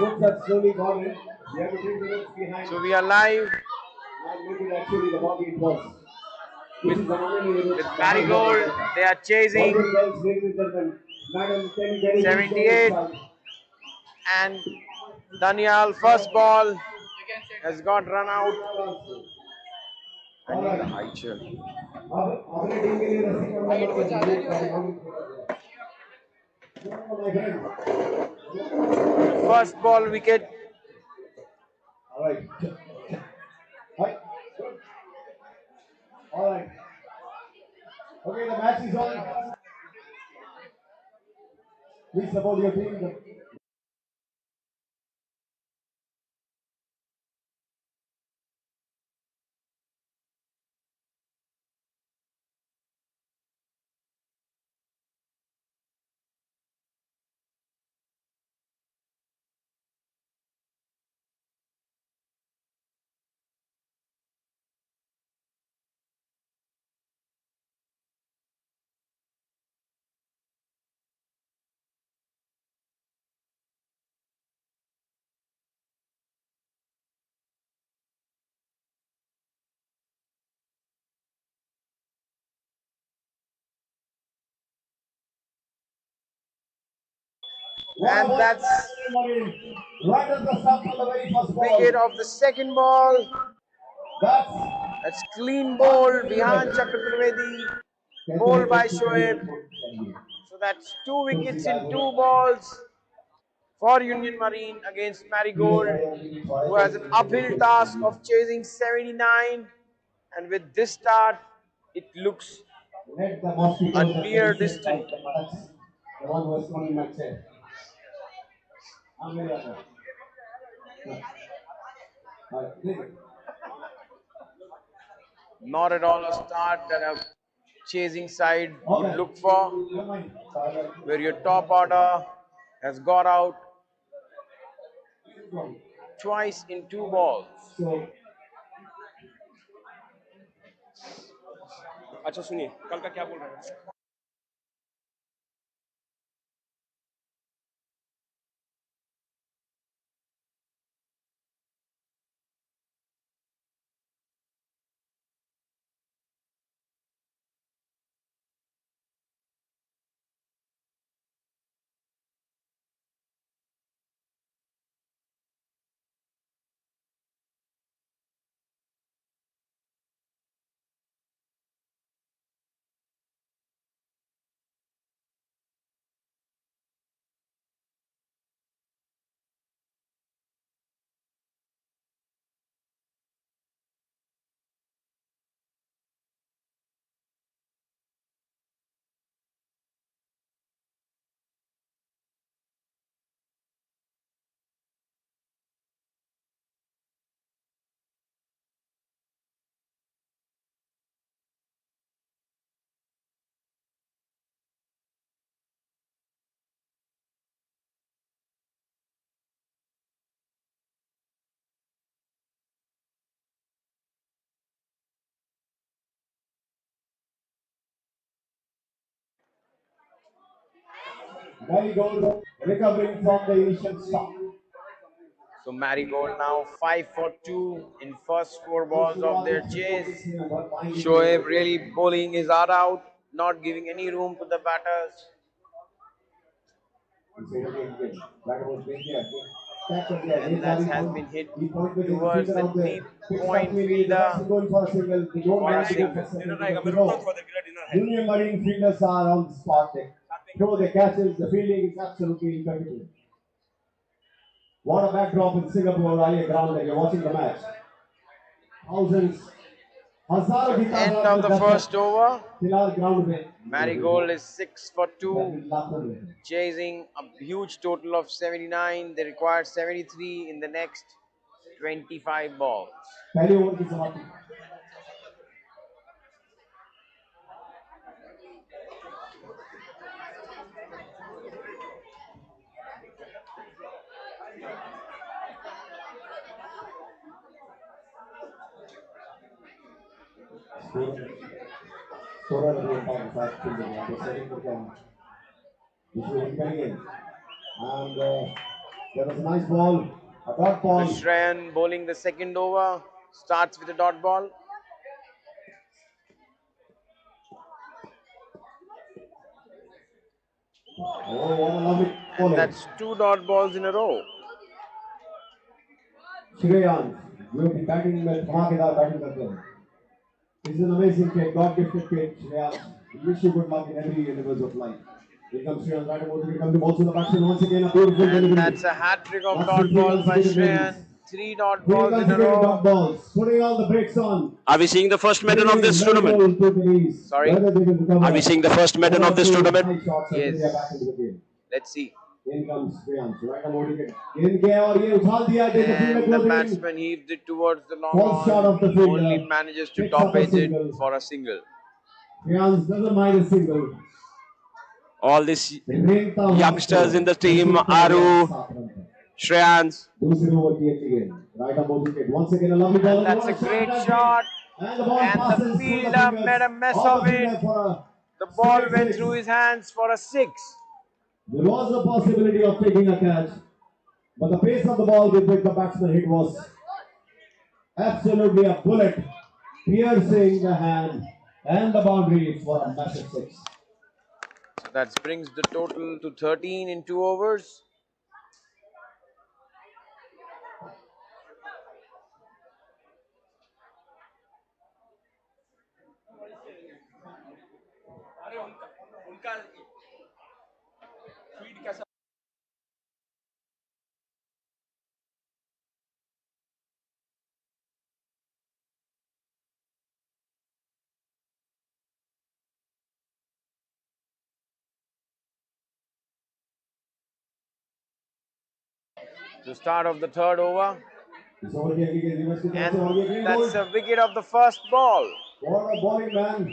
books are slowly gone in. We have to take the books behind. So we are live Not making actually the body it was. This with is the money unit. with That is what Marigold. they get. They are Boys chasing and girls, ladies and gentlemen. Madam, can you get it show 78, inside? and Daniel first ball has got run out. I need the height here. अपने team के लिए रस्सी पकड़ना my friend. First ball wicket. All right. Right. All right. Okay, the match is on. Please support your team. And that's Right at the start of the very first wicket ball. of the second ball. That's That's clean bowl. Vihan Chakravarti. Bowled by Shoaib. So that's 2 wickets in 2 balls for Union Marine against Marigold, who has an uphill task of chasing 79. And with this start, it looks let the a mosquitoes and near medicine distant. like the buttocks. The one who was thrown in my chair. I'm very happy. Not at all a start that a chasing side would Okay. look for, Don't mind. where your top order has got out twice in 2 balls. So, अच्छा सुनिए कल का क्या बोल रहे हैं Marigold recovering from the initial shock. So Marigold now 5 for 2 in first 4 balls of their chase. Shoaib really bowling his heart out, not giving any room to the batters. And that has been hit towards the deep point fielder for a single. Dinner आएगा मैं रुकता हूँ थोड़ा देर मेरा dinner है Union Marine fielders are on the spot. They throw the catches. The fielding is absolutely impeccable. What a backdrop in Singapore, Raleigh ground. You're watching the match. Thousands. हजारों की End तादाद of में the दर्शक first over. फिलहाल ground में Marigold is 6 for 2, लाखों में chasing a huge total of 79. They require 73 in the next 25 balls. पहले ओवर की समाप्ति scorer of the entire five fielding. They're setting the ground. This will be coming in. And There was a nice ball, a dot So ball. Shreyan bowling the second over, starts with a dot ball. Oh, what a lovely And bowling. that's 2 dot balls in a row. Shreyan, you will be batting with धमाकेदार batting करते हैं. This is an amazing kid, God gifted kid, Shreyan. We wish you good luck in every universe of life. Here comes Shreyan, right about to come to balls to the batsman once again. A beautiful And delivery. that's a hat-trick of That's dot the balls by consecutive Shreyan. innings. 3 dot Three balls in a consecutive dot row. balls, putting all the brakes on. Are we seeing the first medal of this Bringing tournament? Liverpool to the knees. Sorry? Whether they will recover. Are we seeing the first medal of this One or two tournament? high shots and Yes. they are back into the game. Let's see. In comes Shreyan. Right about to get गेंद गया और ये उछाल दिया. Take the fielder And the closing. batsman heaved it towards the long False shot of the on. fielder. Only manages to Picks top up a edge it single. for a single. Shreyan doesn't mind a single. All these Renta हुआ youngsters in the team, उसको कितना Aru, गया 7 run पर. Shreyans. दूसरी over की अगली गेंद. Right about to get once again a lovely ball. And that's a great shot. And the ball And the passes through fielder fingers made a mess the of fielder it. for a The ball straight went six. through his hands for a 6. There was a possibility of taking a catch, but the pace of the ball with which the batsman hit was absolutely a bullet, piercing the hand and the boundary for a massive 6. So that brings the total to 13 in 2 overs. The start of the third over. This over की अगली गेंद reverse की तरफ से और ये And green that's ball. a wicket of the first ball. What a bowling man.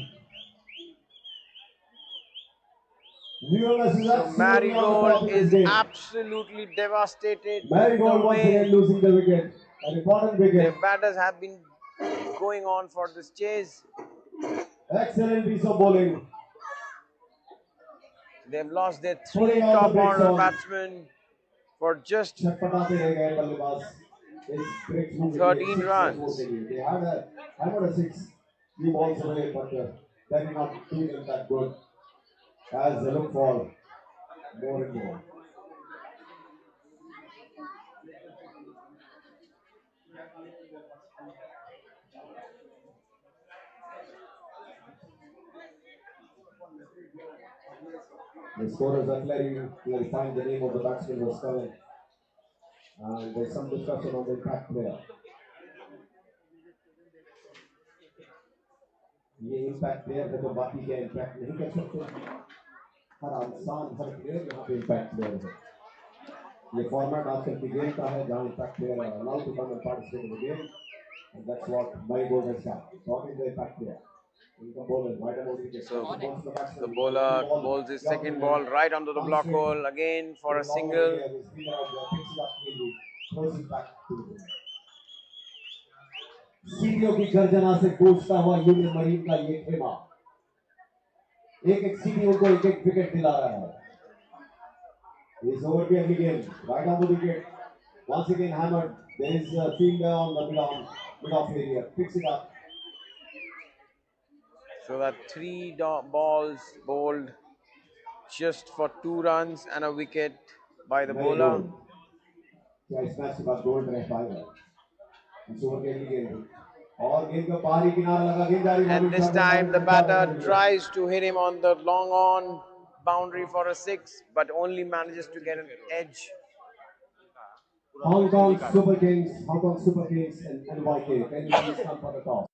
Lionel Messi is So absolutely on the top Marigold of his is game. absolutely devastated. Marigold The once again way losing the wicket. An important their wicket. batters have been going on for this chase. Excellent piece of bowling. They've lost their 3 Putting all top the brakes order on. batsmen for just छटपटाते रह गए बल्लेबाज इस breakthrough के लिए, 13 six runs. or 4 के लिए. They had a 6 few balls away, but they did not do them that good as they look for more and more. The scorers are clarifying the name of the batsman was coming, and there's some discussion on the impact player. ये impact player है तो बाकी क्या impact नहीं कर सकते. हर इंसान हर player यहाँ पे impact player है. ये फॉर्मेट आजकल की गेम का है जहाँ impact player are allowed to come and participate in the game, and that's what Marigold has done. Talking to the impact player. So the bowler bowls his second ball right onto the block hole again for a single. सीढ़ियों की गर्जना से गूंजता हुआ union marine का ये खेमा एक एक सीढ़ियों को एक एक विकेट दिला रहा है. इस ओवर की अगली गेंद right on the wicket. Once again hammered. There is a fielder on the mid-off area. Picks it up. So that 3 balls bowled just for 2 runs and a wicket by the bowler. क्या इस match के बाद gold रह पाएगा? इस over की अगली गेंद और गेंद का बाहरी किनारा लगा. गेंद जा रही है. And this time the batter tries to hit him on the long on boundary for a 6, but only manages to get an edge. Hong Kong Super Kings and NYK. Can you please come for the toss?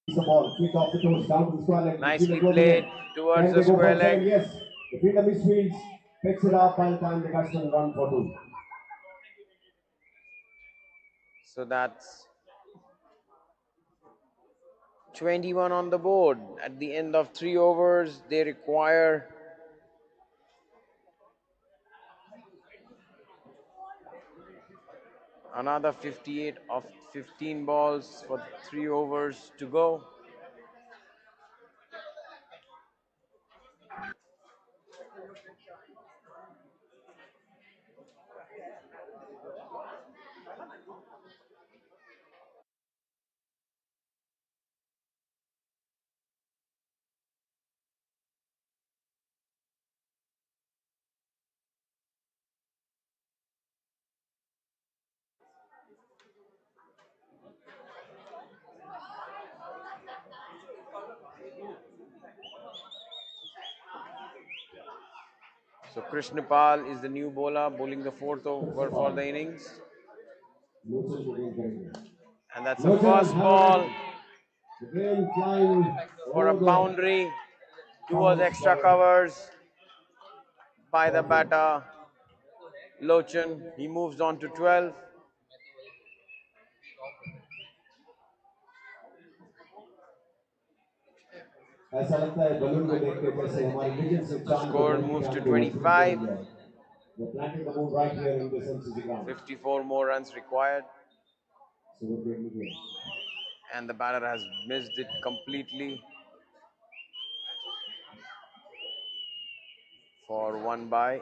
The ball, kick off the toes down to the square leg. Nicely played towards the square leg. Yes, the fielder misfields, picks it up by the time the batsman run for 2. So that's 21 on the board. At the end of 3 overs, they require another 58 of 15 balls for 3 overs to go. So Krishnapal is the new bowler, bowling the 4th over for the innings. And that's the first ball The game flying for a over the boundary. Towards extra covers by the batter Lochan. He moves on to 12. ऐसा लगता है balloon को देख के जैसे हमारे legends से The चांद को score देखने moves के to हमको वो feel 25. मिल जाए. They planted the moon right here in this MCC ground. 54 more runs required. So we're greatly good. And the batter has missed it completely for 1 by.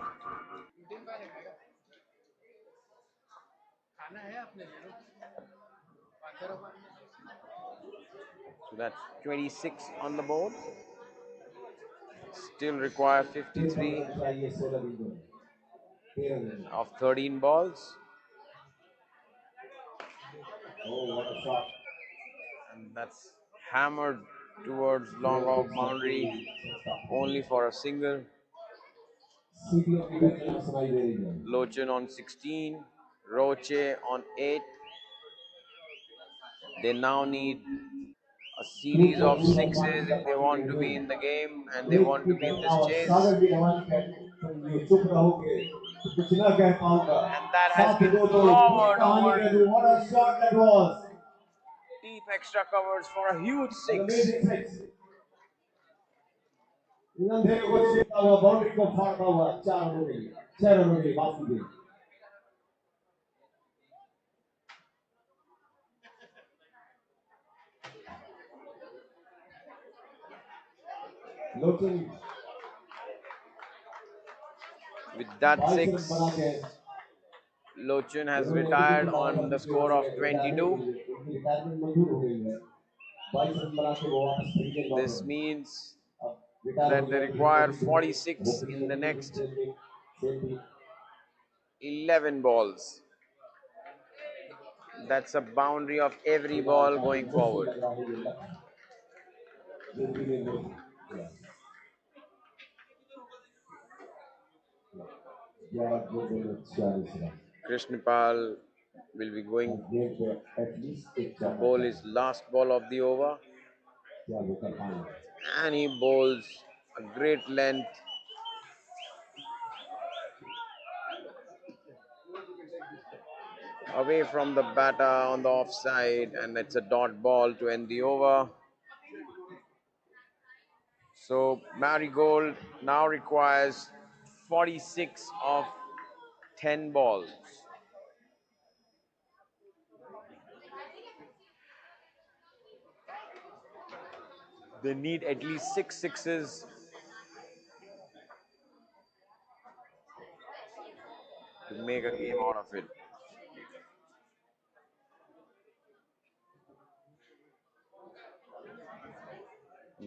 So that's 26 on the board. Still require 53 चाहिए 16 बिंदु. 13 run. of 13 balls. Oh, what a shot. And that's hammered towards long off boundary only for a single. CPM की batting सुनाई दे रही है. Lochan on 16, Roche on 8. They now need a series of sixes if they want to be in the game and they want to be in this chase. सागर की जवानी कहती तुम ये चुप रहोगे तो कुछ ना कह पाऊंगा. And that has been दो तो forward कहानी over कह दूं. What a shot that was. deep extra covers for a huge An 6. amazing six. अंधेरे को छीनता हुआ बाउंड्री को फाड़ता हुआ 4 रन हो गई. 6 रन हो गई. माफ कीजिए. Looking With that 22 6, रन बना के Lochan has retired on the score of 22. उनकी रिटायरमेंट मंजूर हो गई है. 22 रन बना के वो वापस क्रिकेट लौट This गए. means अब रिटायर हो that they गया. require 46 in the next 11 balls. That's a boundary of every ball going forward. Krishnapal will be going to bowl his last ball of the over. And he bowls a great length. Away from the batter on the offside, and it's a dot ball to end the over. So Marigold now requires 46 of 10 balls. They need at least 6 sixes to make a game out of it.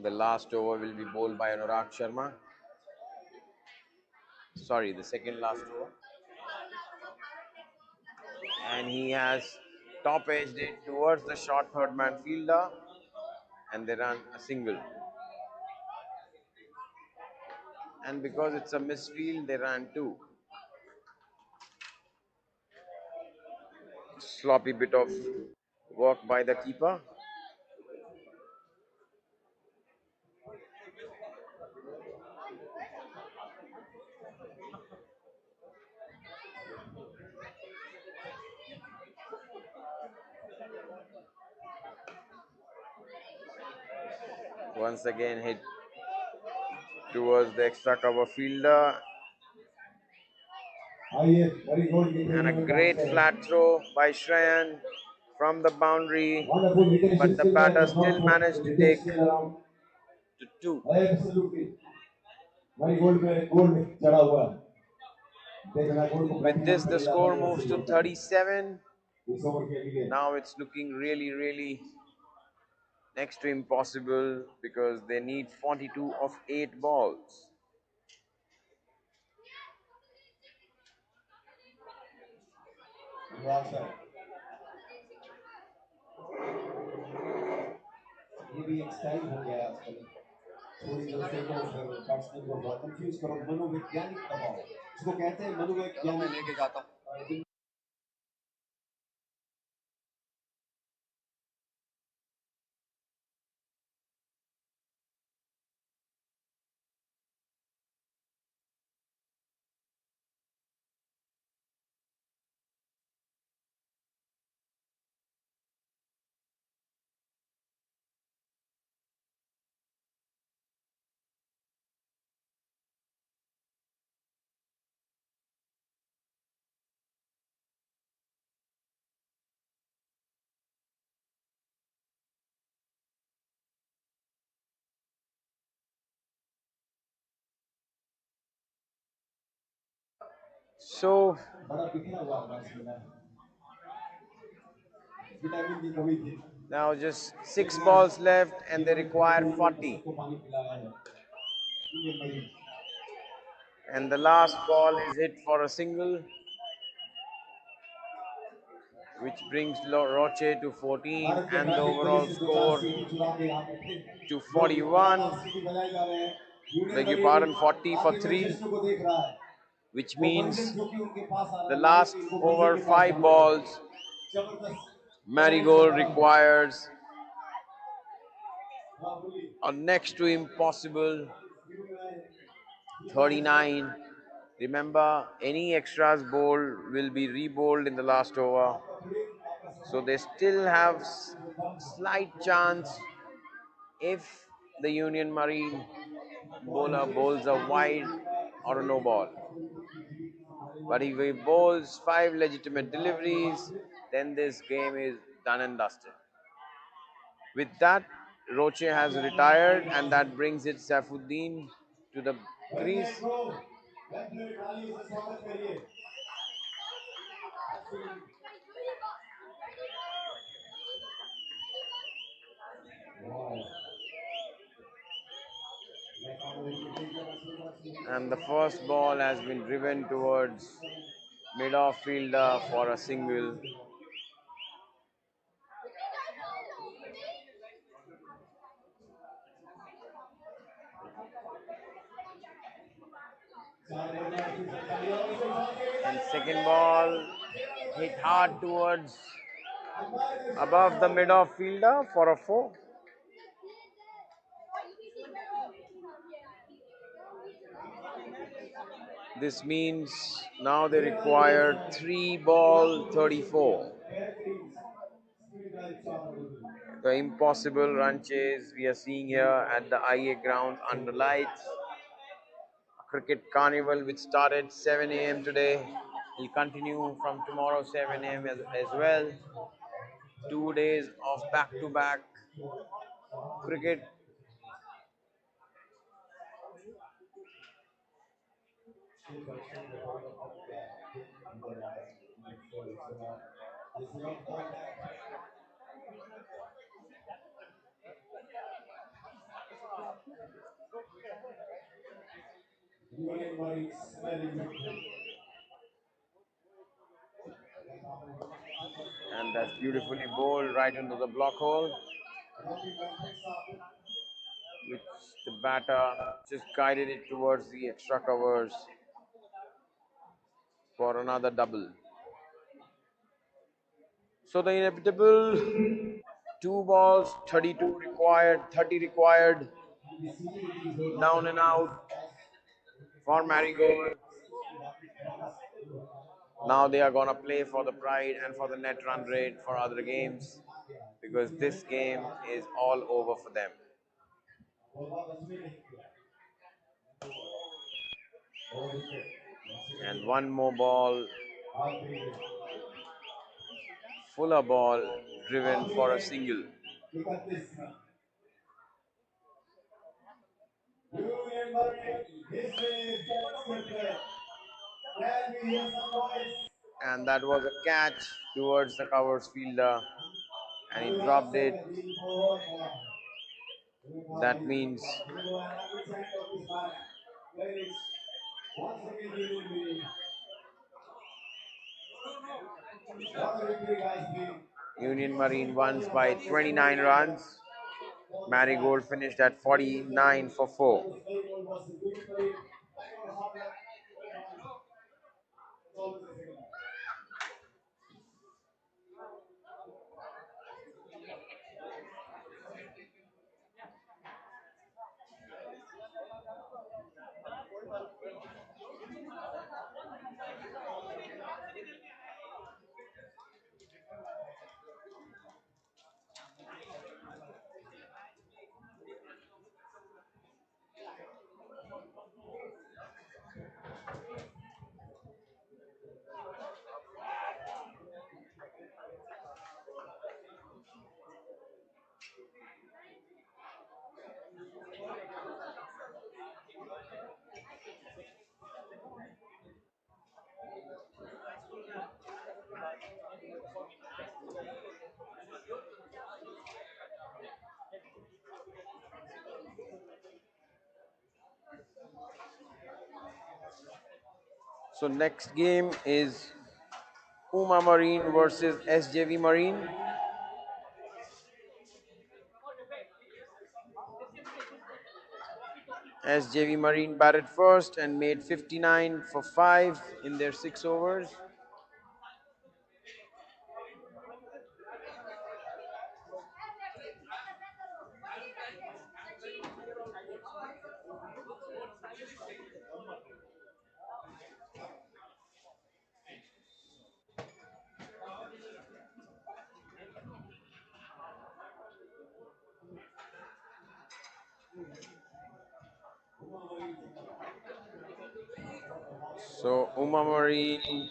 The last over will be bowled by Anurag Sharma. Sorry, the second last over. And he has top edged it towards the short third man fielder, and they run a single. And because it's a misfield, they ran 2. Sloppy bit of work by the keeper. Once again hit towards the extra cover fielder. Very good. And a great flat throw by Shreyan from the boundary. Wonderful wicket But the still there. batter Does not still put managed the to wicket take still around. to 2. Absolutely. Very good में गोल में चढ़ा हुआ है. देखना गोल को With this, practice the में score लगातार moves ऐसे ही to होता है. 37. इस ओवर के लिए. Now it's looking really next to impossible because they need 42 of 8 balls. ये भी एक स्टाइल हो गया है आजकल. थोड़ी देर से तो बैट्समैन को बहुत कंफ्यूज करो. मनोवैज्ञानिक दबाव इसको कहते हैं. मनोवैज्ञानिक मैं लेके जाता हूँ. So बड़ा बिखरा हुआ बैट्समैन है. विटामिन की कमी थी. now just 6 balls left and they require 40. सबको पानी पिलाया है. ये मरी. And the last ball is hit for a single, which brings Roche to 14 Bharat के and the traffic overall police 2-4 score सीटी चुरा के यहाँ पे थे. to लोग 41. लगातार सीटी बजाए जा रहे हैं. Union Beg your marine pardon, 40 for आगे में 3, जश्न को देख रहा है. which वो मंजिल means जो कि उनके पास आ रहा the है. last इनको मंजिल over के पास 5 जाना है. balls, जबरदस्त. Marigold requires a next to impossible 39. Remember, any extras bowled will be re-bowled in the last over. So they still have slight chance if the Union Marine bowler bowls a wide or a no ball. But if he bowls 5 legitimate deliveries, then this game is done and dusted. With that, Roche has retired and that brings it Saifuddin to the crease. And the first ball has been driven towards mid-off fielder for a single. And second ball hit hard towards above the mid-off fielder for a 4. This means now they require 3 ball 34. The impossible run chase we are seeing here at the IA ground under lights. A cricket carnival which started 7 a.m. today will continue from tomorrow 7 a.m. as well. 2 days of back-to-back cricket. And that's beautifully bowled right into the block hole, which the batter just guided it towards the extra covers for another double. So the inevitable 2 balls, 32 required, 30 required, down and out for Marigold. Now they are going to play for the pride and for the net run rate for other games because this game is all over for them. And one more ball, fuller ball driven for a single. And that was a catch towards the covers fielder, and he dropped it. That means Union Marine won by 29 runs. Marigold finished at 49 for 4. So next game is Uma Marine versus SJV Marine. SJV Marine batted first and made 59 for 5 in their 6 overs. So Uma Marine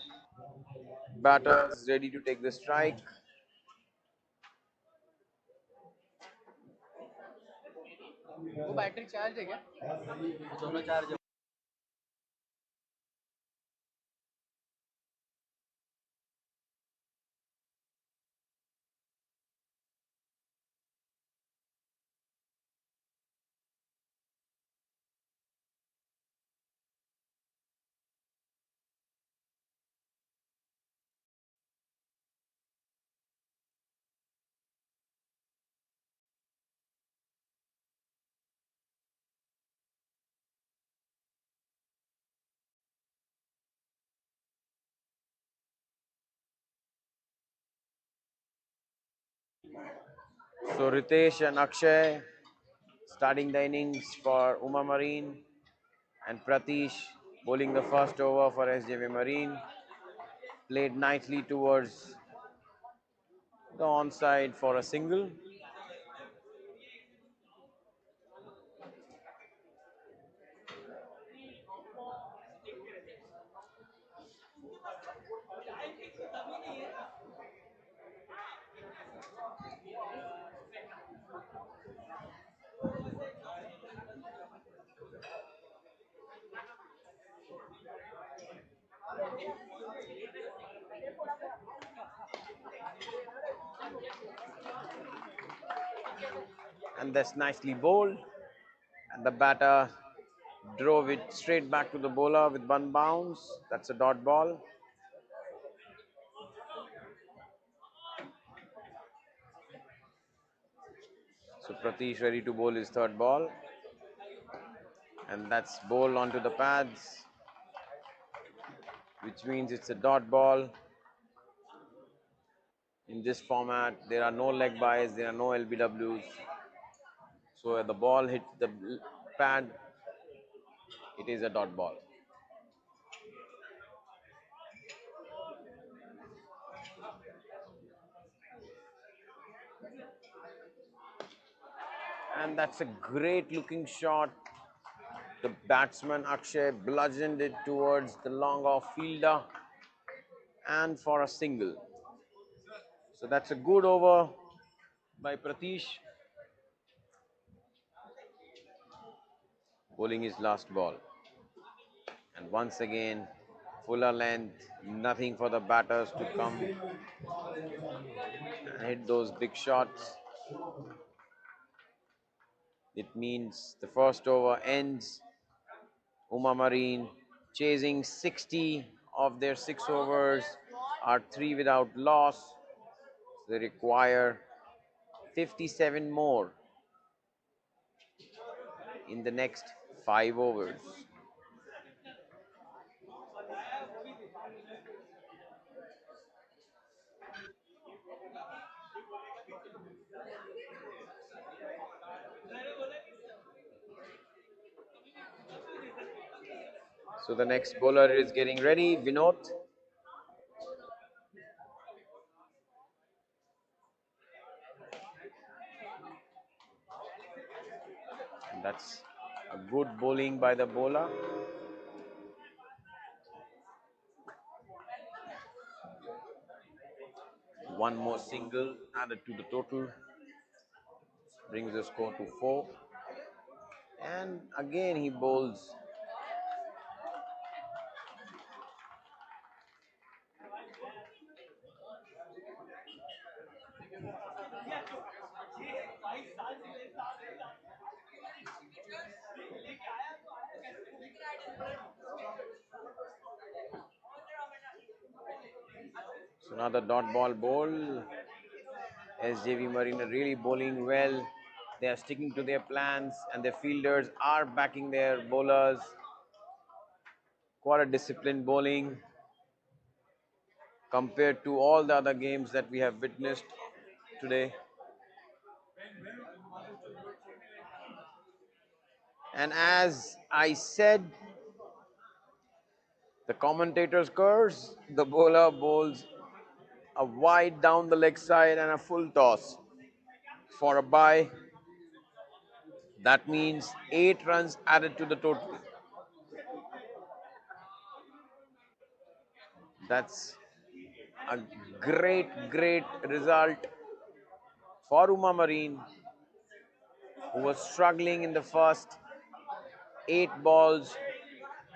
batters ready to take the strike. वो battery charge है क्या? दोनों charge है. So Ritesh and Akshay starting the innings for Uma Marine, and Pratish bowling the first over for SJV Marine. Played nicely towards the onside for a single. And that's nicely bowled. And the batter drove it straight back to the bowler with one bounce. That's a dot ball. So Pratish ready to bowl his third ball. And that's bowled onto the pads, which means it's a dot ball. In this format, there are no leg byes, there are no LBWs. So the ball hits the pad, it is a dot ball. And that's a great looking shot. The batsman Akshay bludgeoned it towards the long off fielder and for a single. So that's a good over by Pratish. Bowling his last ball. And once again, fuller length, nothing for the batters to come and hit those big shots. It means the first over ends. Uma Marine chasing 60 of their 6 overs are 3 without loss. They require 57 more in the next 5 overs. So the next bowler is getting ready, Vinod. That's a good bowling by the bowler. One more single added to the total brings the score to 4. And again he bowls. So another dot ball bowl. SJV Marine are really bowling well. They are sticking to their plans and their fielders are backing their bowlers. Quite a disciplined bowling compared to all the other games that we have witnessed today. And as I said, the commentators curse, the bowler bowls a wide down the leg side and a full toss for a bye. That means 8 runs added to the total. That's a great result for Uma Marine, who was struggling in the first 8 balls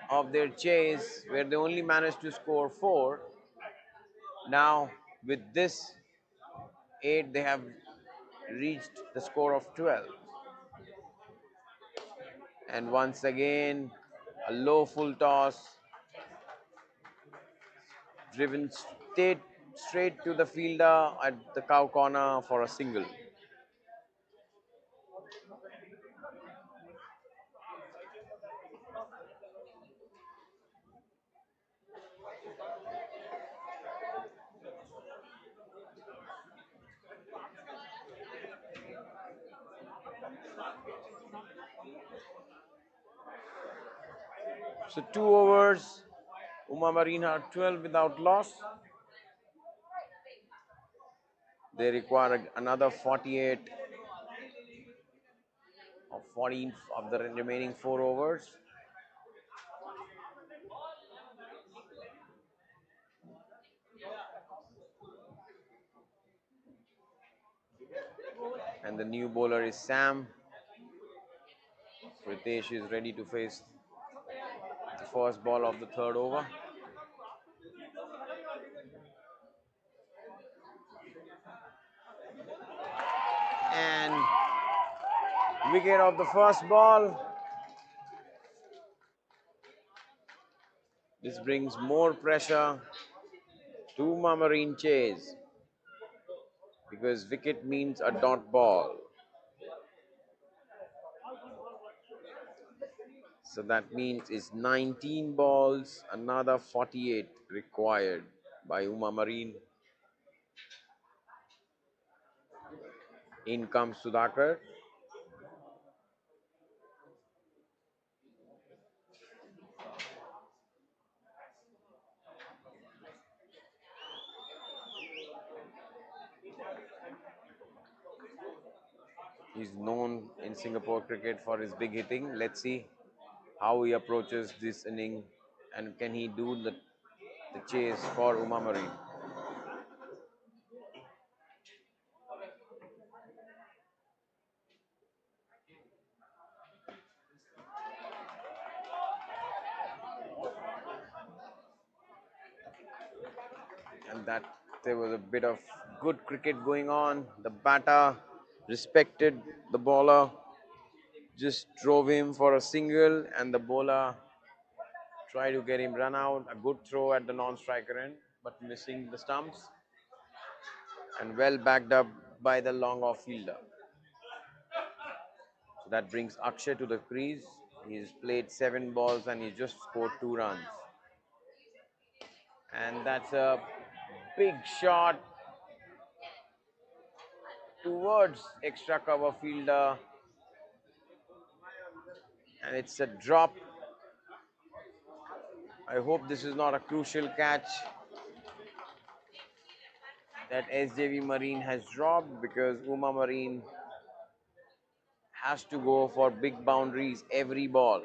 of their chase, where they only managed to score 4. Now, with this 8, they have reached the score of 12. And once again, a low full toss, driven straight to the fielder at the cow corner for a single. So 2 overs, Uma Marine are 12 without loss. They require another 48 of 14 of the remaining 4 overs. And the new bowler is Sam. Pritesh is ready to face the first ball of the 3rd over. And wicket of the first ball. This brings more pressure to Uma Marine chase, because wicket means a dot ball. So that means it's 19 balls, another 48 required by Uma Marine. In comes Sudhakar. He's known in Singapore cricket for his big hitting. Let's see how he approaches this inning and can he do the chase for Uma Marine. And that there was a bit of good cricket going on. The batter respected the bowler, just drove him for a single, and the bowler tried to get him run out. A good throw at the non-striker end, but missing the stumps, and well backed up by the long off fielder. So that brings Akshay to the crease. He's played 7 balls and he just scored 2 runs. And that's a big shot towards extra cover fielder, and it's a drop. I hope this is not a crucial catch that SJV Marine has dropped, because Uma Marine has to go for big boundaries every ball.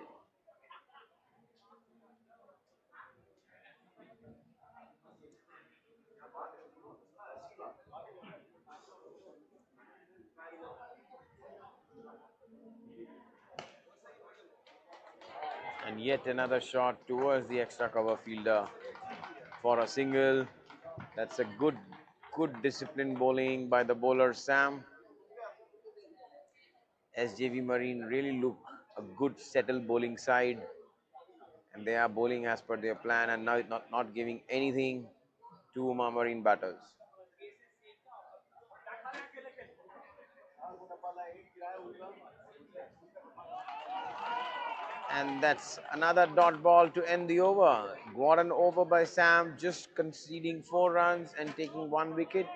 And yet another shot towards the extra cover fielder for a single. That's a good disciplined bowling by the bowler Sam. SJV Marine really look a good settled bowling side, and they are bowling as per their plan and not giving anything to Uma Marine batters. And that's another dot ball to end the over. Gotten over by Sam, just conceding 4 runs and taking 1 wicket.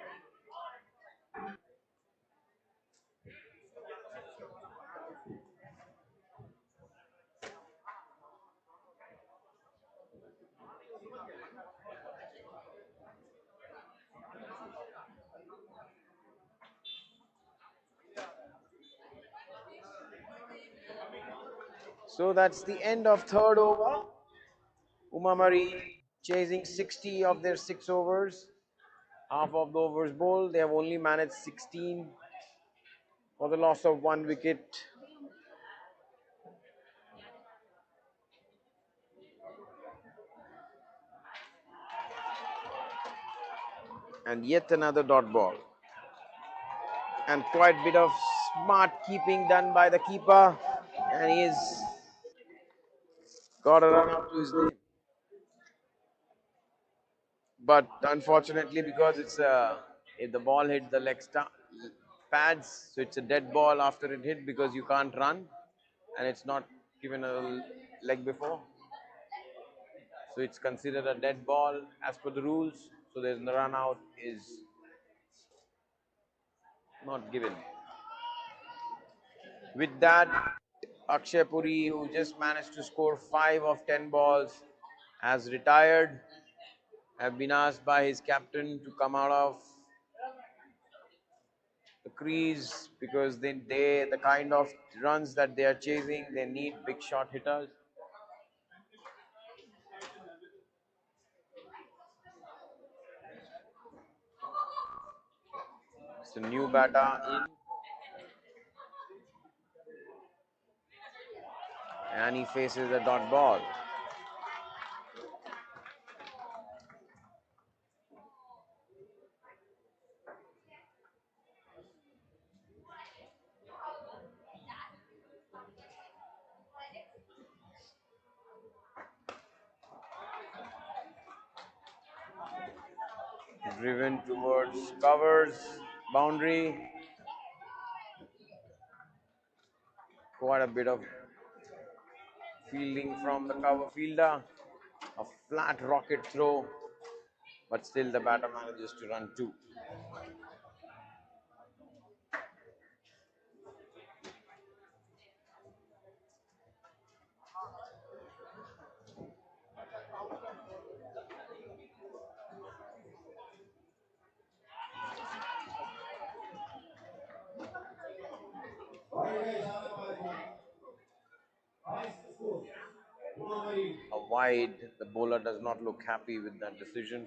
So that's the end of 3rd over. Uma Marine chasing 60 of their 6 overs. Half of the overs bowled. They have only managed 16 for the loss of 1 wicket. And yet another dot ball. And quite a bit of smart keeping done by the keeper. And he's got a run up to his name. But unfortunately, because if the ball hit the pads, so it's a dead ball after it hit, because you can't run, and it's not given a leg before. So it's considered a dead ball as per the rules. So there's the run out is not given. With that, Akshay Puri, who just managed to score 5 of 10 balls, has retired. Have been asked by his captain to come out of the crease, because the kind of runs that they are chasing, they need big shot hitters. It's a new batter in, and he faces a dot ball. Driven towards covers, boundary. Quite a bit of fielding from the cover fielder. A flat rocket throw, but still the batter manages to run 2. wide. The bowler does not look happy with that decision.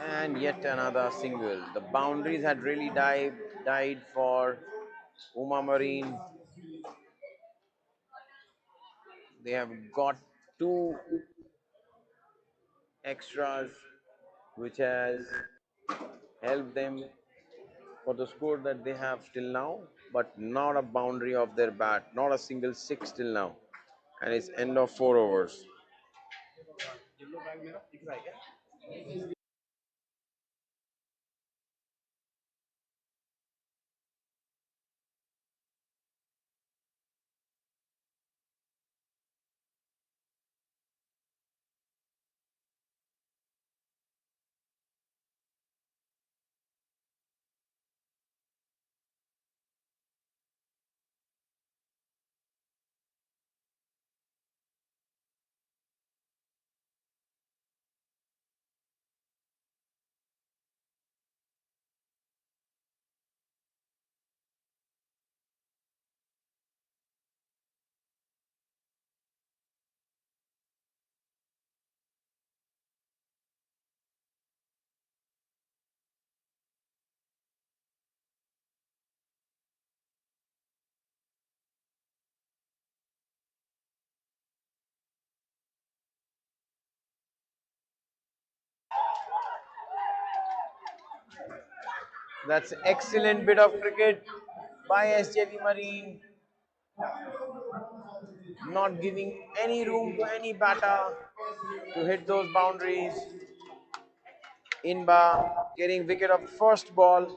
And yet another single. The boundaries had really died for Uma Marine. They have got 2 extras, which has helped them for the score that they have till now, but not a boundary of their bat, not a single 6 till now. And it's end of 4 overs. That's an excellent bit of cricket by SJV Marine, not giving any room to any batter to hit those boundaries. Inba getting wicket of the first ball.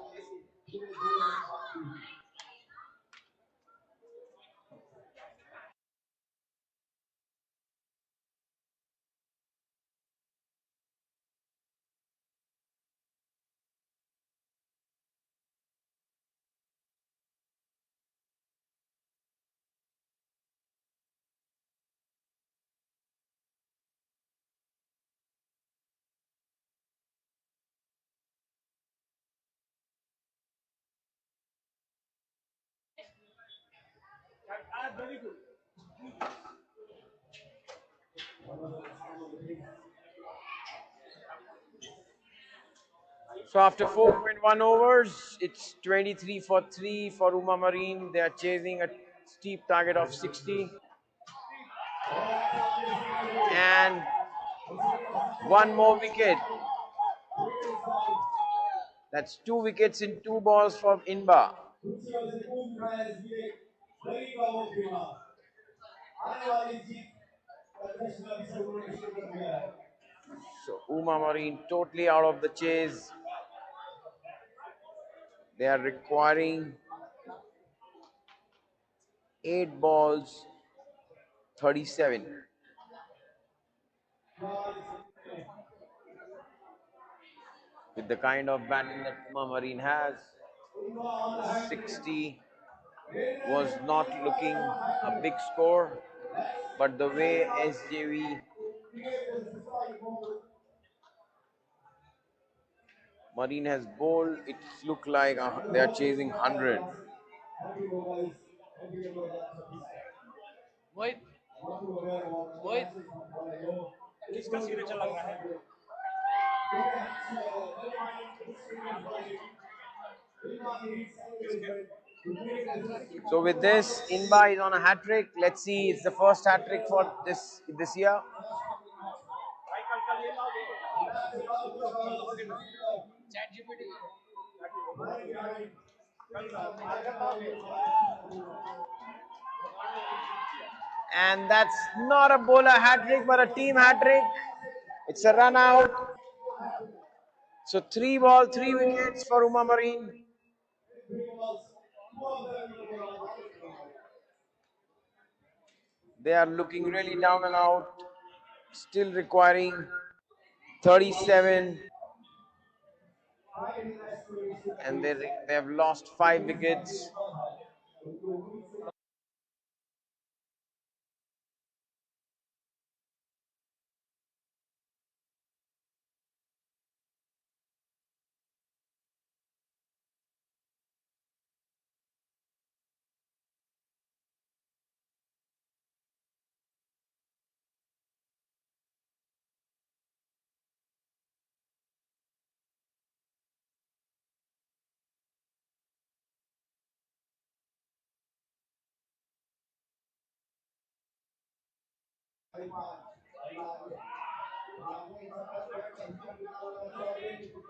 So after 4.1 overs, it's 23 for 3 for Uma Marine. They are chasing a steep target of 60. And one more wicket. That's 2 wickets in 2 balls from Inba. So Uma Marine totally out of the chase. They are requiring 8 balls, 37. With the kind of batting that Uma Marine has, 60 was not looking a big score, but the way SJV Marine has bowled, it looked like they are chasing 100. मोहित मोहित किसका signature लग रहा है So with this, Inba is on a hat trick. Let's see, it's the first hat trick for this year. Chat GPT And that's not a bowler hat trick, but a team hat trick. It's a run out. So 3 ball, 3 wickets for Uma Marine. They are looking really down and out. Still requiring 37. And they have lost 5 wickets.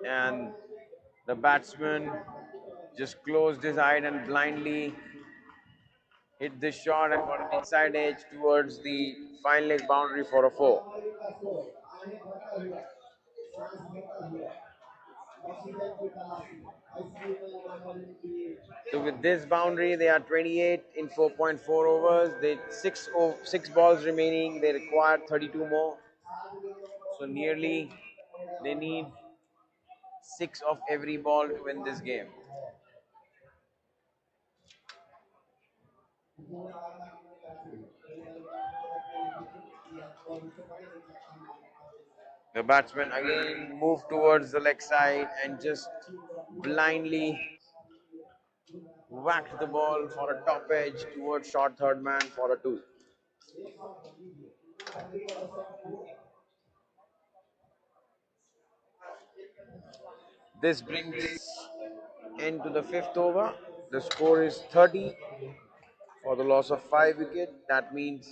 And the batsman just closed his eye and blindly hit this shot and got an inside edge towards the fine leg boundary for a 4. So with this boundary, they are 28 in 4.4 overs. They six balls remaining. They require 32 more. So nearly they need 6 of every ball to win this game. The batsman again moved towards the leg side and just blindly whacked the ball for a top edge towards short third man for a 2. This brings end to the 5th over. The score is 30 for the loss of 5 wickets. That means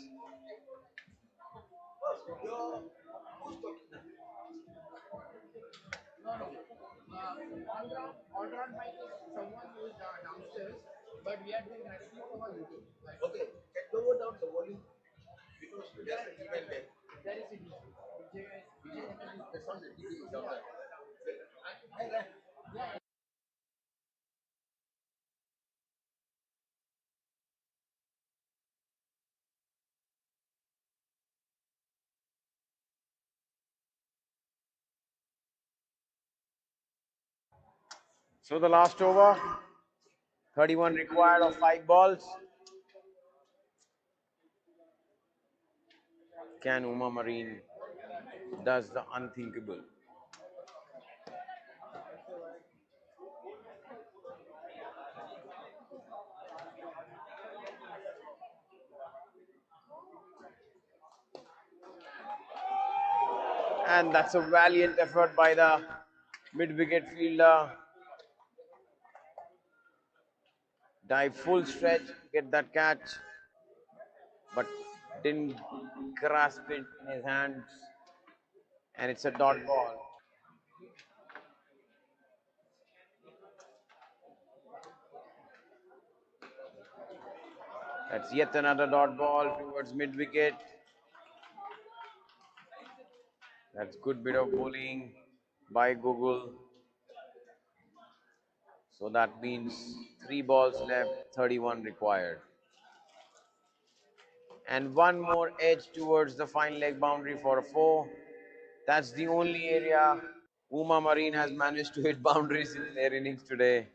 On ground mic is someone who is downstairs, but we are doing wrestling over YouTube. Like, okay, can lower down the volume because there's an email there. There is a DJ. That's on the DJ down there. so the last over, 31 required of 5 balls. Can Uma Marine does the unthinkable? And that's a valiant effort by the mid-wicket fielder. Dive full stretch, get that catch, but didn't grasp it in his hands, and it's a dot ball. That's yet another dot ball towards mid-wicket. That's good bit of bowling by Google. So that means 3 balls left, 31 required. And one more edge towards the fine leg boundary for a 4. That's the only area Uma Marine has managed to hit boundaries in their innings today.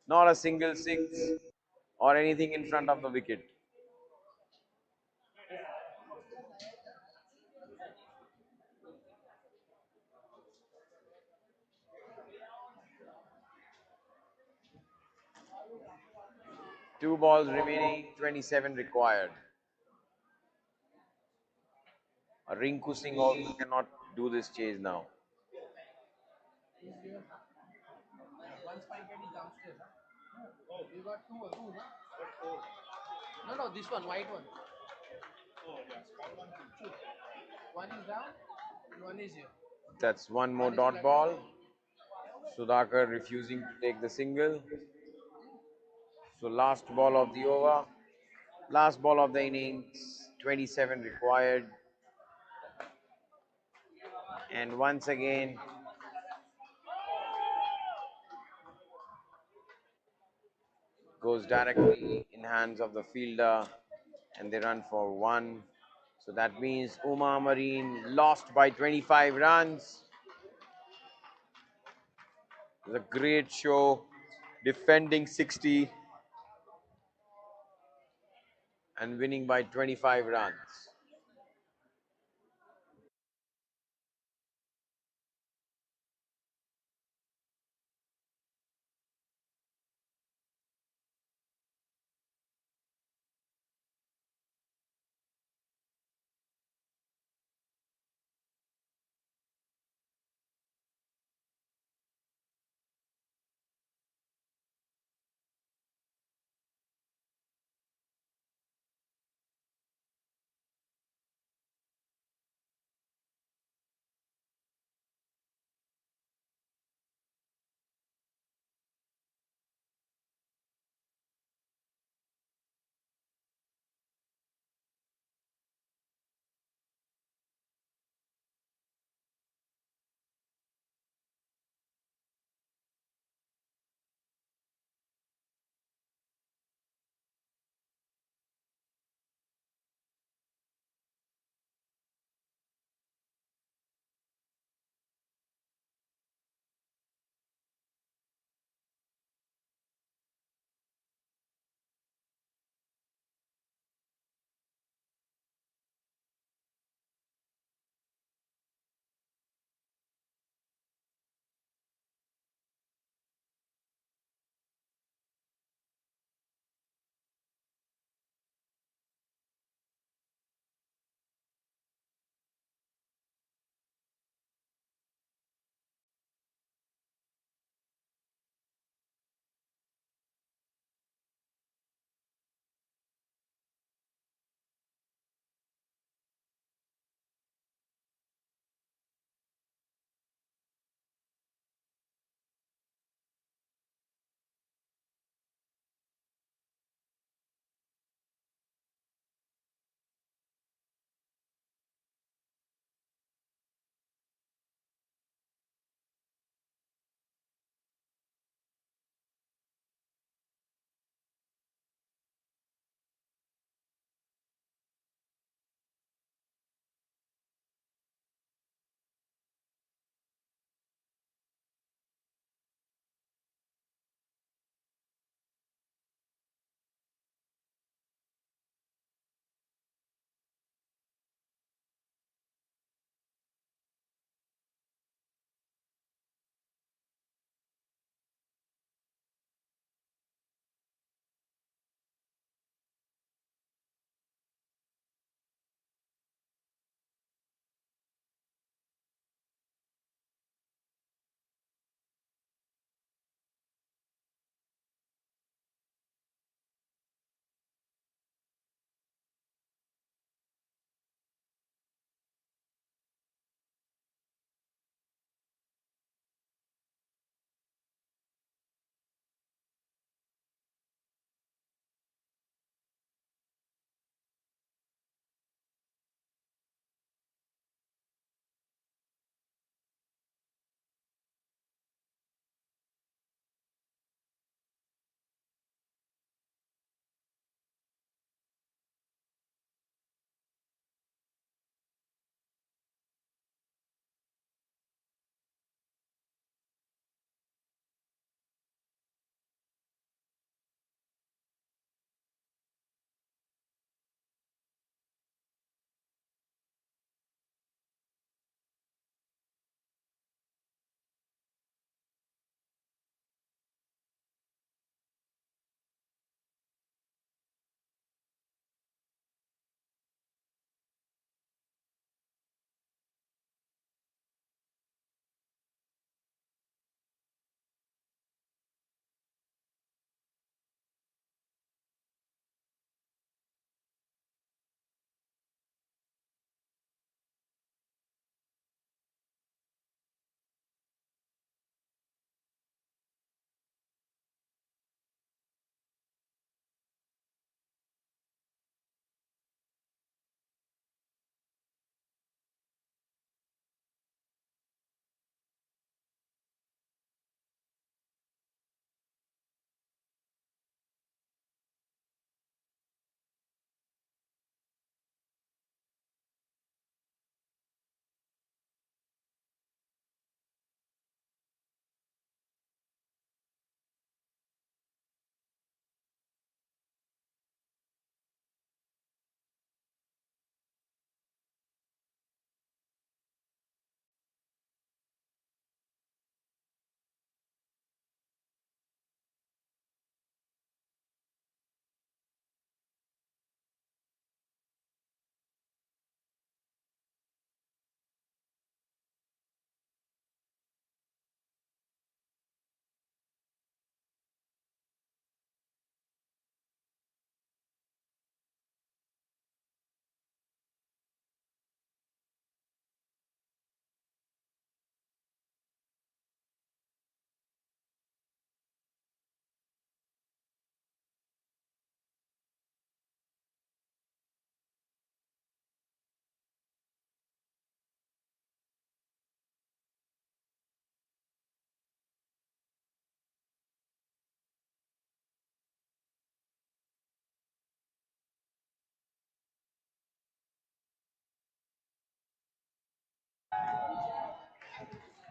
Not a single 6 or anything in front of the wicket. Two balls remaining, 27 required. Rinku Singh also cannot do this chase now. one spike is downstairs. You got two, no? No, this one, white one. One is down, and one is here. That's one more dot ball. Sudhakar refusing to take the single. So last ball of the over, last ball of the innings, 27 required. And once again, goes directly in hands of the fielder and they run for 1. So that means Uma Marine lost by 25 runs. It was a great show, defending 60 and winning by 25 runs.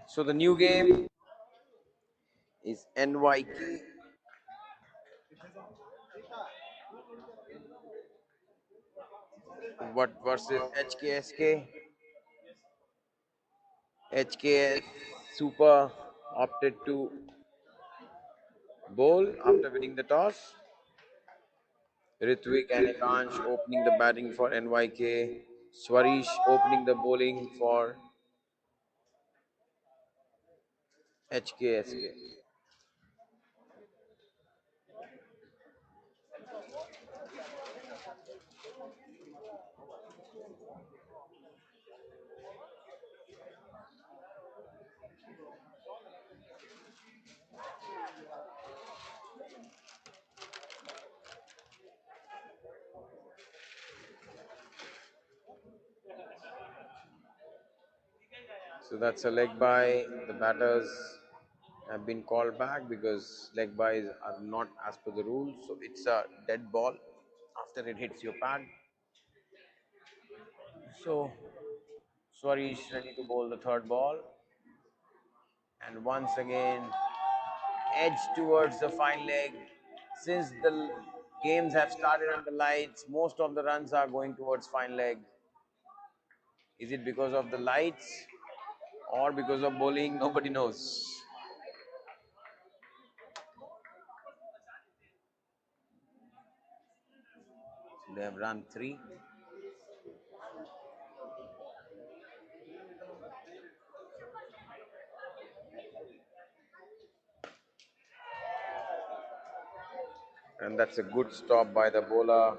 So the new game is NYK what versus HKSK. HKS Super opted to bowl after winning the toss. Ritvik and Ekansh opening the batting for NYK. Swarish opening the bowling for HKSK. So that's a leg by. The batters have been called back because leg byes are not as per the rules. So it's a dead ball after it hits your pad. So Swarish ready to bowl the third ball. And once again, edge towards the fine leg. Since the games have started under lights, most of the runs are going towards fine leg. Is it because of the lights or because of bowling? Nobody knows. So they have run 3. And that's a good stop by the bowler.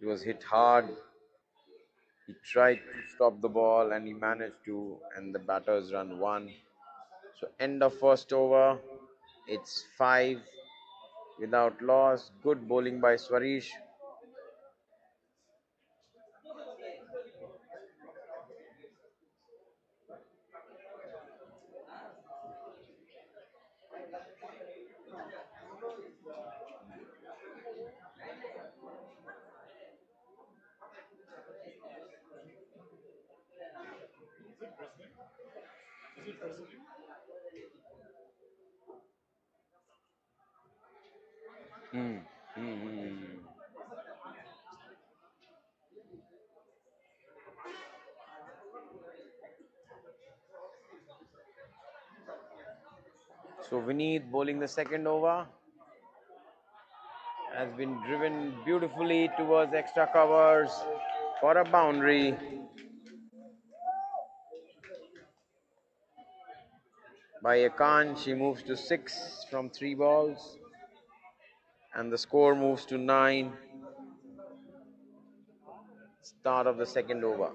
It was hit hard. He tried to stop the ball and he managed to, and the batters run 1. So end of first over. It's 5 without loss. Good bowling by Swarish. Hmm. Hmm. So Vineet bowling the second over has been driven beautifully towards extra covers for a boundary by Akan. She moves to 6 from 3 balls and the score moves to 9. Start of the second over.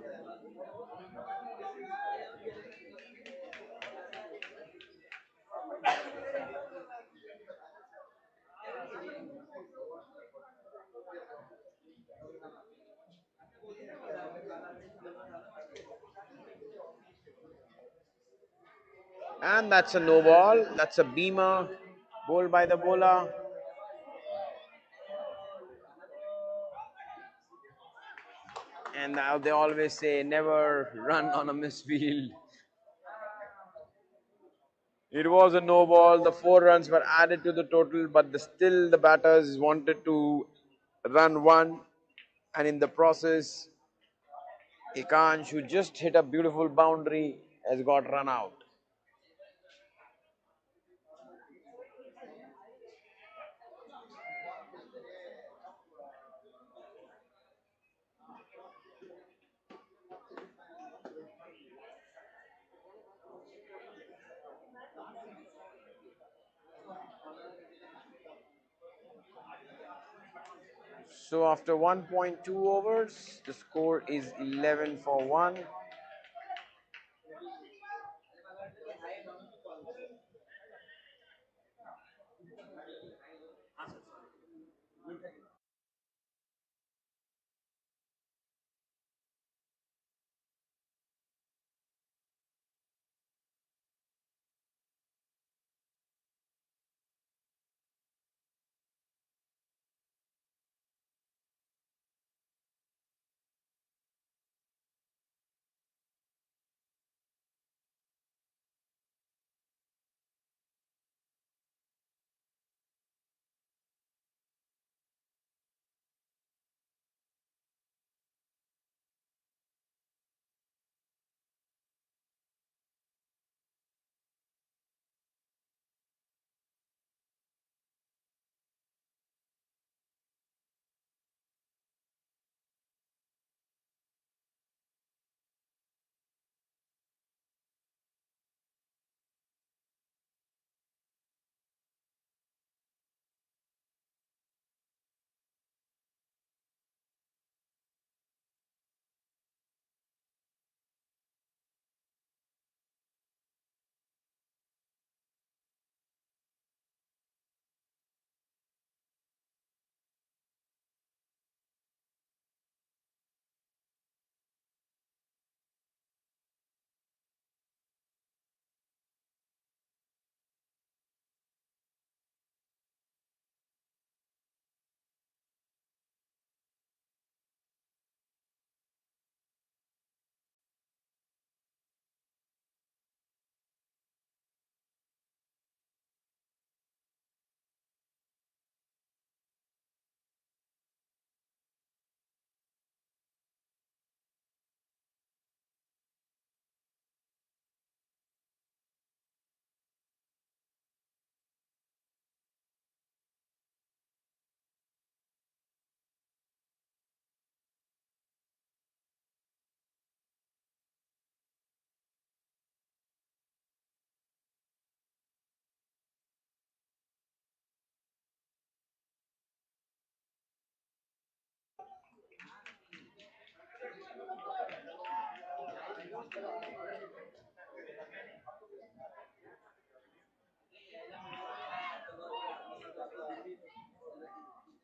And that's a no ball. That's a beamer bowled by the bowler. And now they always say never run on a misfield. It was a no ball. The 4 runs were added to the total, but still the batters wanted to run 1. And in the process, Ekansh, who just hit a beautiful boundary, has got run out. So after 1.2 overs, the score is 11 for 1.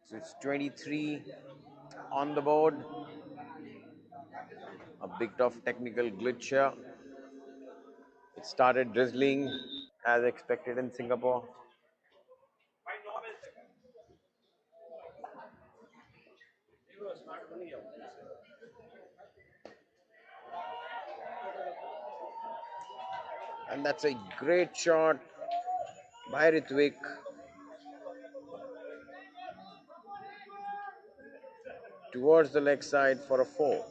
So it's 23 on the board. A bit of technical glitch here. It started drizzling as expected in Singapore. And that's a great shot by Ritwik. Towards the leg side for a 4.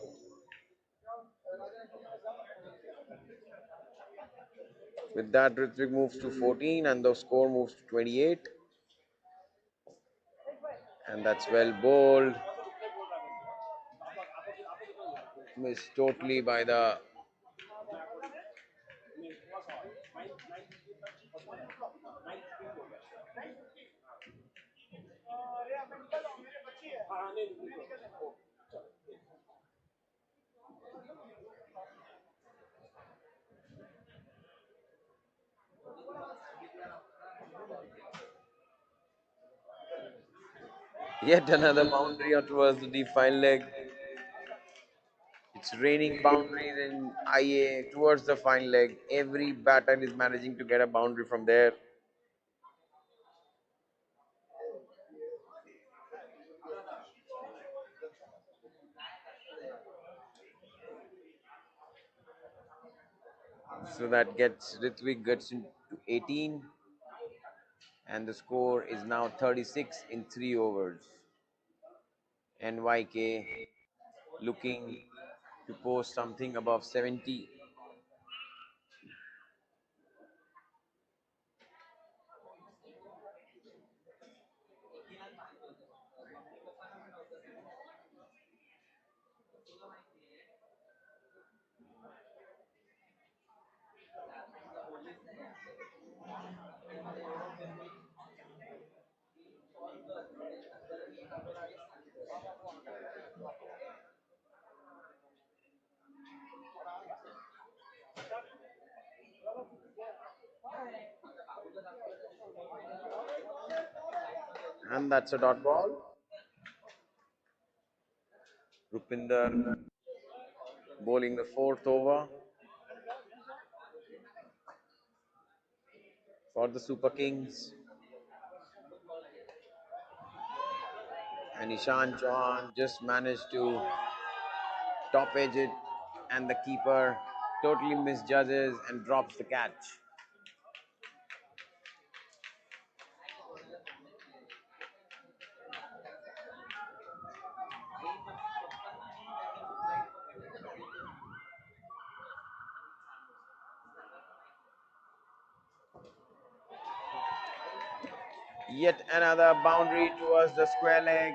With that, Ritwik moves to 14 and the score moves to 28. And that's well bowled. Missed totally by the yet another boundary towards the deep fine leg. It's raining boundaries in IA towards the fine leg. Every batter is managing to get a boundary from there. So that gets Ritwik gets into 18 and the score is now 36 in 3 overs. NYK looking to post something above 70. And that's a dot ball. Rupinder bowling the 4th over for the Super Kings. And Ishan Chauhan just managed to top edge it, and the keeper totally misjudges and drops the catch. Yet another boundary towards the square leg.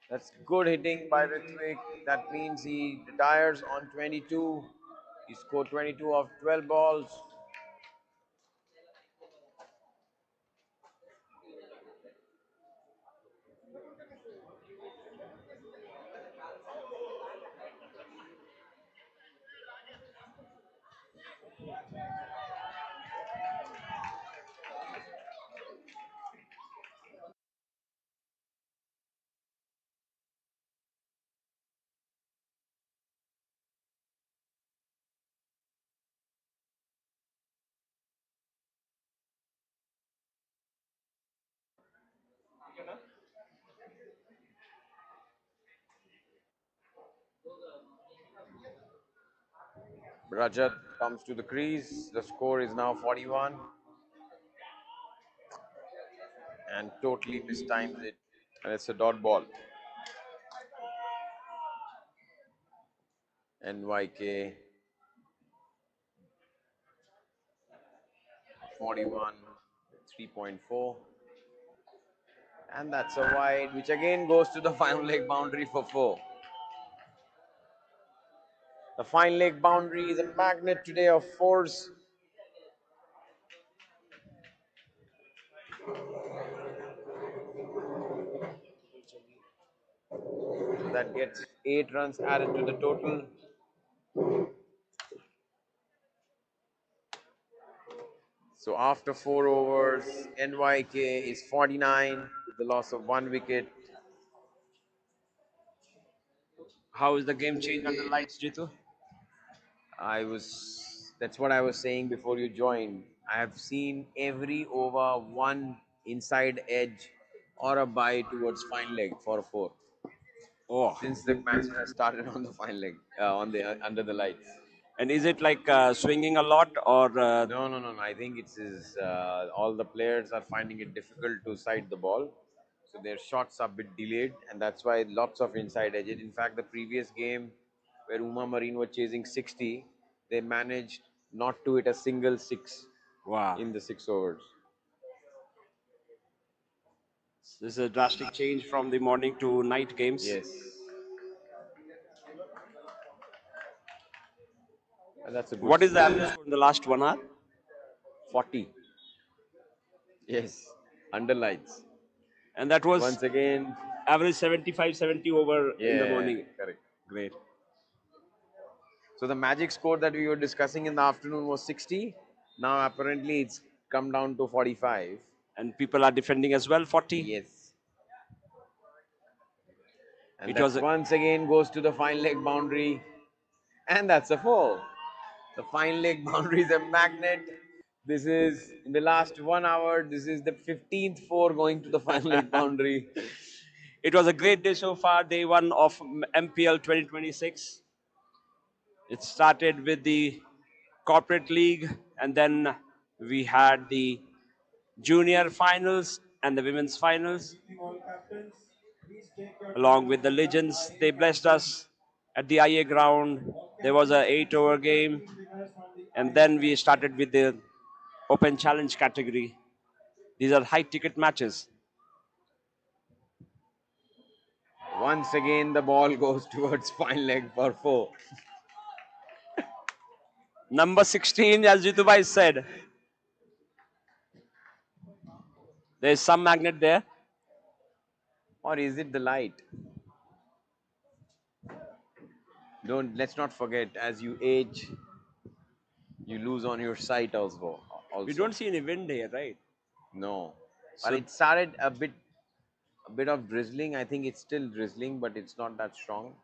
That's good hitting by Ritwik. That means he retires on 22. He scored 22 of 12 balls. Rajat comes to the crease. The score is now 41 and totally mistimes it. And it's a dot ball. NYK 41, 3.4. And that's a wide, which again goes to the final leg boundary for 4. The fine leg boundary is a magnet today of fours. So that gets 8 runs added to the total. So after 4 overs, NYK is 49 with the loss of 1 wicket. How is the game changed under lights, Jitu? That's what I was saying before you joined. I have seen every over one inside edge or a bye towards fine leg for a four Oh, since the match has started on the fine leg on the under the lights. and is it like swinging a lot or No. I think it's all the players are finding it difficult to side the ball, so their shots are a bit delayed, and that's why lots of inside edges. In fact, the previous game where Uma Marine were chasing 60, they managed not to hit a single six wow? in the 6 overs. This is a drastic change from the morning to night games. Yes, and that's a good What is the score. average score in the last 1 hour? 40. Yes, under lights. And that was Once again, average 75, 70 over in the yeah, morning. correct. Great. So the magic score that we were discussing in the afternoon was 60. Now apparently it's come down to 45. And people are defending as well, 40. Yes. And It that's was, once again goes to the fine leg boundary. And that's a four. The fine leg boundary is a magnet. This is in the last 1 hour. This is the 15th four going to the fine leg boundary. it was a great day so far, day one of MPL 2026. It started with the corporate league, and then we had the junior finals and the women's finals. Along with the legends, they blessed us at the IA ground. There was a 8 over game, and then we started with the open challenge category. These are high ticket matches. Once again, the ball goes towards fine leg for four. Number 16, as Jitubai said, there's some magnet there. Or is it the light? Let's not forget, as you age, you lose on your sight also. We don't see any wind here, right? No, but So it started a bit of drizzling. I think it's still drizzling, but it's not that strong.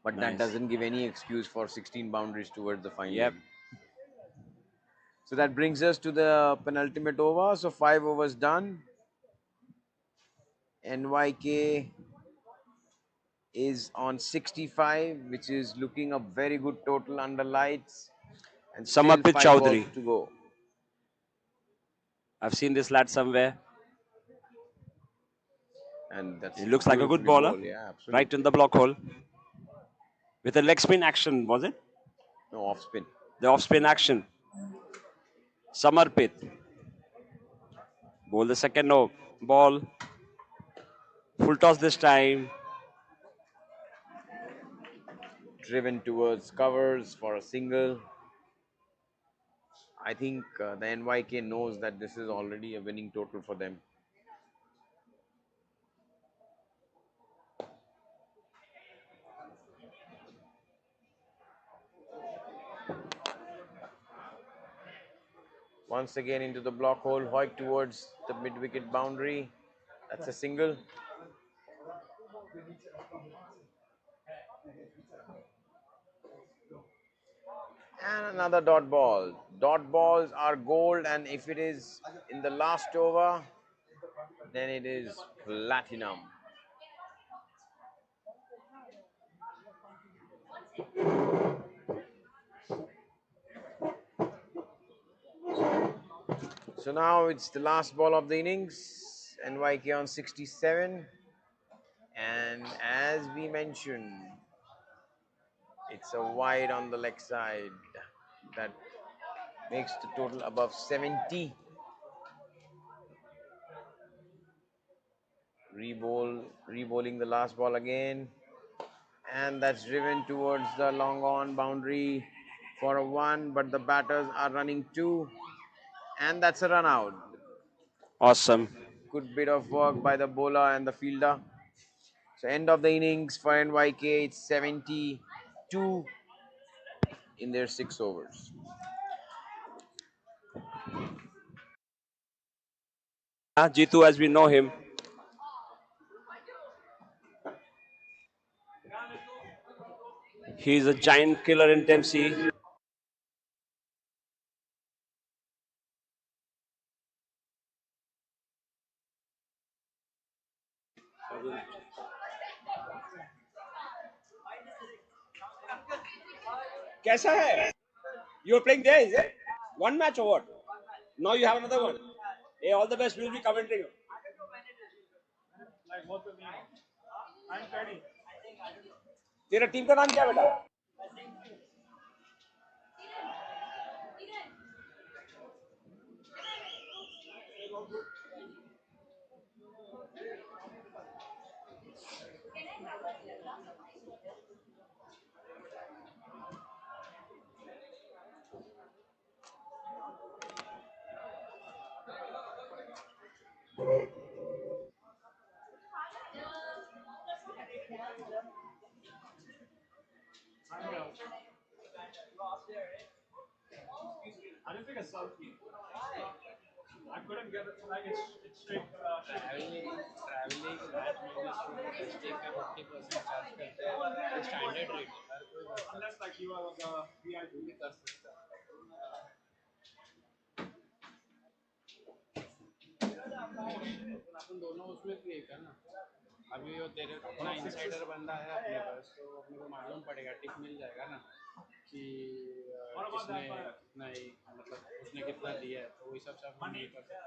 But that nice. doesn't give any excuse for 16 boundaries towards the fine Yep. leg. So that brings us to the penultimate over. So 5 overs done. NYK is on 65, which is looking a very good total under lights. And still Samarpit 5 balls Chowdhury. to go. I've seen this lad somewhere. And that's He looks like a good beautifully bowler. bowled. Yeah, absolutely. Right in the block hole. With a leg spin action, was it? No, off spin. The off spin action. Samarpit. Bowl the second ball. Full toss this time. Driven towards covers for a single. I think the NYK knows that this is already a winning total for them. Once again into the block hole, Hoik towards the mid-wicket boundary. That's a single. And another dot ball. Dot balls are gold, and if it is in the last over, then it is platinum. So now it's the last ball of the innings. NYK on 67. And as we mentioned, it's a wide on the leg side that makes the total above 70. Rebowling the last ball again. And that's driven towards the long on boundary for a one, but the batters are running two. And that's a run out. Awesome. Good bit of work by the bowler and the fielder. So end of the innings for NYK, it's 72 in their 6 overs. Jitu, as we know him. He's a giant killer in Dempsey. कैसा है? You are playing there, is it? One match or what? Now you have another one. Hey, all the best. We'll be commenting. तेरा team का नाम क्या है बेटा? I didn't think a sub key. I couldn't get it. Like it's straight. traveling match में testing पे 50% charge करते हैं स्टैंडर्ड रेट हर कोई करता Unless like you are the VIP. है कर सकता है अपन दोनों उसमें पे करना अभी वो तेरे अपना इनसाइडर बंदा है अपने पास तो अपने को मालूम पड़ेगा टिप मिल जाएगा ना कि किसने कितना ही मतलब उसने कितना दिया है तो वो हिसाब से अपन नहीं कर सकते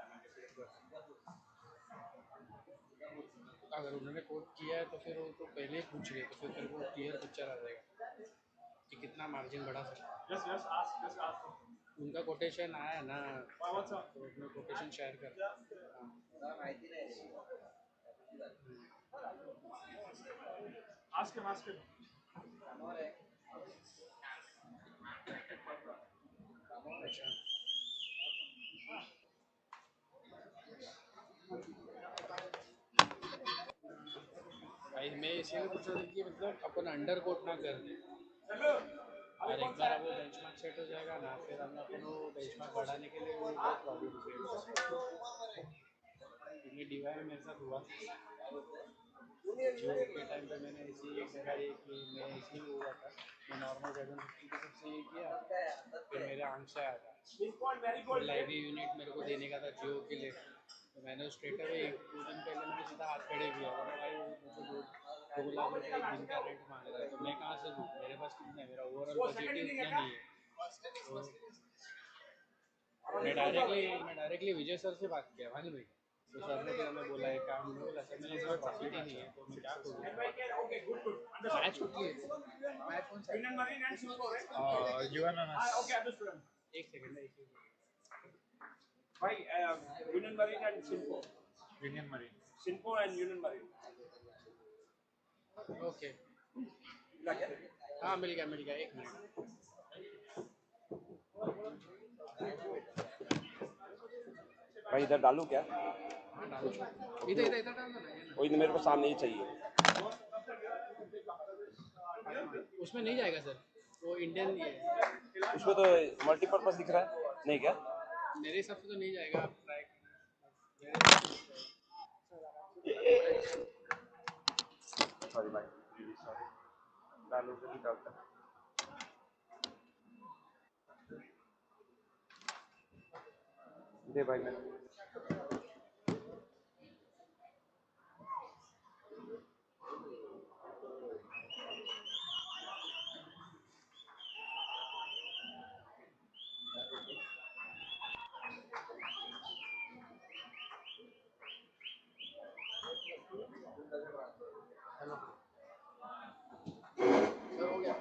अगर उन्होंने कोट किया है तो फिर वो तो पहले ही पूछ रहे तो फिर तेरे को क्लियर पिक्चर आ जाएगा कि कितना मार्जिन बढ़ा सकते Just ask. उनका कोटेशन आया है ना तो उसमें कोटेशन शेयर कर Ask him. अच्छा भाई मैं इसीलिए पूछ रहा था कि मतलब अपन अंडर कोट ना कर दें और एक बार अब वो बेंचमार्क सेट हो जाएगा ना फिर हम अपन वो बेंचमार्क बढ़ाने के लिए वो बहुत प्रॉब्लम क्रिएट क्योंकि डीवाई में मेरे साथ हुआ जियो के टाइम पे मैंने इसी जगह ये कि मैं इसी में हुआ था मैं नॉर्मल 750 के सबसे ये किया फिर मेरे आंख से आया था लाइव यूनिट मेरे को देने का था जियो के लिए तो मैंने स्ट्रेट अवे 2 दिन पहले मैंने सीधा हाथ खड़े किया वरना भाई मुझे 2 लाख रुपये एक दिन का रेंट मांग रहा है तो मैं कहाँ से दूँ मेरे पास कितना है मेरा ओवरऑल बजट ही इतना नहीं है तो मैं डायरेक्टली विजय सर से बात किया भाई भाई तो सर ने फिर हमें बोला है काम नहीं बोला सर मेरे पास प्रॉफिट ही नहीं है तो मैं क्या करूँ मैच कुछ मैच कौन सा Union Marine and Simcoe, right? Okay, understood. एक second Why? Union Marine and Simcoe. Union marine Simcoe and Union Marine. Okay Like that? हाँ मिल गया 1 मिनट भाई इधर डालूं क्या? हाँ डालो इधर डाल दो ना कोई नहीं, मेरे को सामने ही चाहिए. उसमें नहीं जाएगा सर वो इंडियन ही है उसमें तो मल्टीपर्पज दिख रहा है. नहीं क्या? मेरे हिसाब से तो नहीं जाएगा आप ट्राई सॉरी भाई. सॉरी. डालूं तो नहीं डालता. दे भाई मैं. हेलो सर हो गया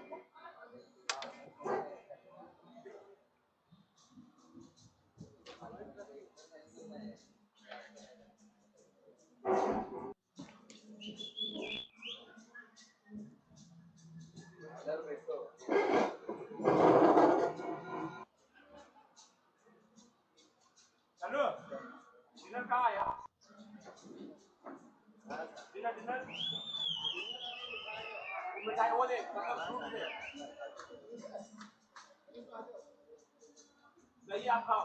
चलो. डिनर कहाँ आया? डिनर. मिठाई वो दे. फ्रूट दे. दही आप खाओ.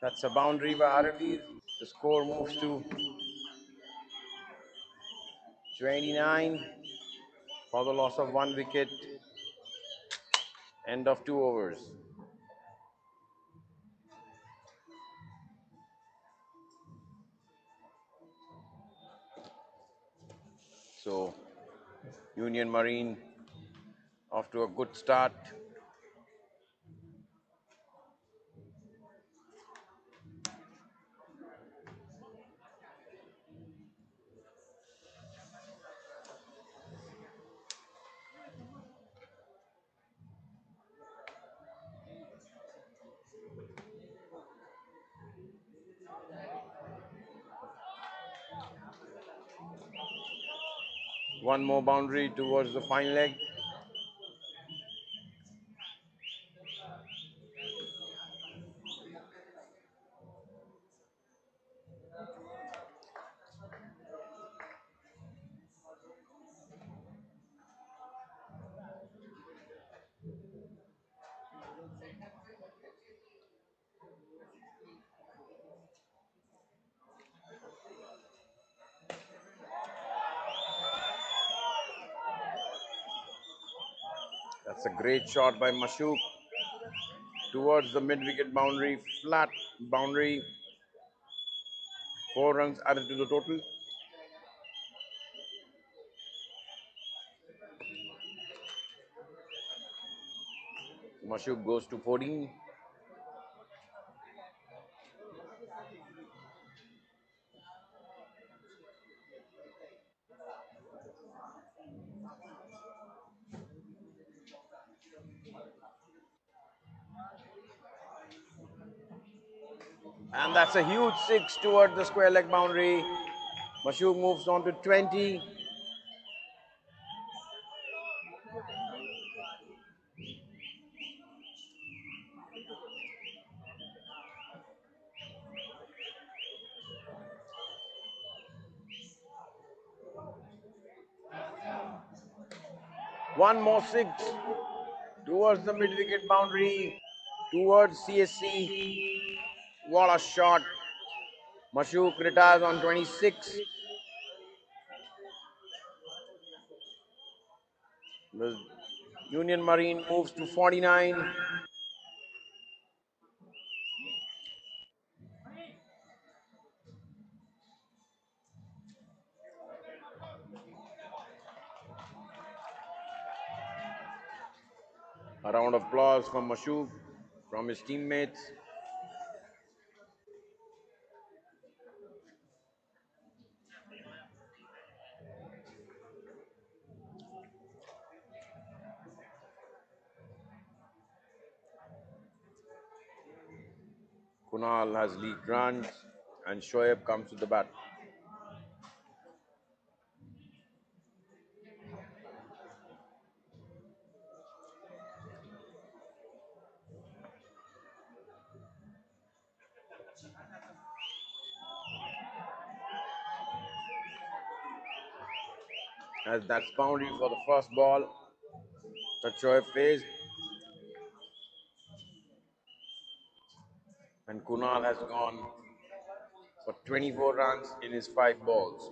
That's a boundary by Arabi. The score moves to 29 for the loss of 1 wicket. End of 2 overs. So Union Marine off to a good start. One more boundary towards the fine leg. That's a great shot by Mashouk towards the mid-wicket boundary, flat boundary. 4 runs added to the total. Mashouk goes to 14. And that's a huge 6 towards the square leg boundary. Mashouk moves on to 20. One more 6 towards the mid-wicket boundary, towards CSC. What a shot. Mashouk retires on 26. The Union Marine moves to 49. A round of applause from Mashouk, from his teammates. Kunal has leaked runs and Shoaib comes to the bat. As that's boundary for the first ball that Shoaib faced. And Kunal has gone for 24 runs in his 5 balls.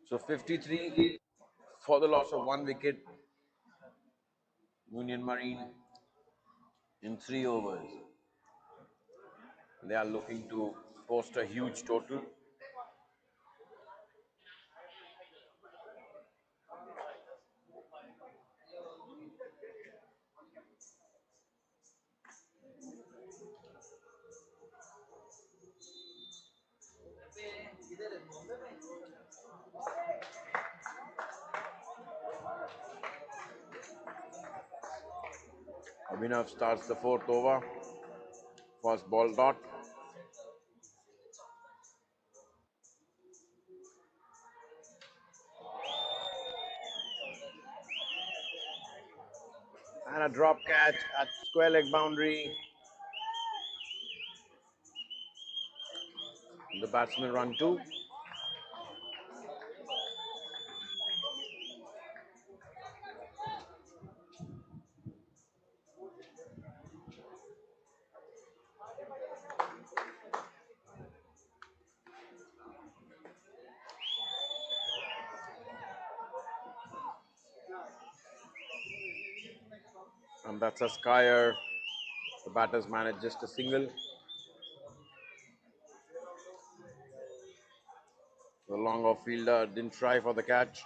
So 53 for the loss of 1 wicket. Union Marine in 3 overs. They are looking to post a huge total. Abhinav starts the 4th over. First ball dot. And a drop catch at square leg boundary. The batsman run 2. And that's a Skyer. The batters managed just a single. The long off fielder didn't try for the catch.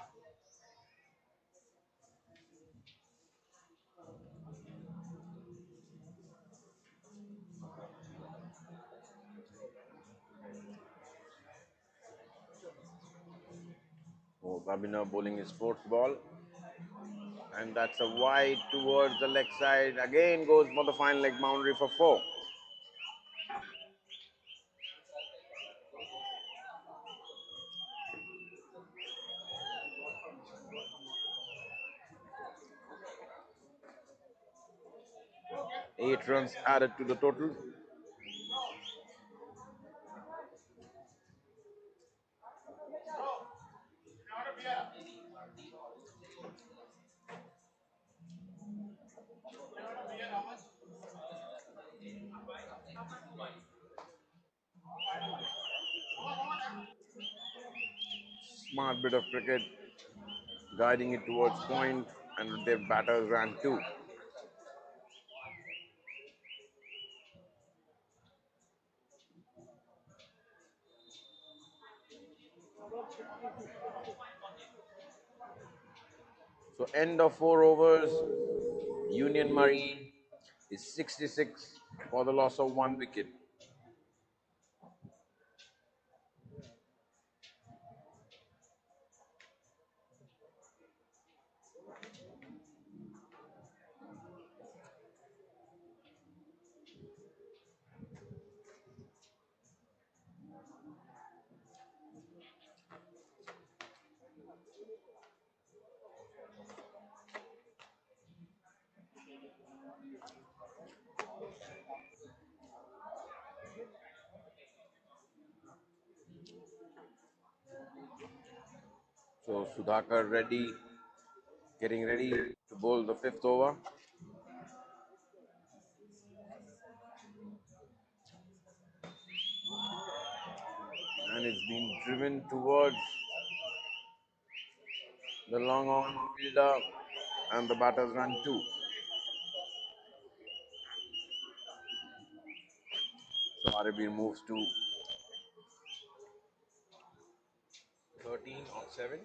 Oh, Babina bowling his fourth ball. And that's a wide towards the leg side. Again goes for the final leg boundary for 4. Eight runs added to the total. Smart bit of cricket, guiding it towards point, and their batters ran 2. So end of 4 overs, Union Marine is 66 for the loss of 1 wicket. So Sudhakar Reddy getting ready to bowl the 5th over. And it's been driven towards the long on fielder, and the batters run 2. So RB moves to 13 on 7.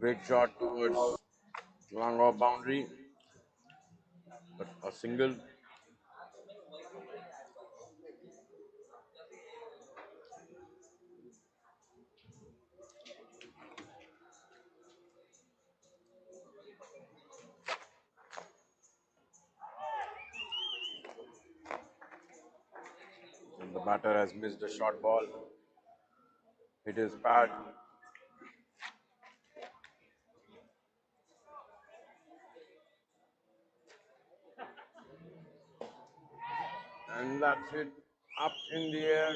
Great shot towards long off boundary, but a single. And the batter has missed a short ball. It is bad. And that's it. Up in the air.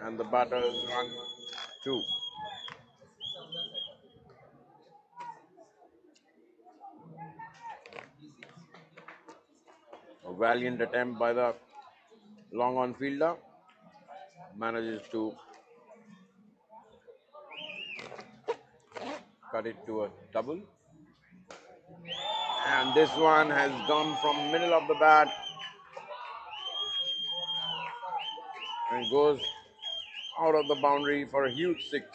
And the batters run 2. A valiant attempt by the long on fielder. Manages to cut it to a double. And this one has gone from middle of the bat and goes out of the boundary for a huge 6.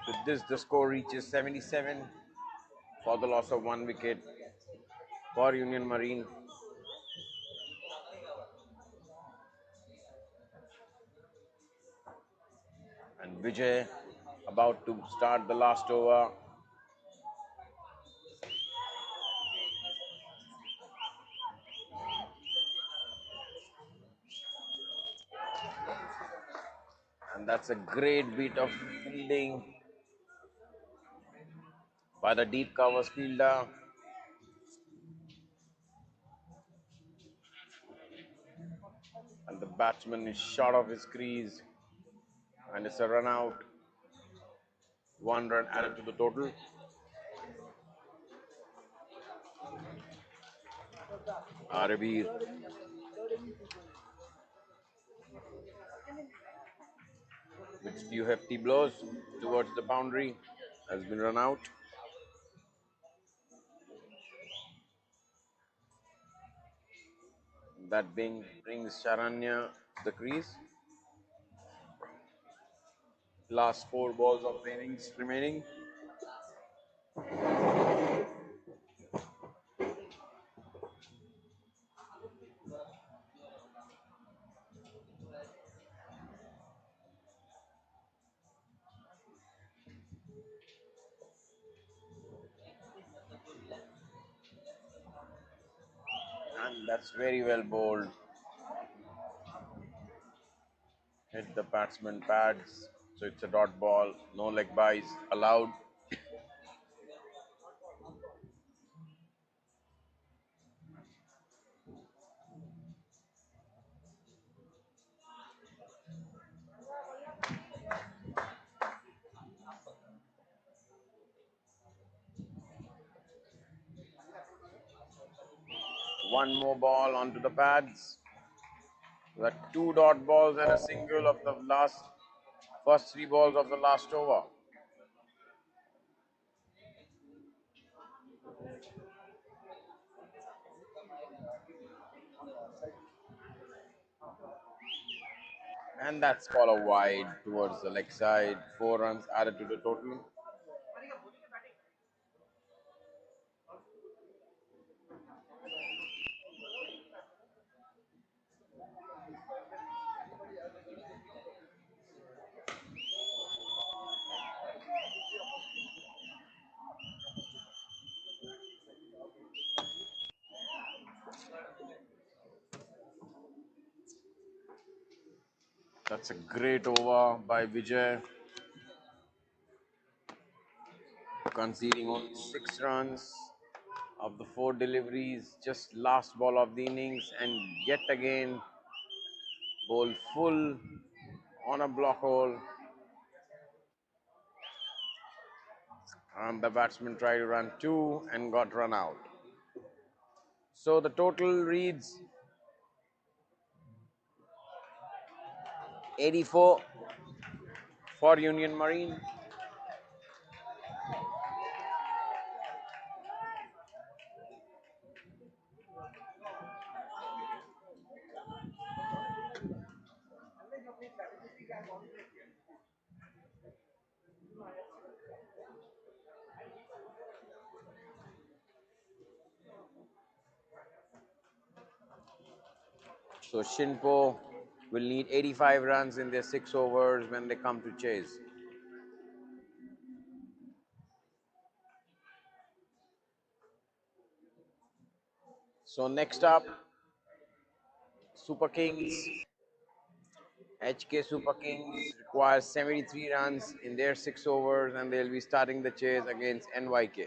With this, the score reaches 77 for the loss of 1 wicket for Union Marine. And Vijay about to start the last over. And that's a great bit of fielding by the deep covers fielder. And the batsman is short of his crease. And it's a run out. 1 run added to the total. Arbir, with few hefty blows towards the boundary, has been run out. That brings Charania to the crease. Last 4 balls of the innings remaining. And that's very well bowled. Hit the batsman pads. So it's a dot ball. No leg byes allowed. One more ball onto the pads. The 2 dot balls and a single of the first 3 balls of the last over. And that's follow wide towards the leg side. 4 runs added to the total. That's a great over by Vijay, conceding only 6 runs of the 4 deliveries, just last ball of the innings, and yet again bowled full on a block hole. And the batsman tried to run 2 and got run out. So the total reads 84 for Union Marine. So Shinpo will need 85 runs in their 6 overs when they come to chase. So next up, Super Kings. HK Super Kings requires 73 runs in their 6 overs and they'll be starting the chase against NYK.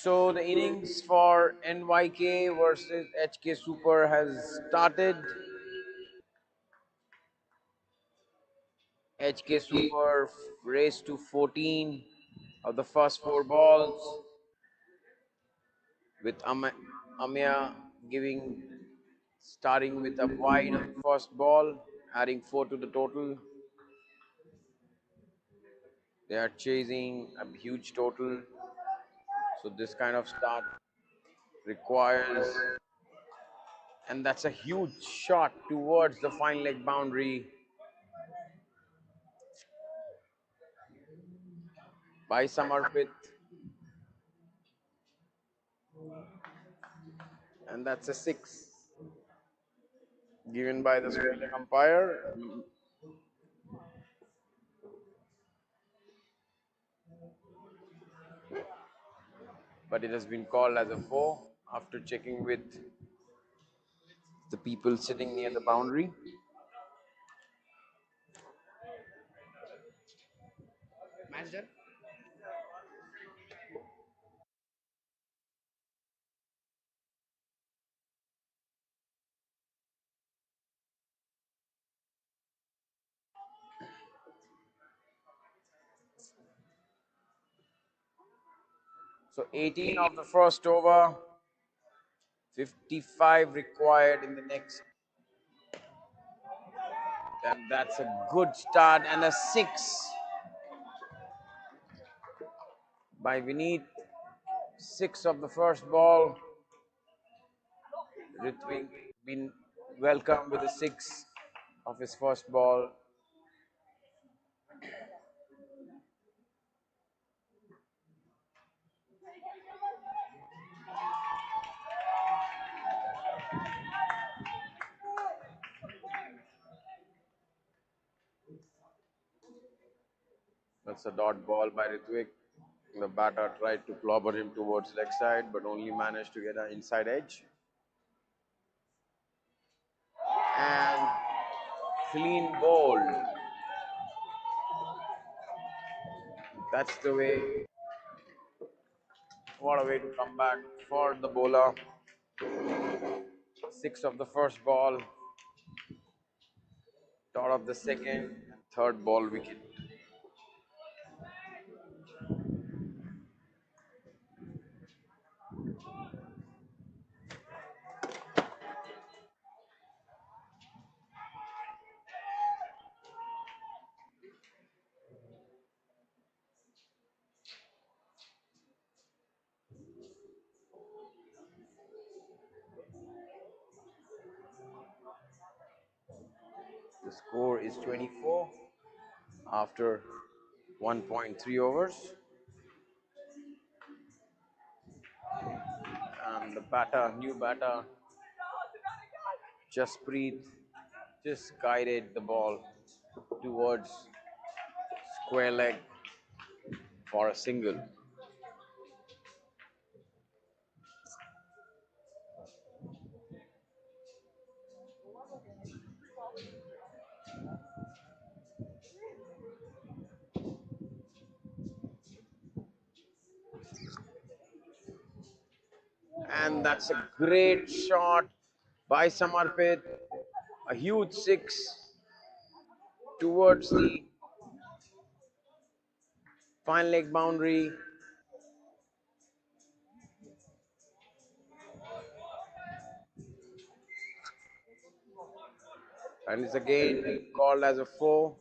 So the innings for NYK versus HK Super has started. HK Super raced to 14 of the first 4 balls, with Amya starting with a wide on the first ball, adding 4 to the total. They are chasing a huge total, so this kind of start requires, and that's a huge shot towards the fine leg boundary by Samarpit, and that's a 6 given by the square leg umpire. But it has been called as a 4 after checking with the people sitting near the boundary. Match done. So 18 of the first over, 55 required in the next. And that's a good start, and a 6 by Vineet. 6 of the first ball. Ritvik been welcomed with a 6 of his first ball. That's a dot ball by Ritvik. The batter tried to clobber him towards leg side, but only managed to get an inside edge. And clean bowled. That's the way. What a way to come back for the bowler. 6 of the first ball, dot of the second, third ball wicket. The score is 24 after 1.3 overs. And the new batter, Jasprit, just guided the ball towards square leg for a single. And that's a great shot by Samarpit. A huge 6 towards the fine leg boundary. And it's again called as a 4.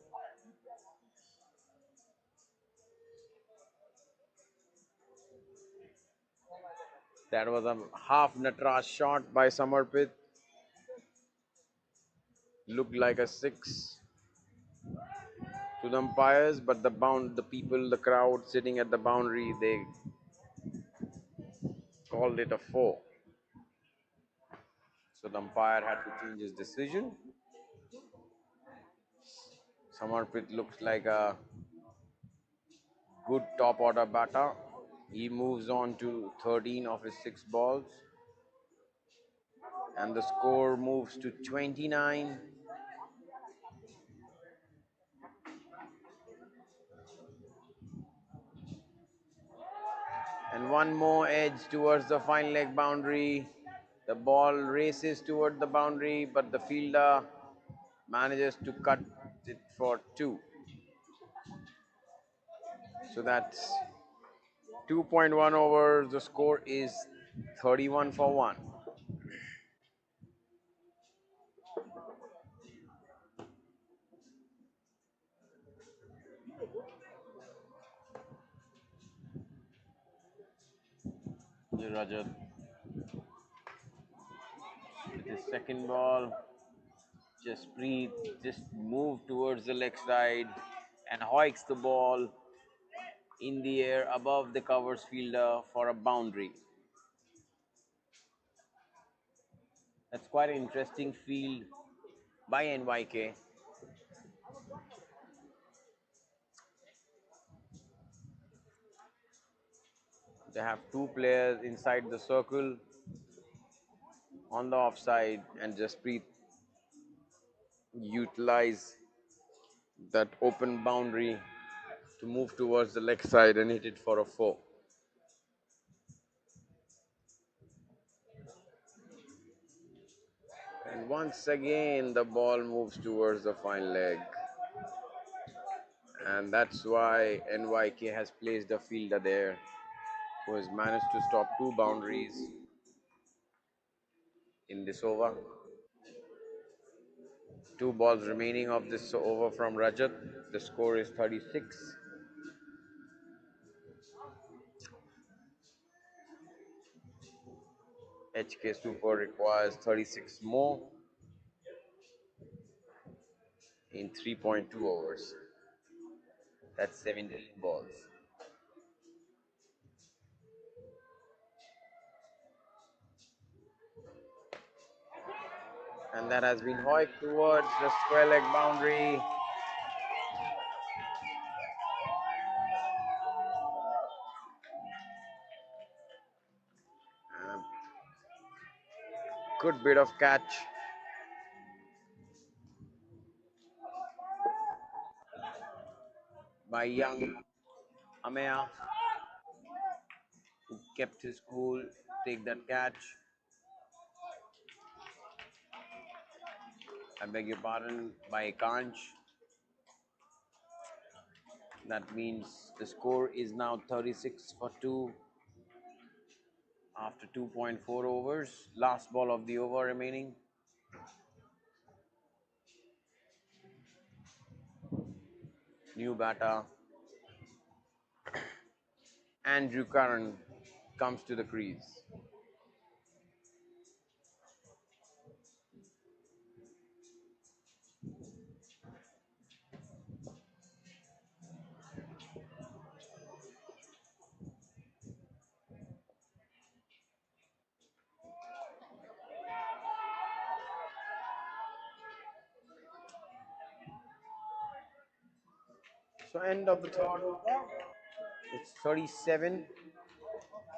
That was a half Natras shot by Samarpit. Looked like a 6 to the umpires, but the people, the crowd sitting at the boundary, they called it a 4. So the umpire had to change his decision. Samarpit looks like a good top order batter. He moves on to 13 of his 6 balls. And the score moves to 29. And one more edge towards the fine leg boundary. The ball races toward the boundary, but the fielder manages to cut it for 2. So that's 2.1 overs. The score is 31 for 1. Rajat with his second ball. Jasprit just moved towards the leg side and hoiks the ball in the air above the covers fielder for a boundary. That's quite an interesting field by NYK. They have 2 players inside the circle on the offside, and Jasprit utilize that open boundary to move towards the leg side and hit it for a 4. And once again the ball moves towards the fine leg, and that's why NYK has placed a fielder there who has managed to stop 2 boundaries in this over. 2 balls remaining of this over from Rajat. The score is 36. HK Super requires 36 more in 3.2 overs. That's 17 balls. And that has been hoiked towards the square leg boundary. And a good bit of catch by young Amaya, who kept his cool, take that catch. I beg your pardon, by Kanch. That means the score is now 36 for 2 after 2.4 overs. Last ball of the over remaining. New batter Andrew Curran comes to the crease. So end of the third over. It's 37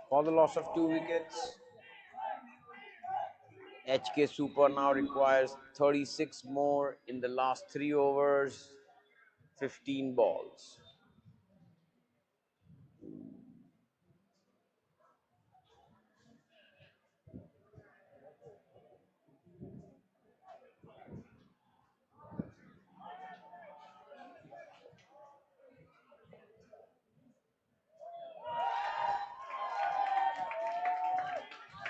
for the loss of 2 wickets. HK Super now requires 36 more in the last 3 overs, 15 balls.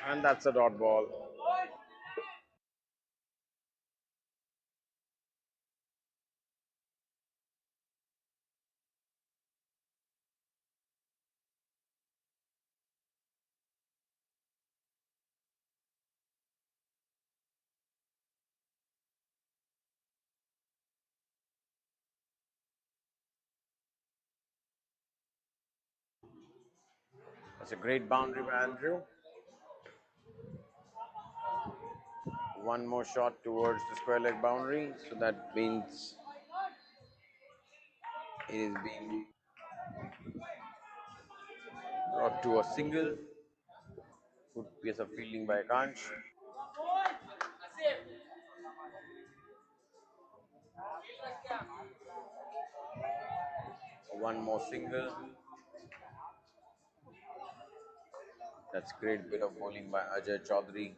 And that's a dot ball. That's a great boundary by Andrew. One more shot towards the square leg boundary, so that means it is being brought to a single. Good piece of fielding by Kanch. One more single. That's great bit of bowling by Ajay Chaudhary.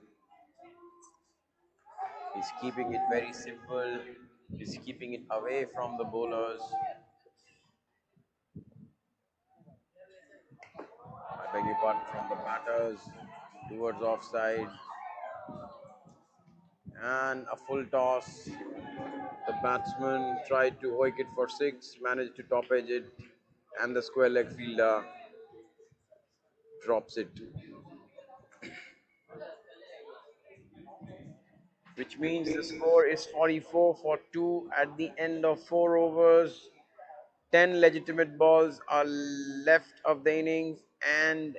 He's keeping it very simple. He's keeping it away from the bowlers. I beg your pardon, from the batters towards offside. And a full toss. The batsman tried to hoik it for six, managed to top edge it, and the square leg fielder drops it. Which means the score is 44 for 2 at the end of 4 overs. 10 legitimate balls are left of the innings, and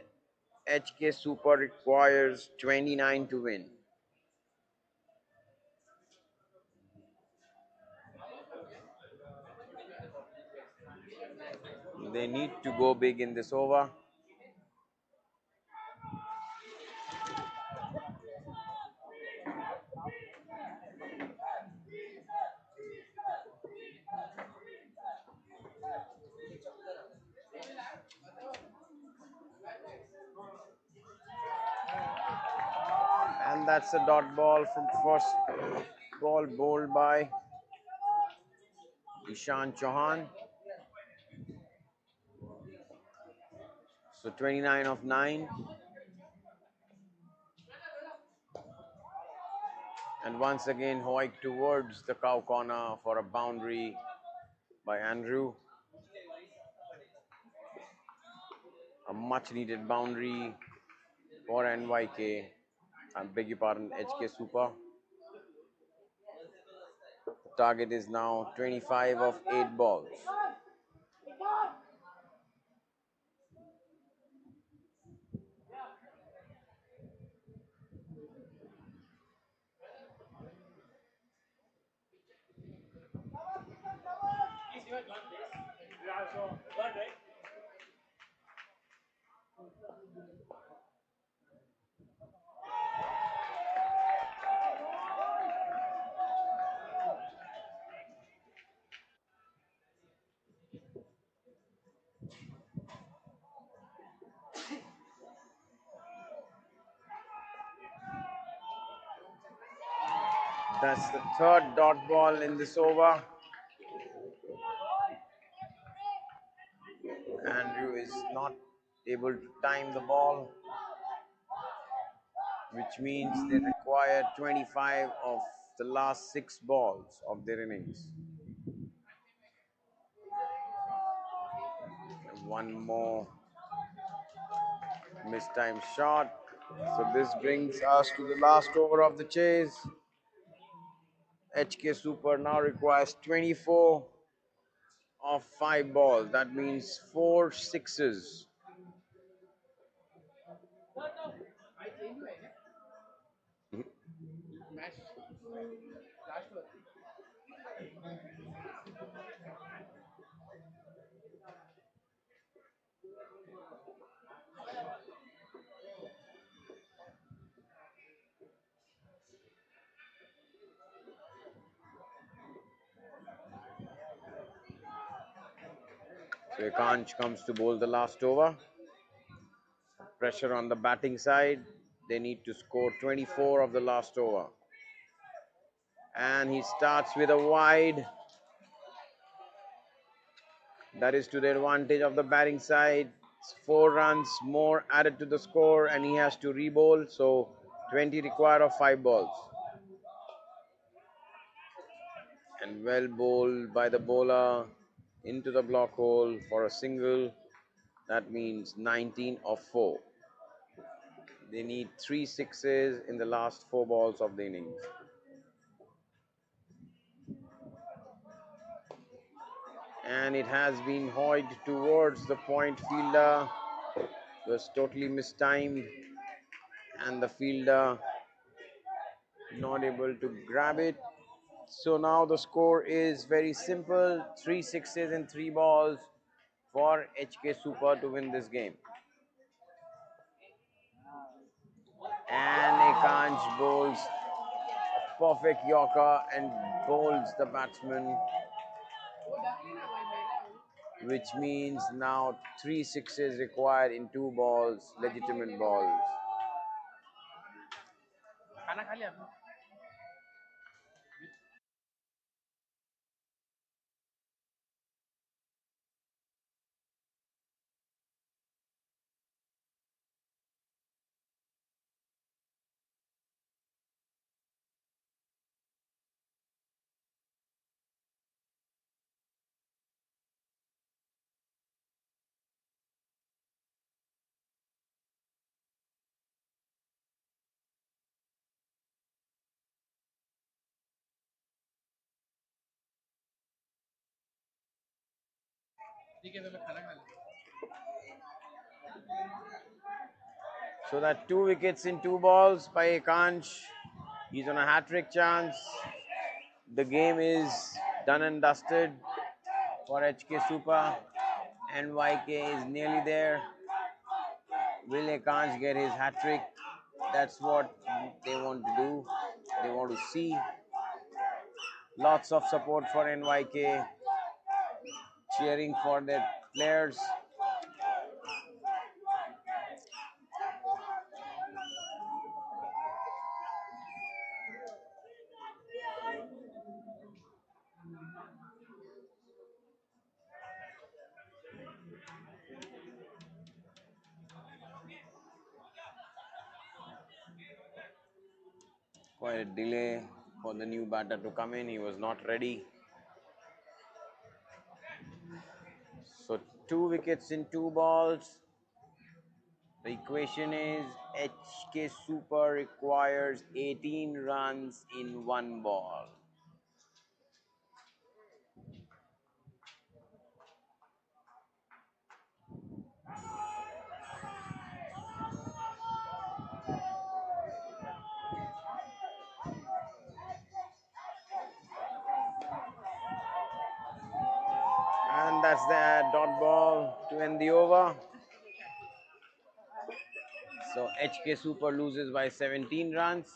HK Super requires 29 to win. They need to go big in this over. And that's a dot ball from first ball bowled by Ishan Chauhan. So 29 of 9. And once again hoiked towards the cow corner for a boundary by Andrew. A much needed boundary for NYK. I beg your pardon, HK Super. The target is now 25 of 8 balls. That's the third dot ball in this over. Andrew is not able to time the ball, which means they require 25 of the last 6 balls of their innings. And one more mistimed shot. So this brings us to the last over of the chase. HK Super now requires 24 of 5 balls. That means 4 sixes. Match last one. So Ekansh comes to bowl the last over. Pressure on the batting side. They need to score 24 of the last over. And he starts with a wide. That is to the advantage of the batting side. 4 runs more added to the score, and he has to re-bowl. So 20 required of 5 balls. And well bowled by the bowler into the block hole for a single. That means 19 of 4. They need 3 sixes in the last 4 balls of the innings. And it has been hoiked towards the point fielder. It was totally mistimed, and the fielder not able to grab it. So now the score is very simple: 3 sixes in 3 balls for HK Super to win this game. And Ekansh bowls a perfect Yorker and bowls the batsman which means now 3 sixes required in 2 balls, legitimate balls. खाना खा लिया आपने? ठीक है, तो मैं खाना खा लिया. So that 2 wickets in 2 balls by Ekansh. He's on a hat-trick chance. The game is done and dusted for HK Super. NYK is nearly there. Will Ekansh get his hat-trick? That's what they want to do. They want to see. Lots of support for NYK, cheering for their players. Quite a delay for the new batter to come in. He was not ready. So 2 wickets in 2 balls. The equation is HK Super requires 18 runs in 1 ball. And that's the dot ball to end the over. So HK Super loses by 17 runs.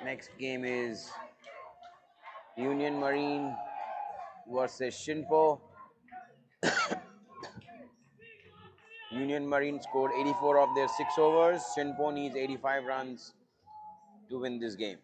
Next game is Union Marine versus Shinpo. Union Marine scored 84 of their 6 overs. Shinpo needs 85 runs to win this game.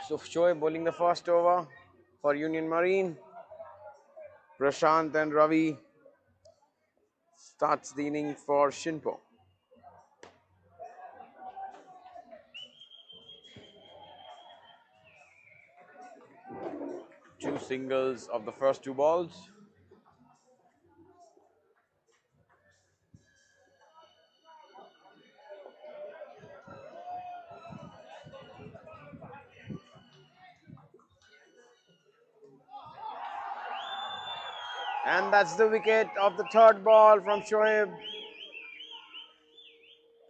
So Shoaib bowling the first over for Union Marine. Prashant and Ravi starts the inning for Shinpo. Two singles of the first 2 balls. And that's the wicket of the third ball from Shoaib.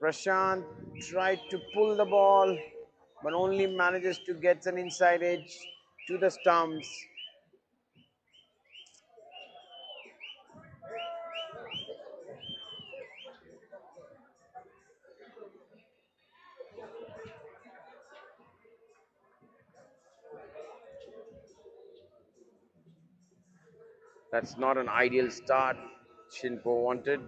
Prashant tried to pull the ball, but only manages to get an inside edge to the stumps. That's not an ideal start Shinpo wanted.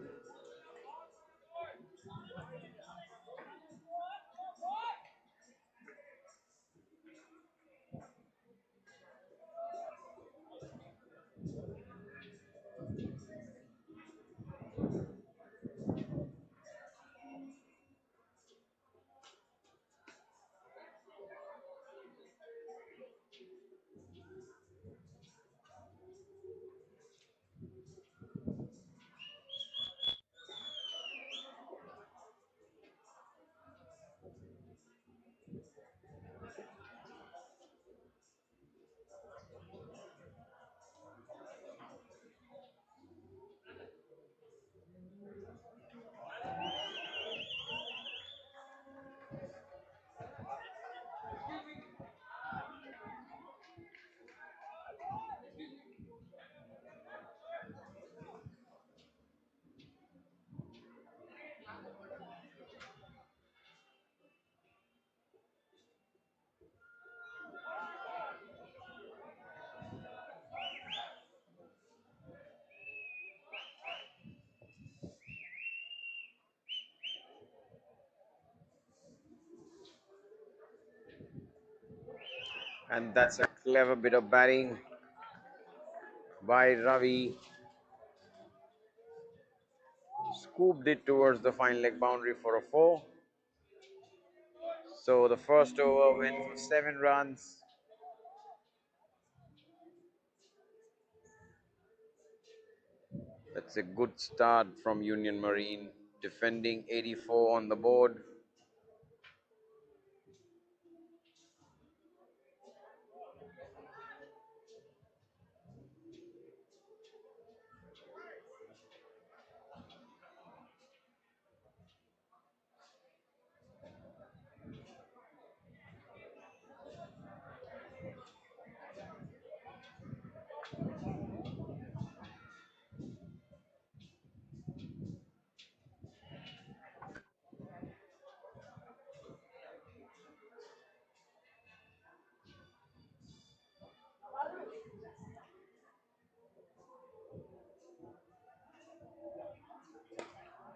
And that's a clever bit of batting by Ravi. Scooped it towards the fine leg boundary for a 4. So the first over went for 7 runs. That's a good start from Union Marine, defending 84 on the board.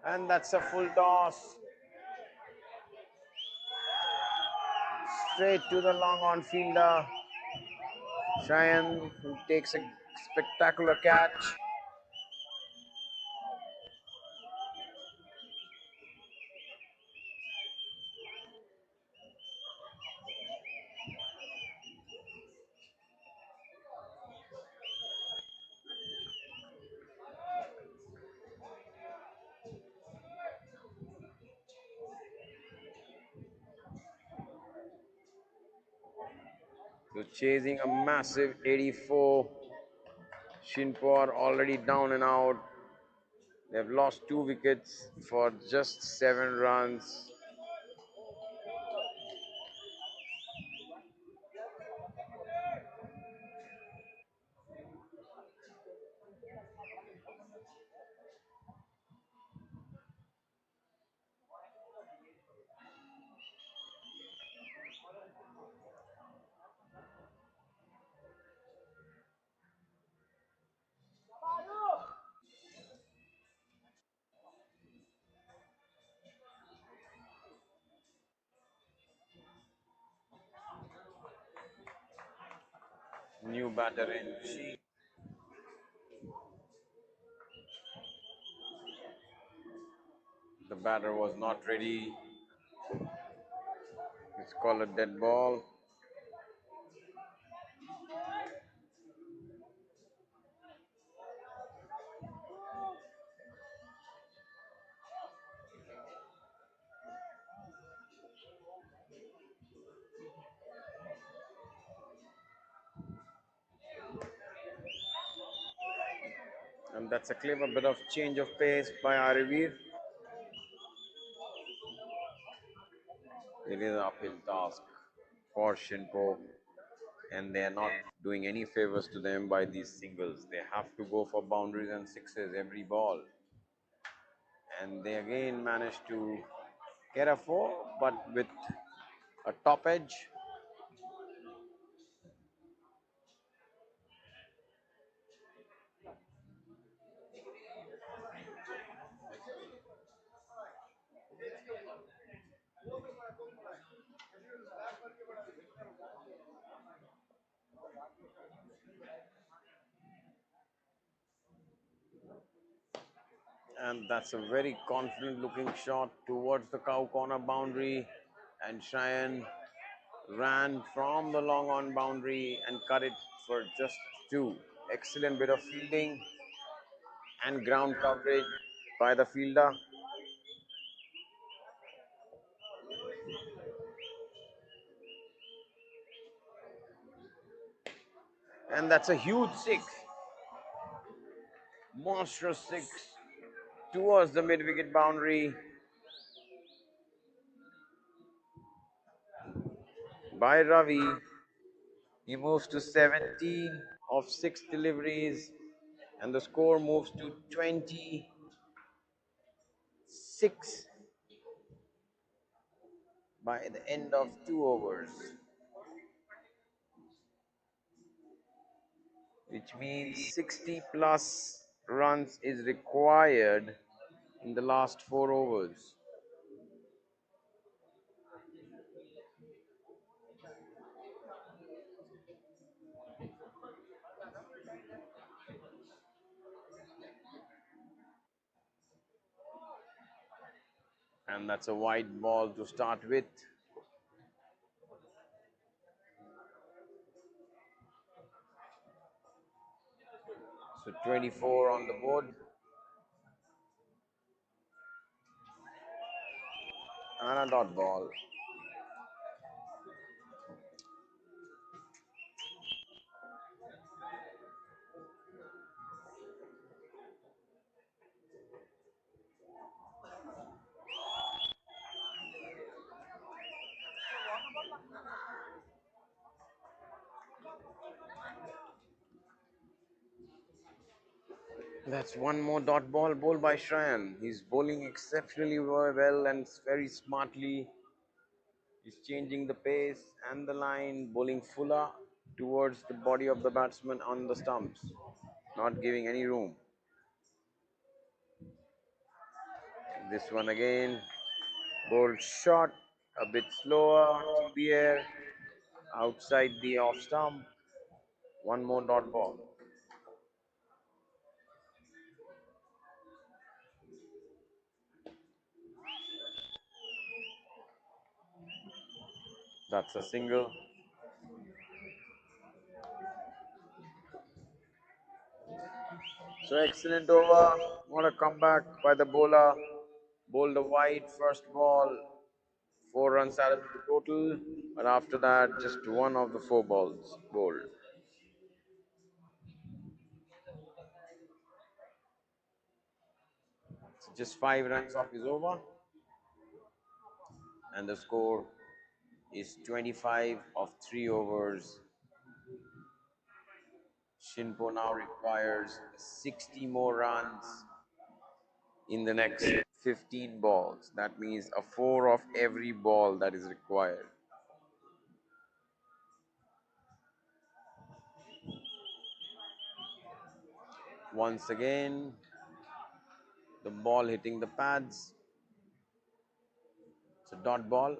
And that's a full toss. Straight to the long on fielder. Cheyenne, who takes a spectacular catch. So chasing a massive 84. Shinpo are already down and out. They've lost 2 wickets for just 7 runs. New batter in. The batter was not ready. It's called a dead ball. And that's a clever bit of change of pace by Arivir. It is an uphill task for Shinpo, and they are not doing any favors to them by these singles. They have to go for boundaries and sixes every ball. And they again managed to get a four, but with a top edge. And that's a very confident looking shot towards the cow corner boundary. And Cheyenne ran from the long on boundary and cut it for just two. Excellent bit of fielding and ground coverage by the fielder. And that's a huge six. Monstrous six towards the mid wicket boundary by Ravi. He moves to 17 of 6 deliveries, and the score moves to 26 by the end of 2 overs, which means 60 plus runs is required in the last 4 overs. And that's a wide ball to start with. So 24 on the board. And a dot ball. That's one more dot ball bowled by Shrayan. He's bowling exceptionally well and very smartly. He's changing the pace and the line, bowling fuller towards the body of the batsman on the stumps, not giving any room. This one again, bowled short, a bit slower to the air, outside the off stump. One more dot ball. That's a single. So excellent over. What a comeback by the bowler. Bowled a wide first ball. 4 runs added to the total. But after that, just one of the 4 balls bowled. So just 5 runs off his over. And the score is 25 of 3 overs. Shinpo now requires 60 more runs in the next 15 balls. That means a 4 of every ball that is required. Once again, the ball hitting the pads. It's a dot ball.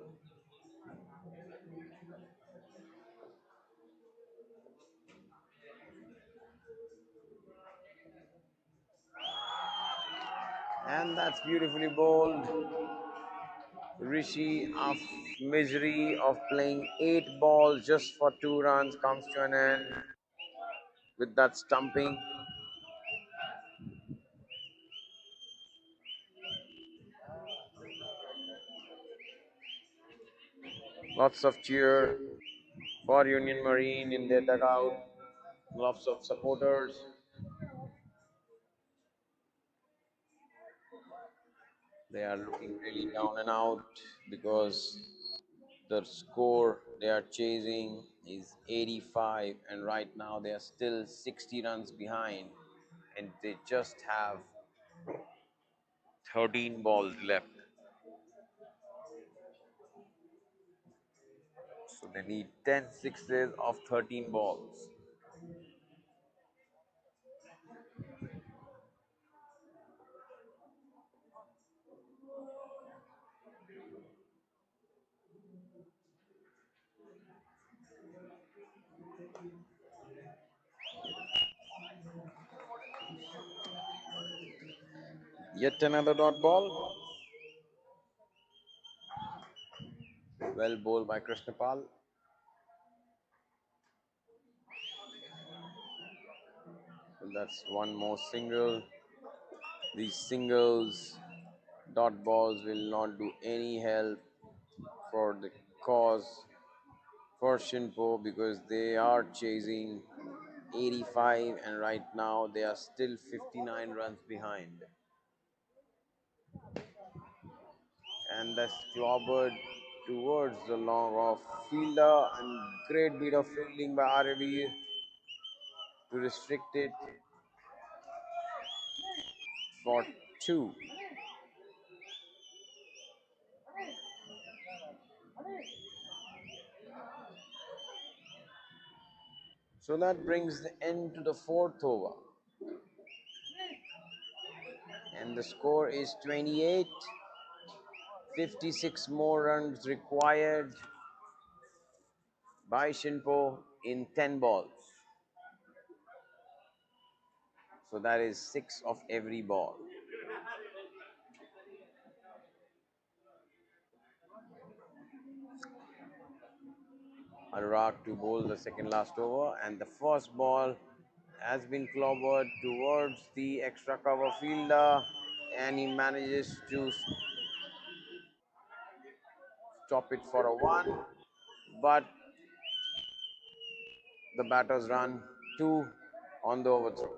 And that's beautifully bowled. Rishi, of misery of playing 8 balls just for 2 runs, comes to an end with that stumping. Lots of cheer for Union Marine in their dugout. Lots of supporters. They are looking really down and out because the score they are chasing is 85, and right now they are still 60 runs behind, and they just have 13 balls left. So they need 10 sixes of 13 balls. Yet another dot ball. Well bowled by Krishnapal. And that's one more single. These singles, dot balls will not do any help for the cause for Shinpo because they are chasing 85 and right now they are still 59 runs behind. And that's clobbered towards the long off fielder, and great bit of fielding by Aravi to restrict it for 2. So that brings the end to the 4th over. And the score is 28. 56 more runs required by Shinpo in 10 balls. So that is 6 of every ball. Anurag to bowl the second last over, and the first ball has been clobbered towards the extra cover fielder, and he manages to stop it for a 1, but the batters run 2 on the overthrow.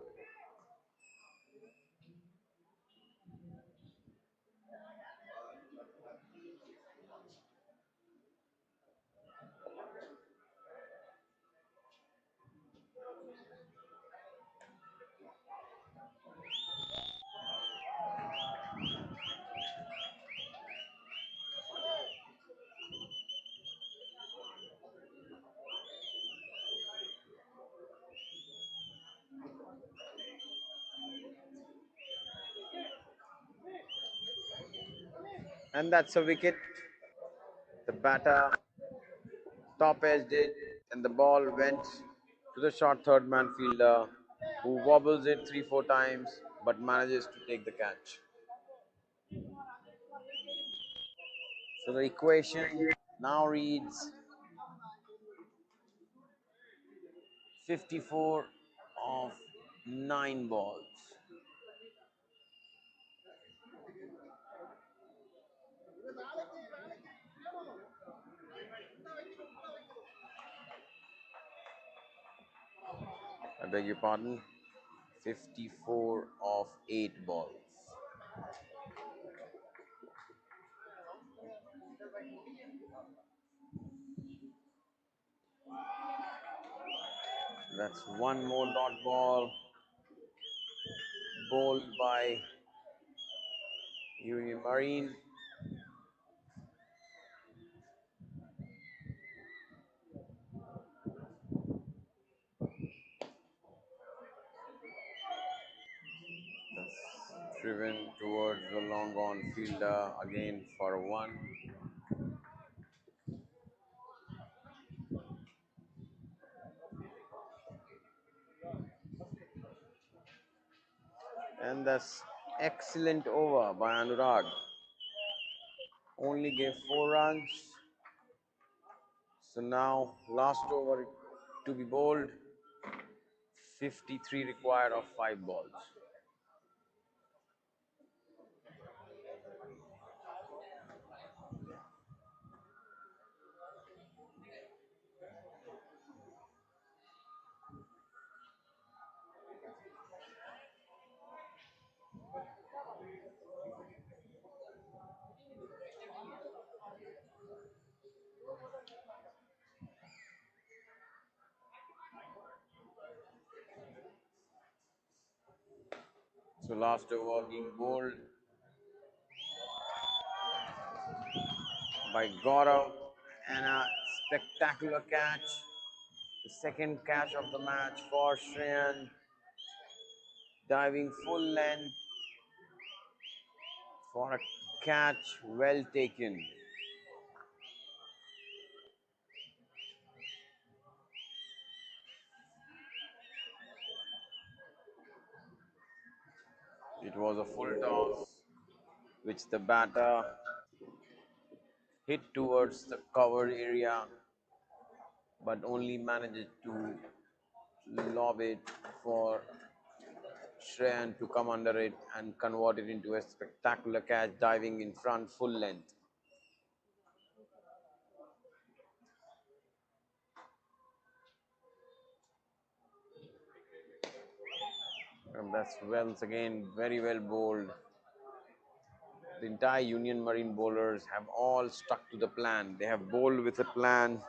And that's a wicket. The batter top edged it, and the ball went to the short third man fielder, who wobbles it 3-4 times but manages to take the catch. So the equation now reads 54 of 9 balls. I beg your pardon, 54 of 8 balls. That's one more dot ball bowled by Union Marine. That's driven towards the long on fielder again for a 1. And that's excellent over by Anurag. Only gave 4 runs. So now last over to be bowled. 53 required of 5 balls. So last over being bowled by Gaurav and a spectacular catch. The second catch of the match for Shreyan, diving full length for a catch well taken. It was a full toss which the batter hit towards the covered area but only managed to lob it for Shreyan to come under it and convert it into a spectacular catch, diving in front full length. And that's once again very well bowled. The entire Union Marine bowlers have all stuck to the plan. They have bowled with a plan.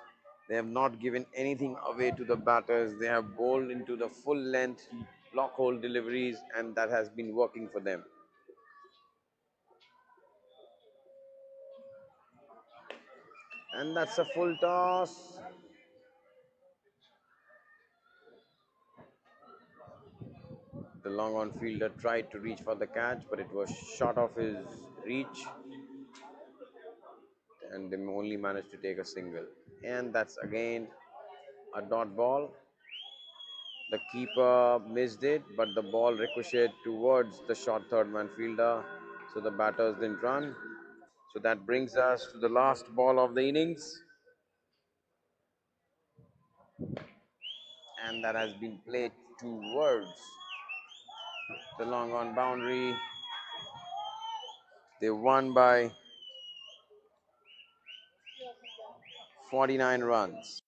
They have not given anything away to the batters. They have bowled into the full length block hole deliveries, and that has been working for them. And that's a full toss. The long on fielder tried to reach for the catch, but it was short of his reach, and they only managed to take a single. And that's again a dot ball. The keeper missed it, but the ball ricocheted towards the short third man fielder, so the batters didn't run. So that brings us to the last ball of the innings, and that has been played towards the long on boundary. They won by 49 runs.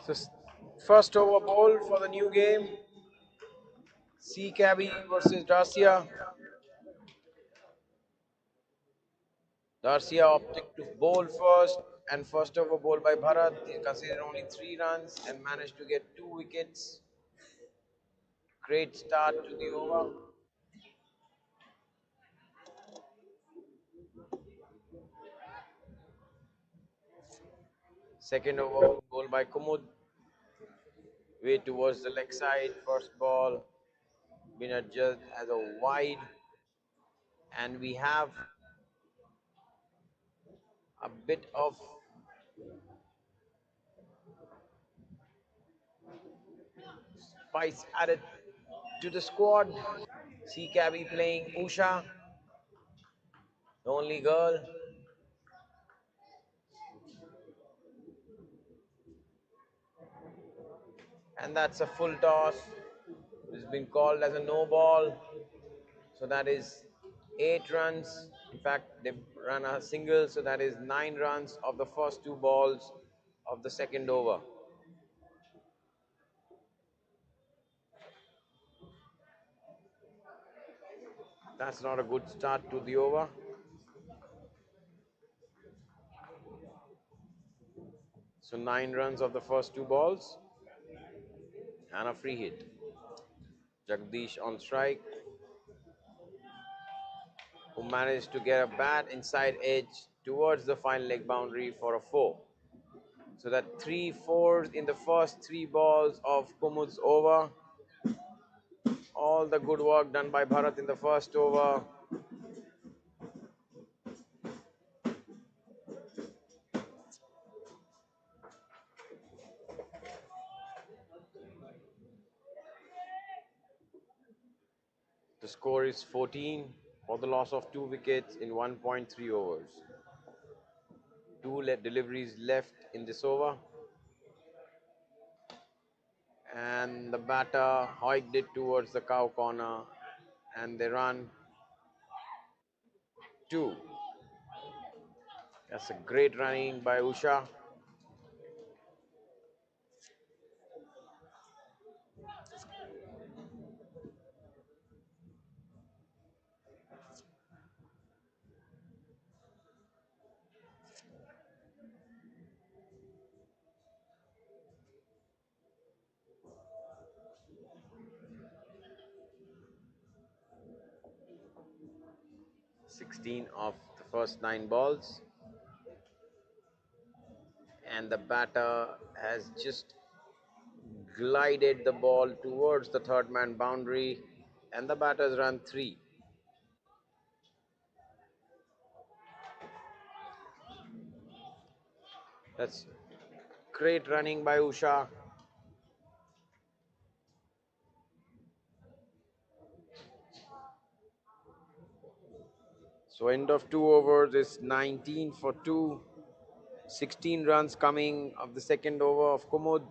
So first over ball for the new game. C Cabby versus Darcia. Darcia opting to bowl first, and first over ball by Bharat. He conceded only 3 runs and managed to get 2 wickets. Great start to the over. Second over ball by Kumud. Way towards the leg side. First ball been adjudged as a wide, and we have a bit of spice added to the squad. C Cabby playing Usha, the only girl. And that's a full toss. It's been called as a no ball. So that is 8 runs. In fact, they ran a single, so that is 9 runs of the first 2 balls of the second over. That's not a good start to the over. So 9 runs of the first 2 balls and a free hit. Jagdish on strike, who managed to get a bat inside edge towards the fine leg boundary for a 4. So that 3 fours in the first 3 balls of Kumud's over. All the good work done by Bharat in the first over. The score is 14 for the loss of 2 wickets in 1.3 overs. 2 deliveries left in this over. And the batter hiked it towards the cow corner, and they run 2. That's a great running by Usha. (16 of the first 9 balls). And the batter has just glided the ball towards the third man boundary, and the batters run 3. That's great running by Usha. So end of 2 overs is 19 for 2. 16 runs coming of the second over of Kumud.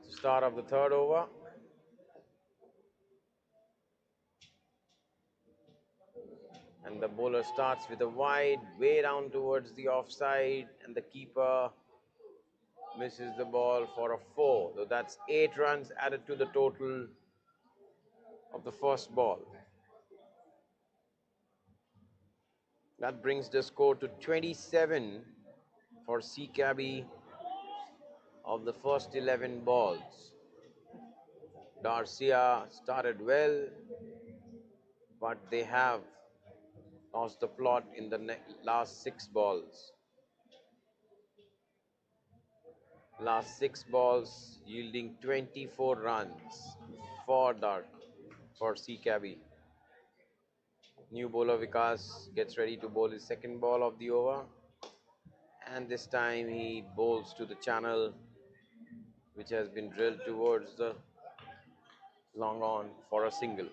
Start of the third over. And the bowler starts with a wide, way down towards the offside, and the keeper misses the ball for a 4. So that's 8 runs added to the total of the first ball. That brings the score to 27 for C Cabby of the first 11 balls. Darcia started well, but they have lost the plot in the last 6 balls. Last 6 balls yielding 24 runs for C Cabby. New bowler Vikas gets ready to bowl his second ball of the over, and this time he bowls to the channel which has been drilled towards the long on for a single.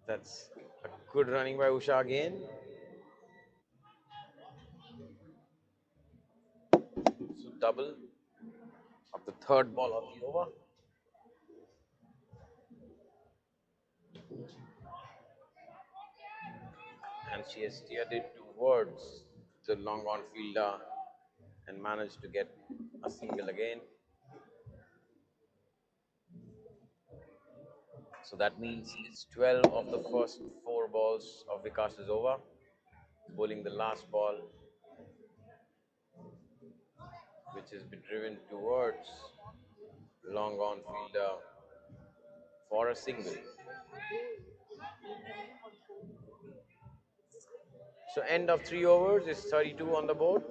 That's a good running by Usha again. So double of the third ball of the over. And she has steered it towards the long on fielder and managed to get a single again. So that means it's 12 of the first 4 balls of Vikas is over. Bowling the last ball, which has been driven towards long on fielder for a single. So end of 3 overs is 32 on the board.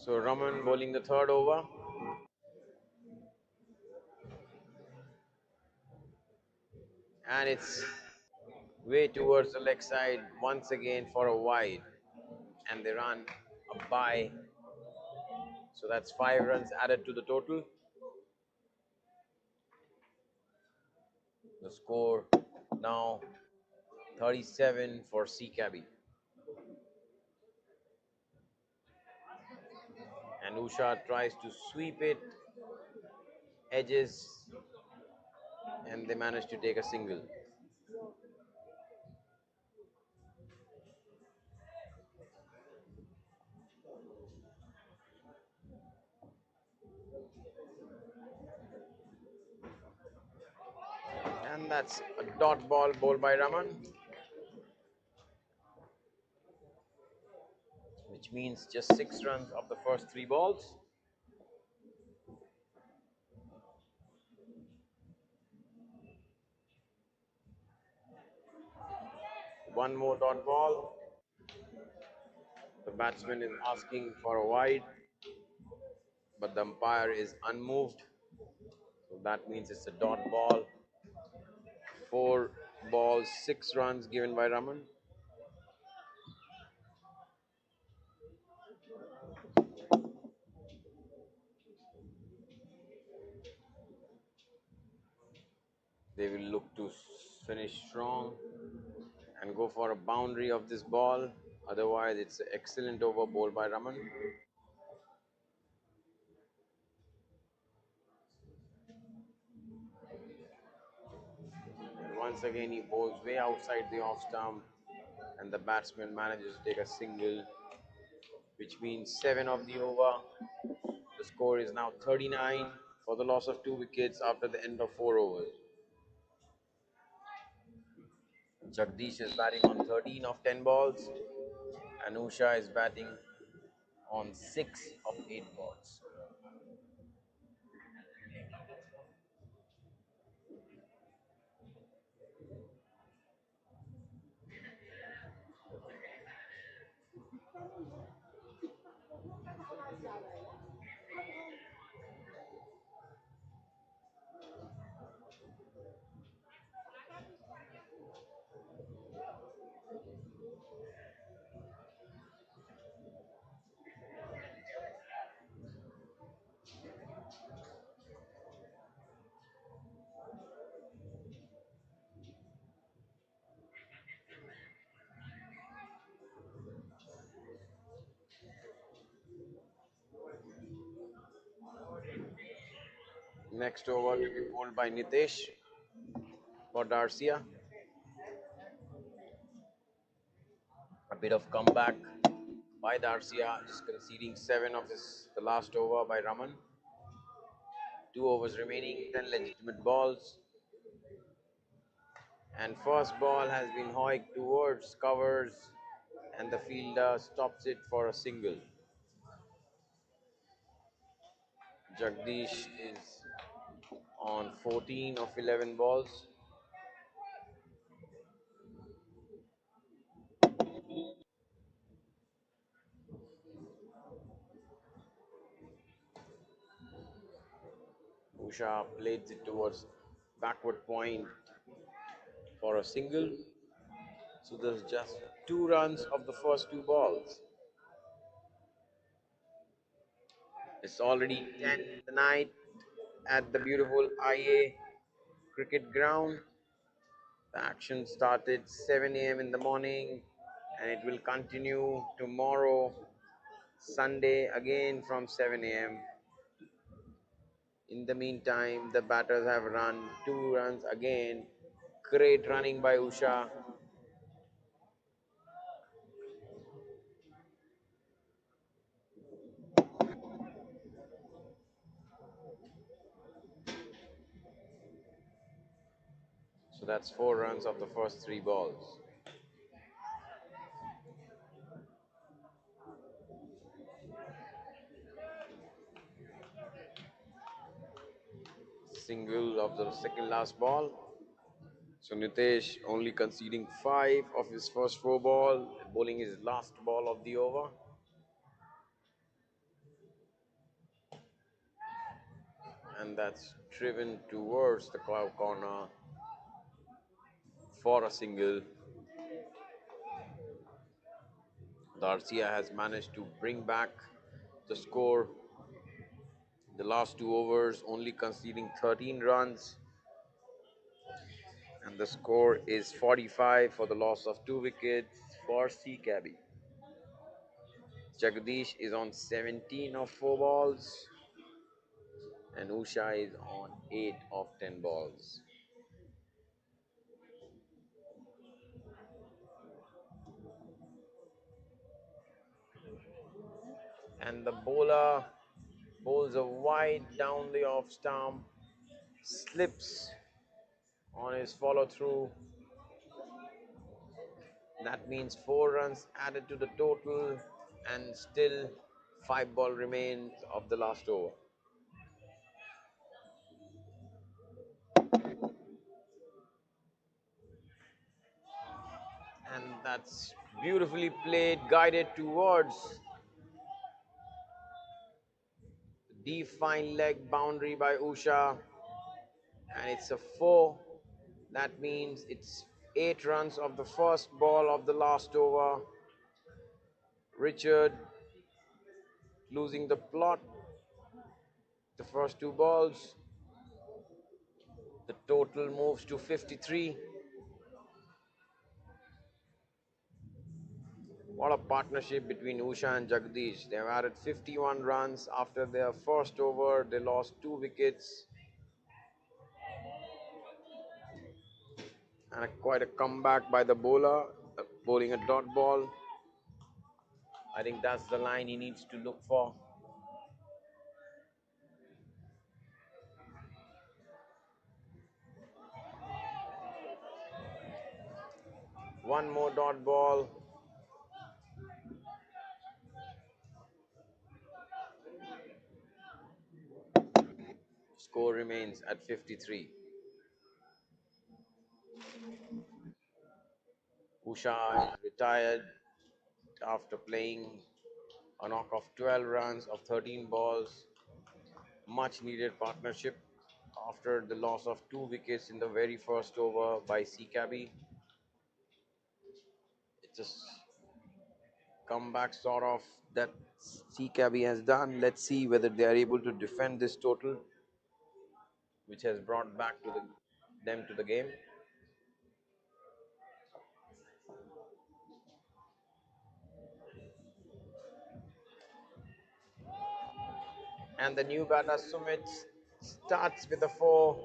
So Raman bowling the third over. And it's way towards the leg side once again for a wide. And they run a bye. So that's 5 runs added to the total. The score now 37 for C Cabby. And Usha tries to sweep it, edges, and they manage to take a single. And that's a dot ball bowled by Raman, which means just 6 runs of the first 3 balls. One more dot ball. The batsman is asking for a wide, but the umpire is unmoved. So that means it's a dot ball. 4 balls, 6 runs given by Raman. They will look to finish strong and go for a boundary of this ball. Otherwise, it's an excellent over bowled by Raman. And once again, he bowls way outside the off stump, and the batsman manages to take a single, which means 7 of the over. The score is now 39 for the loss of 2 wickets after the end of 4 overs. Jagdish is batting on 13 of 10 balls, and Usha is batting on 6 of 8 balls. Next over to be bowled by Nitesh for Darcia. A bit of comeback by Darcia, just conceding 7 of the last over by Raman. 2 overs remaining, 10 legitimate balls. And first ball has been hoiked towards covers, and the fielder stops it for a single. Jagdish is on 14 of 11 balls. Usha plays it towards backward point for a single. So there's just 2 runs of the first 2 balls. It's already 10 in the night at the beautiful IA cricket ground. The action started 7 a.m. in the morning and it will continue tomorrow, Sunday, again from 7 a.m. In the meantime, the batters have run 2 runs again. Great running by Usha. So that's 4 runs of the first 3 balls. Single of the second last ball. So Nitesh only conceding 5 of his first 4 balls, bowling his last ball of the over. And that's driven towards the corner for a single. Garcia has managed to bring back the score. The last 2 overs only conceding 13 runs. And the score is 45 for the loss of 2 wickets for C Cabby. Jagdish is on 17 of 4 balls and Usha is on 8 of 10 balls. And the bowler bowls a wide down the off stump, slips on his follow through. That means 4 runs added to the total and still 5 ball remains of the last over. And that's beautifully played, guided towards the deep fine leg boundary by Usha. And it's a 4. That means it's 8 runs of the first ball of the last over. Richard losing the plot. The first 2 balls. The total moves to 53. What a partnership between Usha and Jagdish. They have added 51 runs after their first over. They lost 2 wickets. And quite a comeback by the bowler, bowling a dot ball. I think that's the line he needs to look for. One more dot ball. Score remains at 53. Usha is retired after playing a knock of 12 runs of 13 balls. Much needed partnership after the loss of 2 wickets in the very first over by C Cabby. It's a comeback sort of that C Cabby has done. Let's see whether they are able to defend this total, which has brought back to them to the game. And the new batter Sumit starts with a 4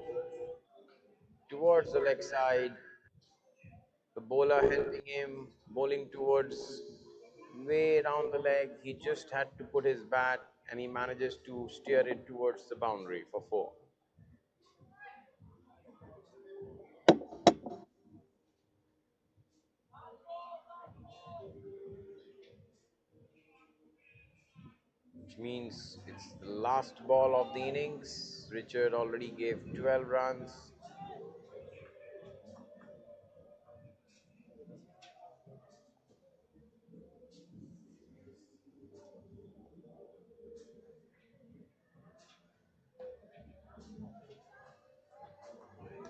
towards the leg side. The bowler helping him, bowling towards way down the leg. He just had to put his bat and he manages to steer it towards the boundary for 4. Which means it's the last ball of the innings. Richard already gave 12 runs.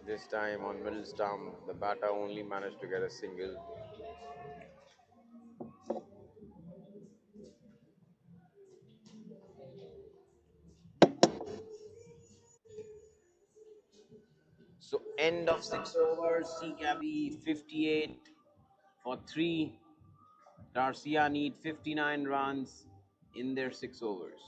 This time on middle stump, the batter only managed to get a single. So end of 6 overs, Seacappy 58 for 3. Darcia need 59 runs in their 6 overs.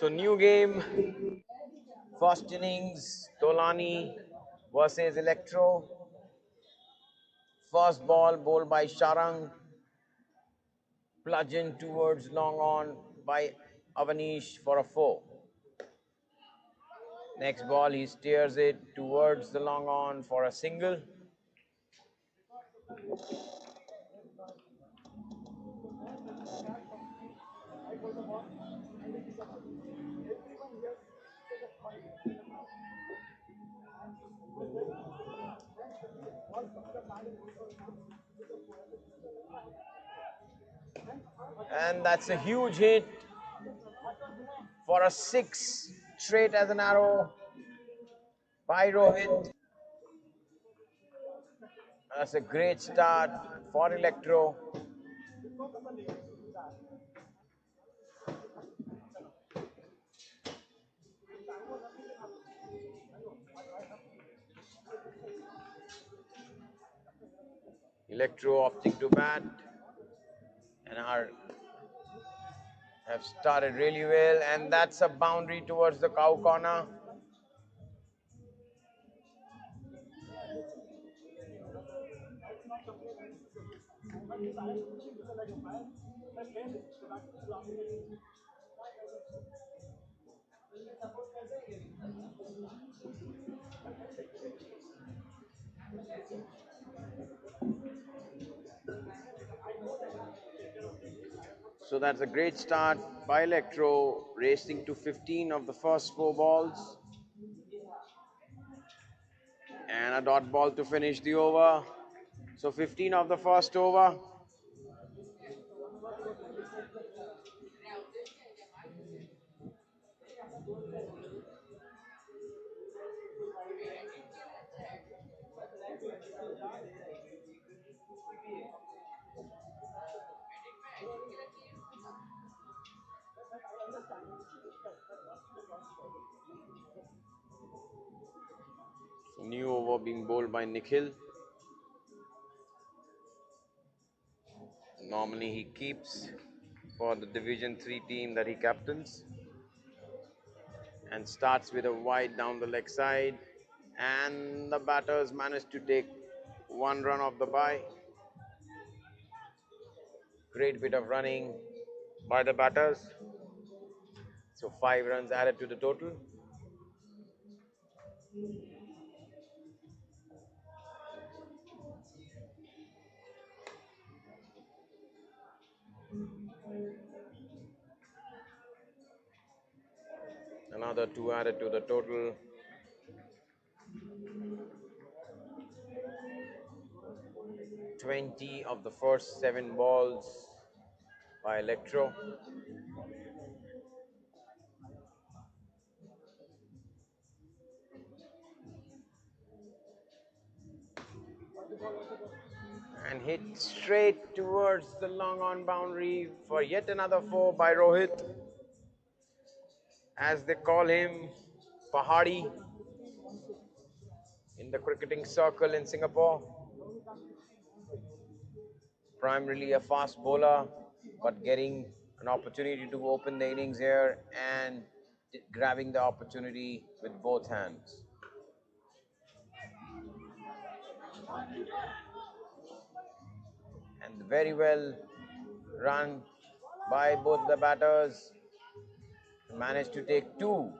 So new game, first innings, Tolani versus Electro. First ball bowled by Sharang, plunging towards long on by Avanish for a 4. Next ball he steers it towards the long on for a single. And that's a huge hit for a 6, straight as an arrow by Rohit. That's a great start for Electro. Electro opting to bat and have started really well, and that's a boundary towards the cow corner. So that's a great start by Electro, racing to 15 of the first 4 balls. And a dot ball to finish the over. So 15 of the first over. So new over being bowled by Nikhil. Normally he keeps for the Division 3 team that he captains. And starts with a wide down the leg side. And the batters managed to take 1 run off the bye. Great bit of running by the batters. So 5 runs added to the total. Another 2 added to the total. "20 of the first 7 balls by Electro. And hit straight towards the long on boundary for yet another 4 by Rohit. As they call him, Pahadi in the cricketing circle in Singapore. Primarily a fast bowler, but getting an opportunity to open the innings here and grabbing the opportunity with both hands. And very well run by both the batters. Managed to take 2.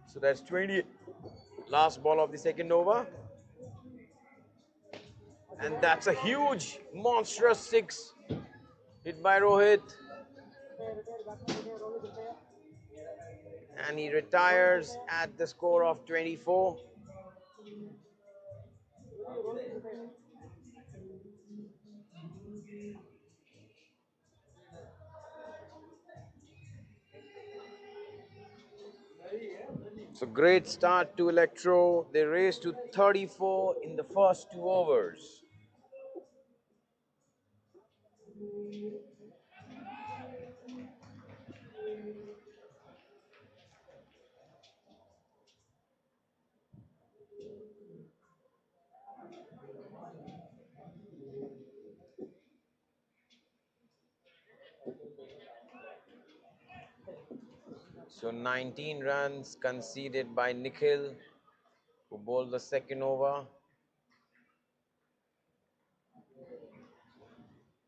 So that's 20. Last ball of the second over. And that's a huge, monstrous 6 hit by Rohit. And he retires at the score of 24. So great start to Electro. They raced to 34 in the first 2 overs. So 19 runs conceded by Nikhil, who bowled the second over.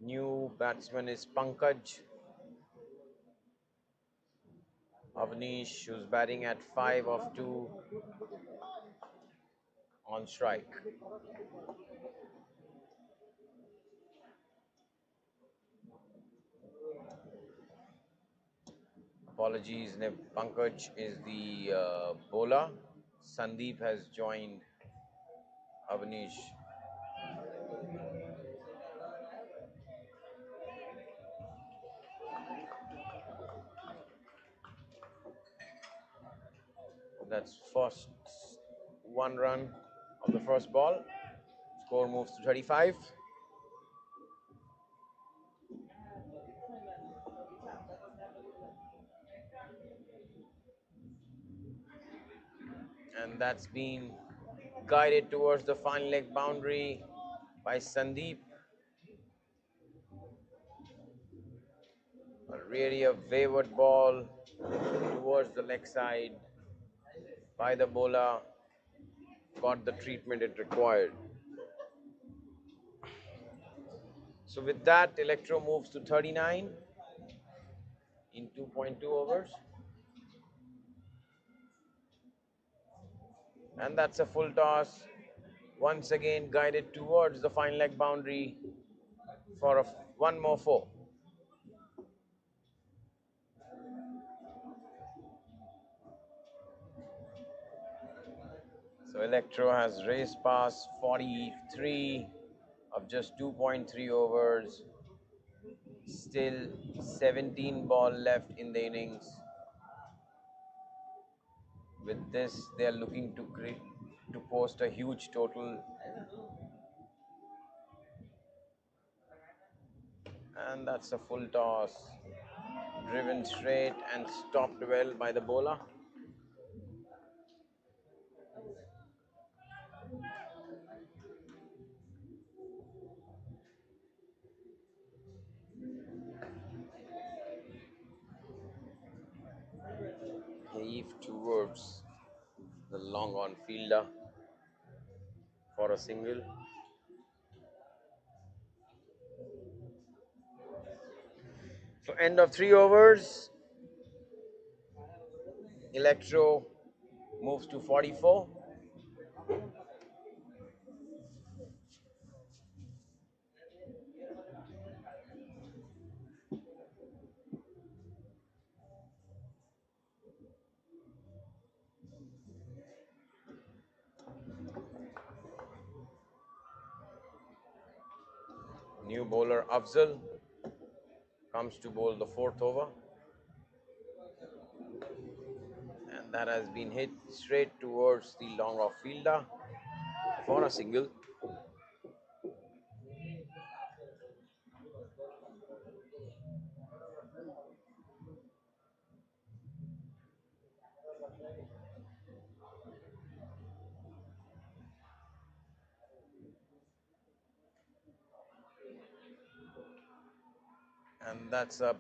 New batsman is Pankaj. Avnish, who's batting at 5 of 2 on strike. Apologies, Pankaj is the bowler. Sandeep has joined Avnish. That's first 1 run of the first ball. Score moves to 35. And that's been guided towards the fine leg boundary by Sandeep. Really a wayward ball towards the leg side by the bowler. Got the treatment it required. So with that, Electro moves to 39 in 2.2 overs. And that's a full toss. Once again guided towards the fine leg boundary for one more 4. So Electro has raced past 43 of just 2.3 overs. Still 17 ball left in the innings, With this, they are looking to post a huge total. And that's a full toss. Driven straight and stopped well by the bowler. Heave towards the long on fielder for a single. So end of 3 overs. Electro moves to 44. New bowler Afzal comes to bowl the 4th over. And that has been hit straight towards the long off fielder for a single. And that's a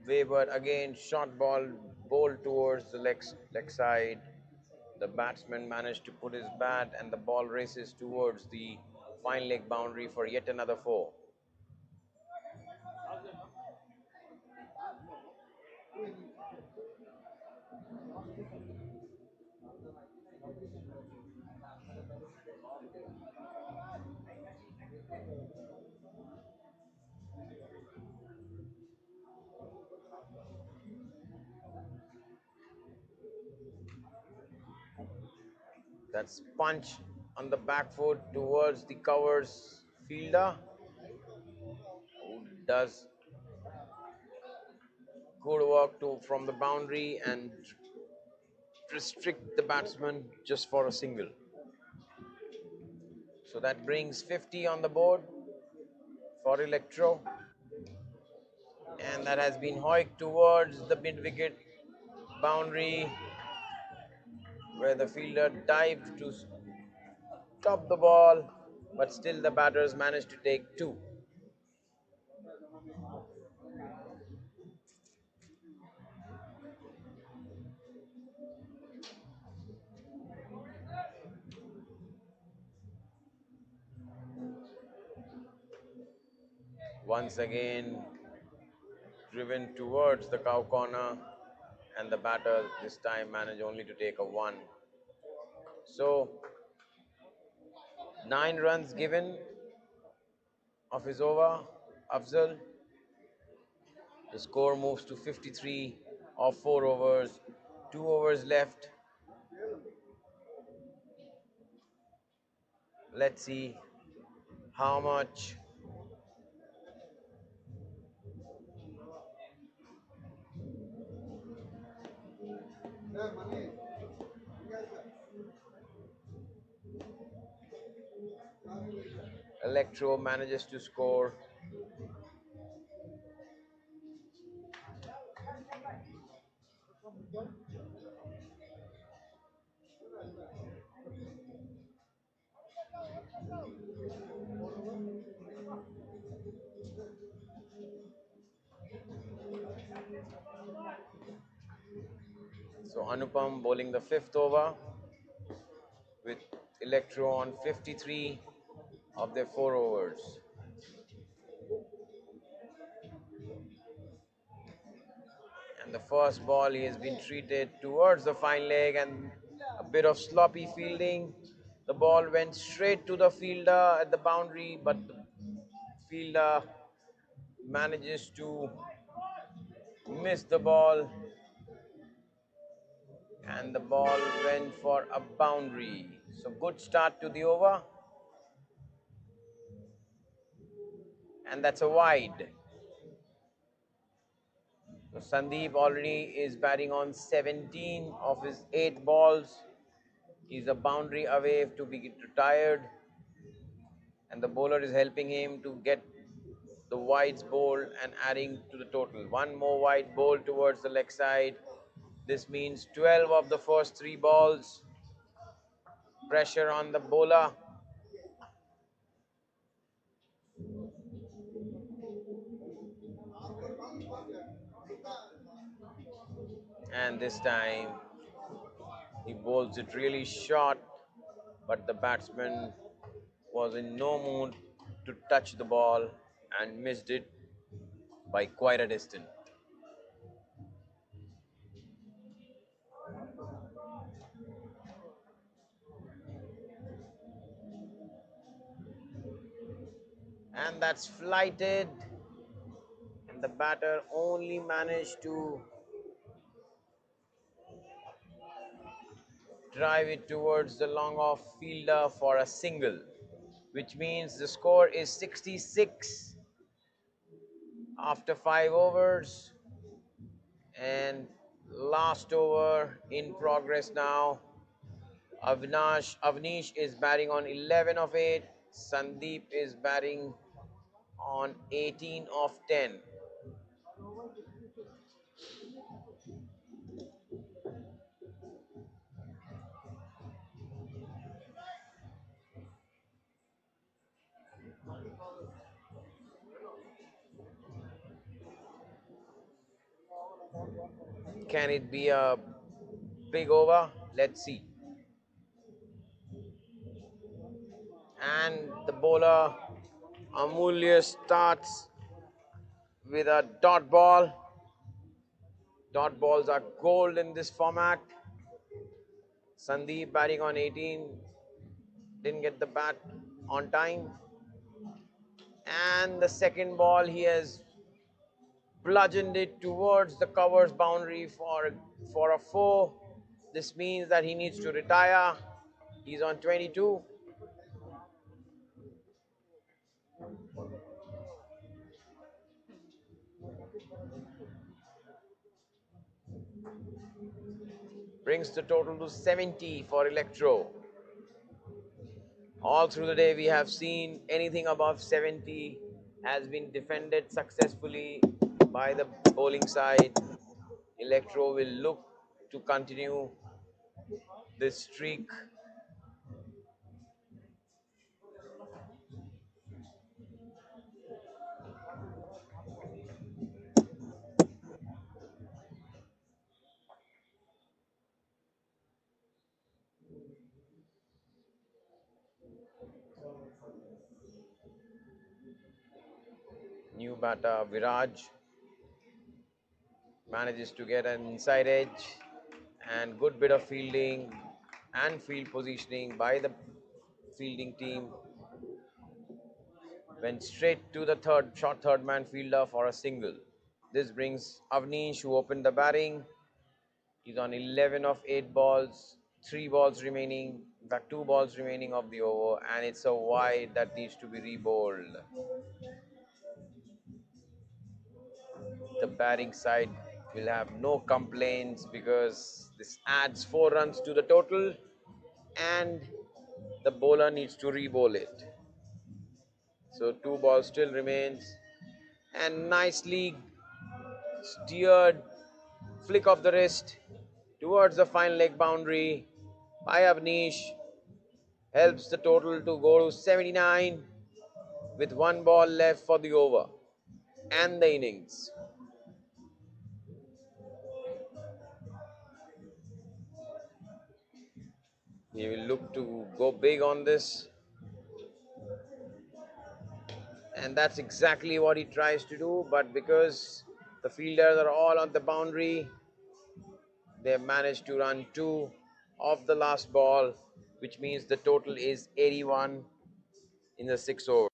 wayward again, short ball bowled towards the leg side. The batsman managed to put his bat and the ball races towards the fine leg boundary for yet another 4. That's punch on the back foot towards the covers fielder, who does good work from the boundary and restrict the batsman just for a single. So that brings 50 on the board for Electro. And that has been hoiked towards the mid-wicket boundary, where the fielder dived to stop the ball, but still the batters managed to take 2. Once again, driven towards the cow corner, and the batter this time managed only to take a 1. So 9 runs given of his over, Afzal. The score moves to 53 of 4 overs. 2 overs left. Let's see how much Electro manages to score. So Anupam bowling the 5th over with Electro on 53 of their 4 overs. And the first ball, he has been treated towards the fine leg and a bit of sloppy fielding. The ball went straight to the fielder at the boundary, but the fielder manages to miss the ball, and the ball went for a boundary. So good start to the over, and that's a wide. So Sandeep already is batting on 17 of his 8 balls. He's a boundary away to be retired, and the bowler is helping him to get the wides bowled and adding to the total. One more wide bowl towards the leg side. This means 12 of the first 3 balls. Pressure on the bowler. And this time he bowls it really short, but the batsman was in no mood to touch the ball and missed it by quite a distance. And that's flighted, and the batter only managed to drive it towards the long off fielder for a single, which means the score is 66 after 5 overs, and last over in progress now. Avnish is batting on 11 of 8. Sandeep is batting on 18 of 10. Can it be a big over? Let's see. And the bowler Amulya starts with a dot ball. Dot balls are gold in this format. Sandeep batting on 18, didn't get the bat on time. And the second ball, he has bludgeoned it towards the covers boundary for a 4. This means that he needs to retire. He's on 22. Brings the total to 70 for Electro. All through the day we have seen anything above 70 has been defended successfully by the bowling side. Electro will look to continue this streak. New batter Viraj manages to get an inside edge, and good bit of fielding and field positioning by the fielding team. Went straight to the third man fielder for a single. This brings Avnish, who opened the batting. He's on 11 of 8 balls, 3 balls remaining, in fact 2 balls remaining of the over, and it's a wide that needs to be rebowled. The batting side will have no complaints because this adds 4 runs to the total, and the bowler needs to re-bowl it. So 2 balls still remains, and nicely steered flick of the wrist towards the fine leg boundary by Avnish helps the total to go to 79 with 1 ball left for the over and the innings. He will look to go big on this, and that's exactly what he tries to do, but because the fielders are all on the boundary, they have managed to run 2 off the last ball, which means the total is 81 in the 6 overs.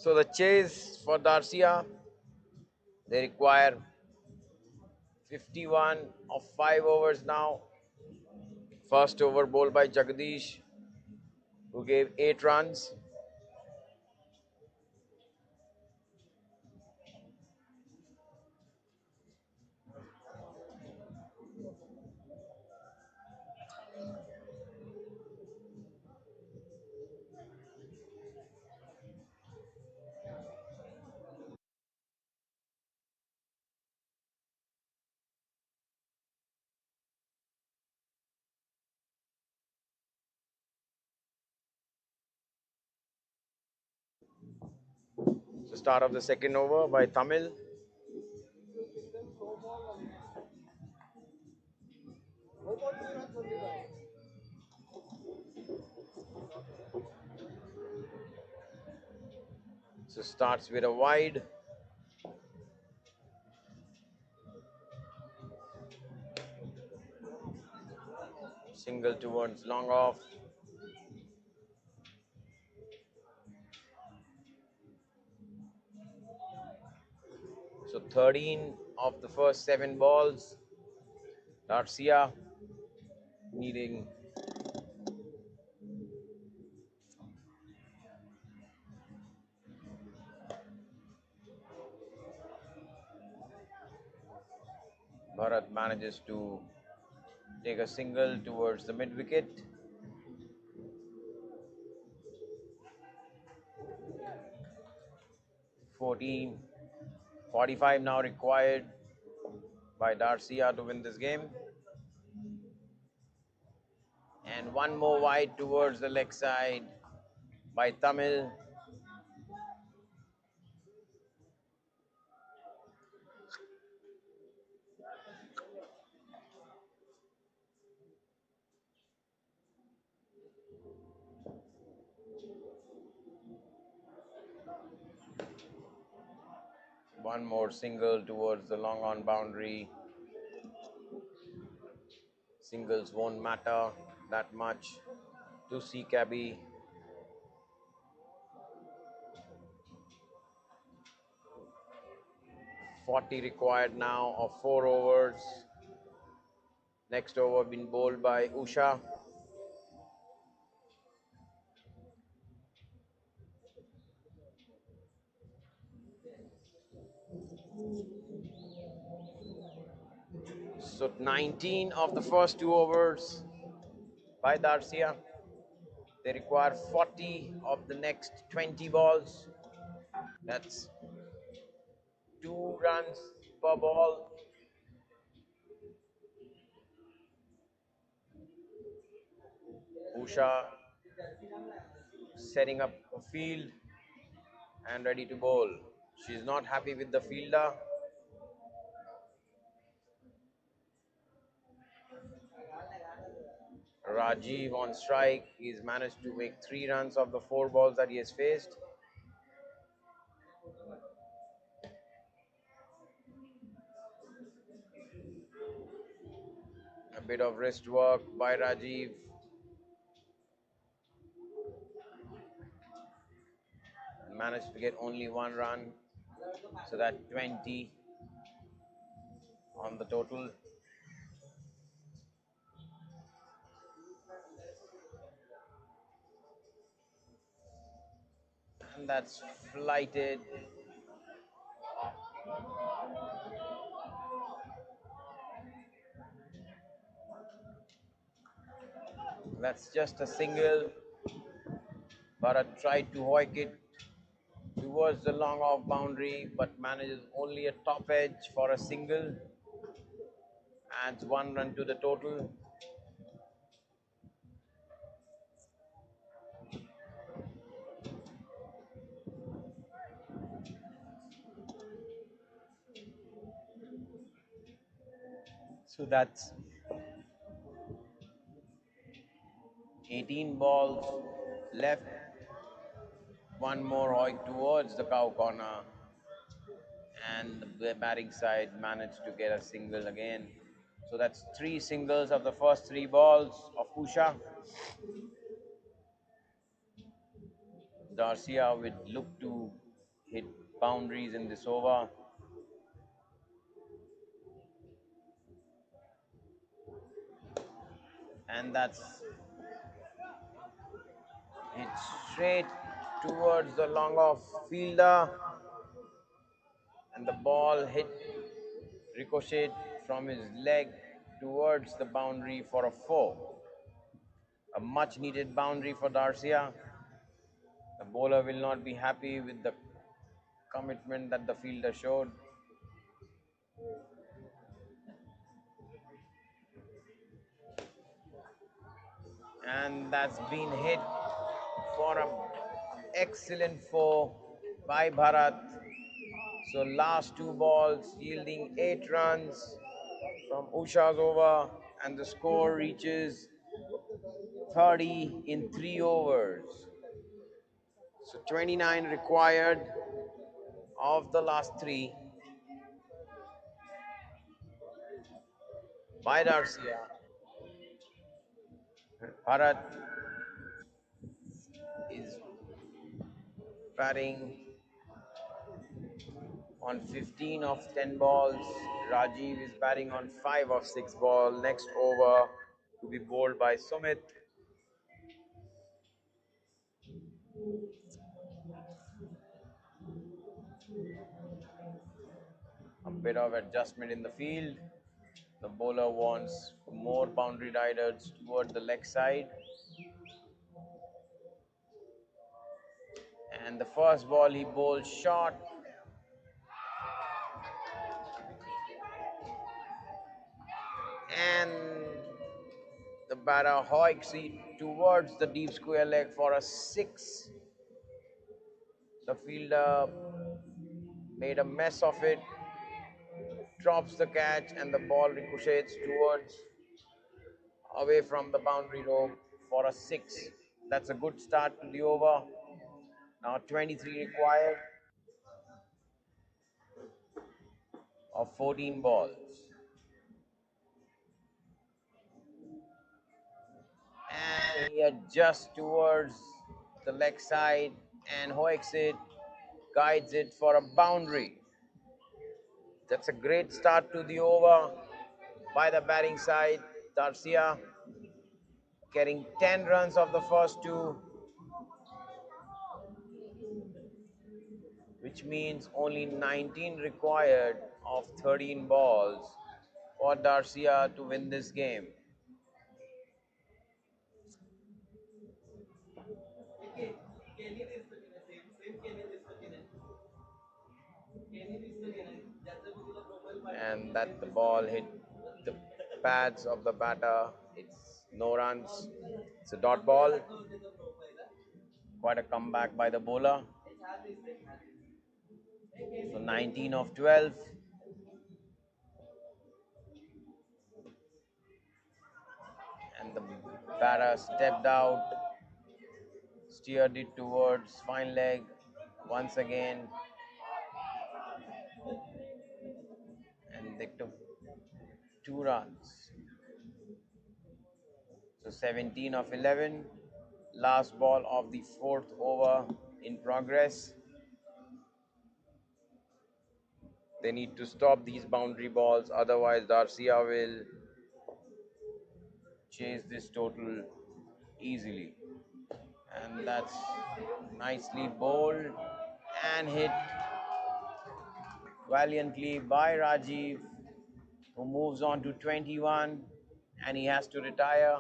So the chase for Darcia, they require 51 of 5 overs now. First over bowled by Jagdish, who gave 8 runs. So start of the second over by Tamil. So starts with a wide. Single towards long off. So 13 of the first 7 balls. Darcia needing Bharat manages to take a single towards the mid wicket. Fourteen 45 now required by Darcia to win this game. And one more wide towards the leg side by Tamil. One more single towards the long on boundary. Singles won't matter that much to C Cabby. 40 required now of 4 overs. Next over been bowled by Usha. So 19 of the first 2 overs by Darcia. They require 40 of the next 20 balls. That's 2 runs per ball. Usha setting up a field and ready to bowl. She's not happy with the fielder. Rajiv on strike. He's managed to make 3 runs of the 4 balls that he has faced. A bit of wrist work by Rajiv. Managed to get only 1 run. So that 20 on the total. And that's flighted. That's just a single. Bharat tried to hoik it towards the long off boundary, but manages only a top edge for a single. Adds 1 run to the total. So that's 18 balls left. One more hoik towards the cow corner. And the batting side managed to get a single again. So that's 3 singles of the first 3 balls of Usha. Darcia would look to hit boundaries in this over. And that's hit straight towards the long off fielder, and the ball hit ricocheted from his leg towards the boundary for a 4. A much needed boundary for Darcia. The bowler will not be happy with the commitment that the fielder showed. And that's been hit for an excellent 4 by Bharat. So last 2 balls yielding 8 runs from Usha's over, and the score reaches 30 in 3 overs. So 29 required of the last 3 by Darcia. Bharat is batting on 15 of 10 balls. Rajiv is batting on 5 of 6 balls. Next over to be bowled by Sumit. A bit of adjustment in the field. The bowler wants more boundary riders toward the leg side. And the first ball he bowls short. And the batter hoiks it towards the deep square leg for a 6. The fielder made a mess of it, drops the catch, and the ball ricochets towards away from the boundary rope for a 6. That's a good start to the over. Now 23 required of 14 balls. And he adjusts towards the leg side and hoiks it, guides it for a boundary. That's a great start to the over by the batting side. Darcia getting 10 runs of the first 2, which means only 19 required of 13 balls for Darcia to win this game. And that the ball hit the pads of the batter. It's no runs. It's a dot ball. Quite a comeback by the bowler. So 19 of 12. And the batter stepped out, steered it towards fine leg once again. And they took 2 runs. So 17 of 11. Last ball of the 4th over in progress. They need to stop these boundary balls, otherwise Darcia will chase this total easily. And that's nicely bowled and hit valiantly by Rajiv, who moves on to 21, and he has to retire.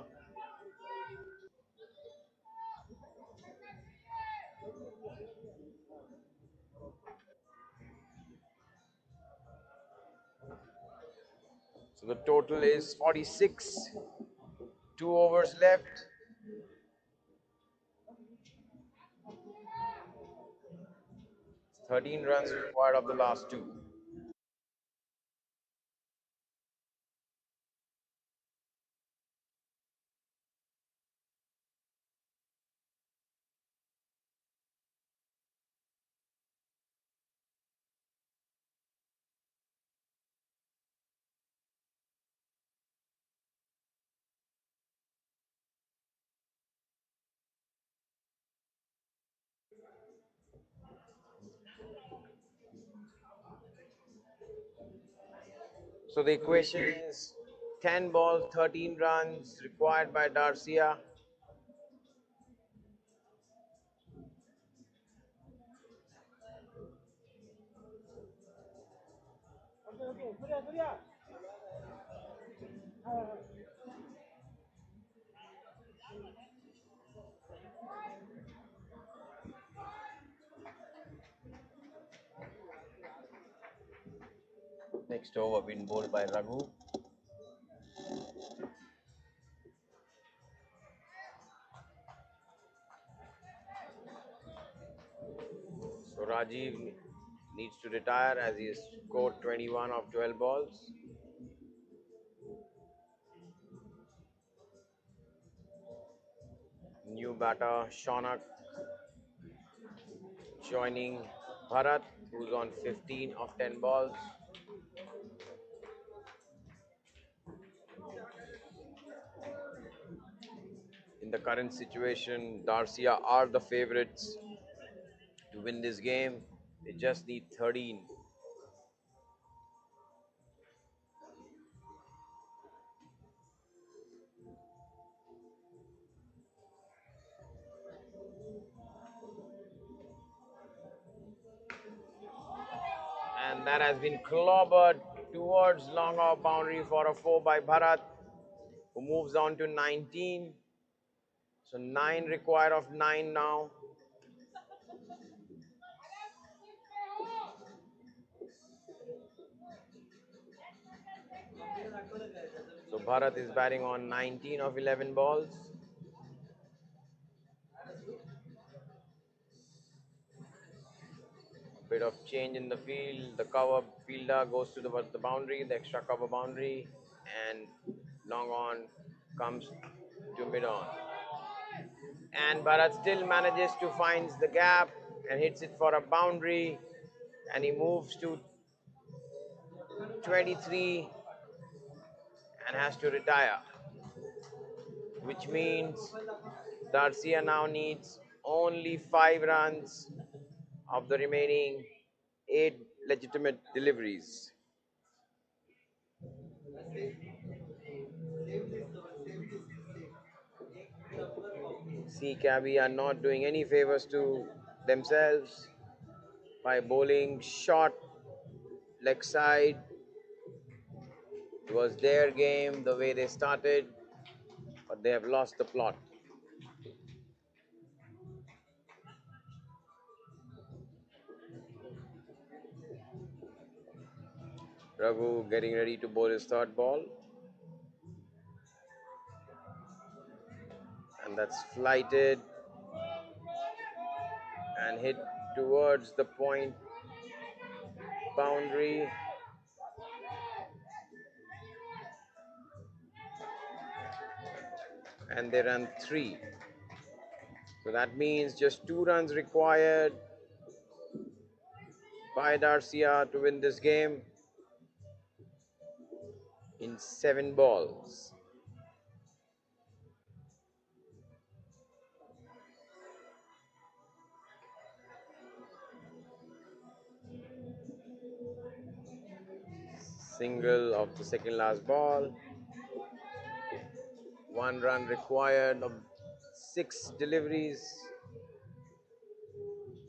So the total is 46. 2 overs left. It's 13 runs required of the last 2. So the equation is 10 balls, 13 runs required by Darcia. Next over been bowled by Raghu. So Rajiv needs to retire as he has scored 21 of 12 balls. New batter Shaunak joining Bharat, who's on 15 of 10 balls. In the current situation, Darcia are the favourites to win this game. They just need 13. And that has been clobbered towards long off boundary for a 4 by Bharat, who moves on to 19. So 9 required of 9 now. So Bharat is batting on 19 of 11 balls. A bit of change in the field. The cover fielder goes to the boundary, the extra cover boundary, and long on comes to mid on. And Bharat still manages to find the gap and hits it for a boundary, and he moves to 23 and has to retire, which means Darcia now needs only 5 runs of the remaining 8 legitimate deliveries. CCAB are not doing any favors to themselves by bowling short leg side. It was their game the way they started, but they have lost the plot. Raghu getting ready to bowl his third ball. And that's flighted and hit towards the point boundary. And they run 3. So that means just 2 runs required by Darcia to win this game in 7 balls. Single of the second last ball. 1 run required of 6 deliveries.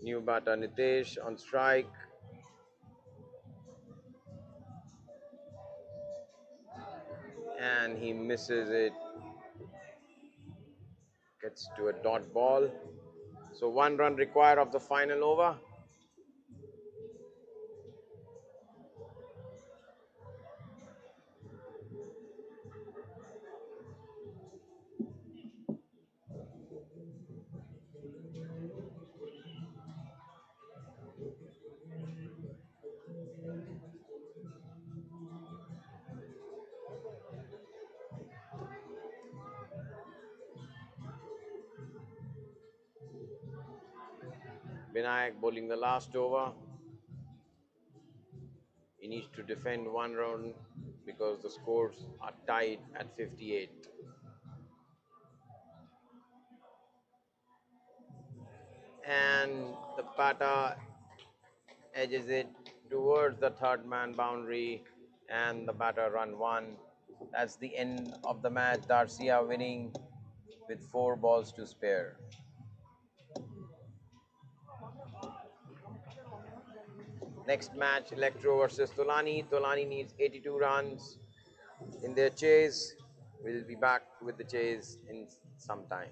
New batter Nitesh on strike. And he misses it. Gets to a dot ball. So 1 run required of the final over. Vinayak bowling the last over. He needs to defend 1 run because the scores are tied at 58. And the batter edges it towards the third man boundary and the batter run 1. That's the end of the match. Darcia winning with 4 balls to spare. Next match, Electro versus Tolani. Tolani needs 82 runs in their chase. We'll be back with the chase in some time.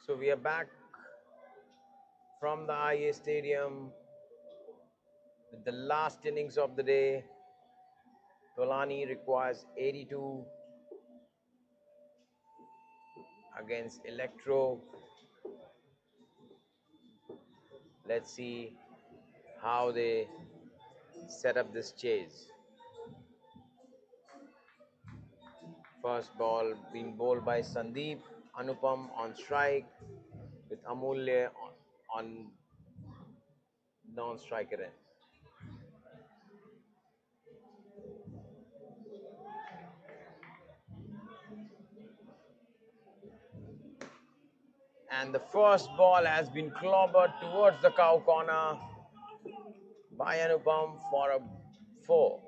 So we are back from the IA Stadium with the last innings of the day. Tolani requires 82 against Electro. Let's see how they set up this chase. First ball being bowled by Sandeep. Anupam on strike with Amulya on non-striker end. And the first ball has been clobbered towards the cow corner by Anupam for a 4.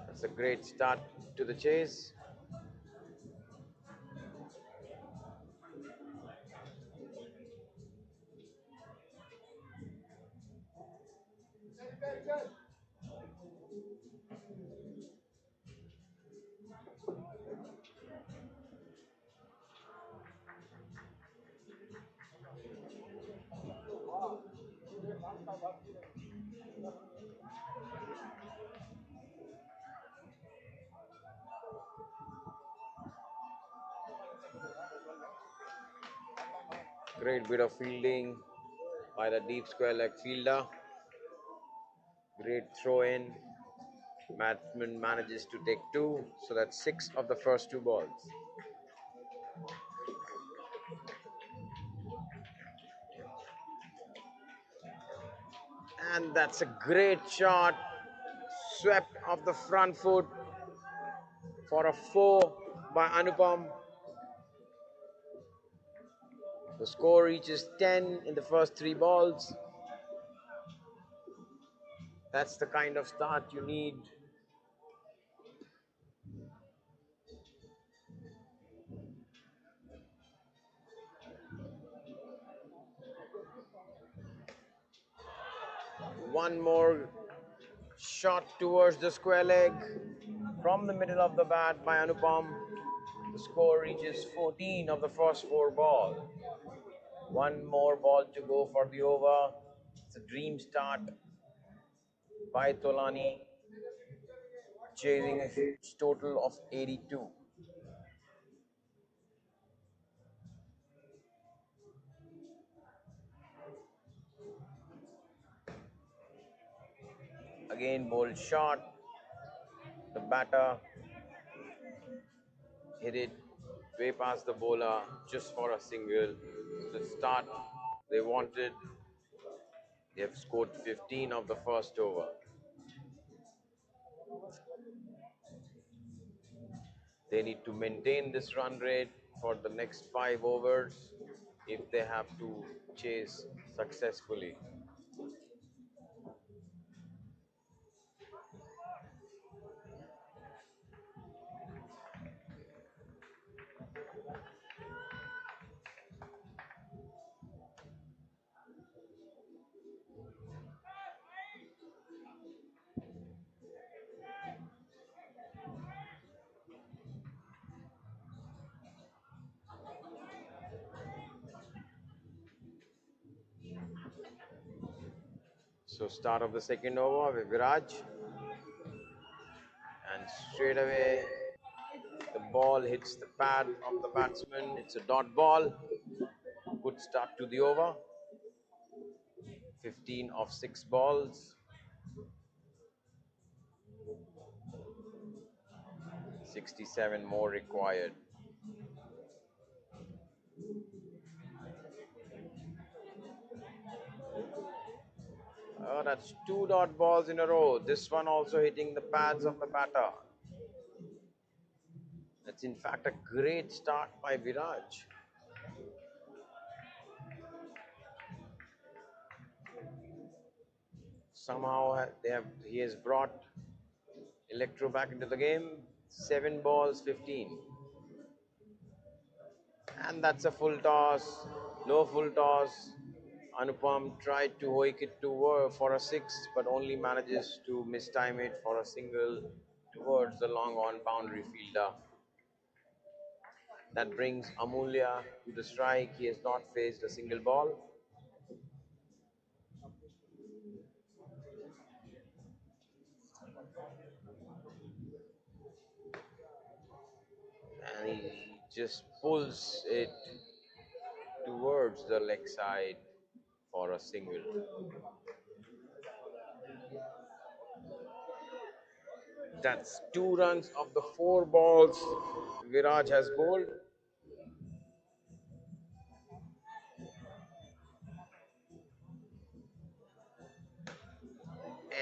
That's a great start to the chase. Great bit of fielding by the deep square leg fielder. Great throw in. Batsman manages to take 2, so that's 6 of the first 2 balls. And that's a great shot. Swept off the front foot for a 4 by Anupam. The score reaches 10 in the first 3 balls. That's the kind of start you need. One more shot towards the square leg from the middle of the bat by Anupam. The score reaches 14 of the first 4 balls. One more ball to go for the over. It's a dream start by Tolani, chasing a total of 82. Again, bold shot. The batter hit it way past the bowler just for a single. The start they wanted. They have scored 15 of the first over. They need to maintain this run rate for the next 5 overs if they have to chase successfully. So start of the second over with Viraj, and straight away the ball hits the pad of the batsman. It's a dot ball. Good start to the over. 15 of 6 balls. 67 more required. Oh, that's 2 dot balls in a row. This one also hitting the pads of the batter. That's in fact a great start by Viraj. Somehow he has brought Electro back into the game. 7 balls, 15. And that's a full toss. No full toss. Anupam tried to hoik it for a 6, but only manages to mistime it for a single towards the long on boundary fielder. That brings Amulya to the strike. He has not faced a single ball. And he just pulls it towards the leg side for a single. That's 2 runs of the 4 balls Viraj has bowled.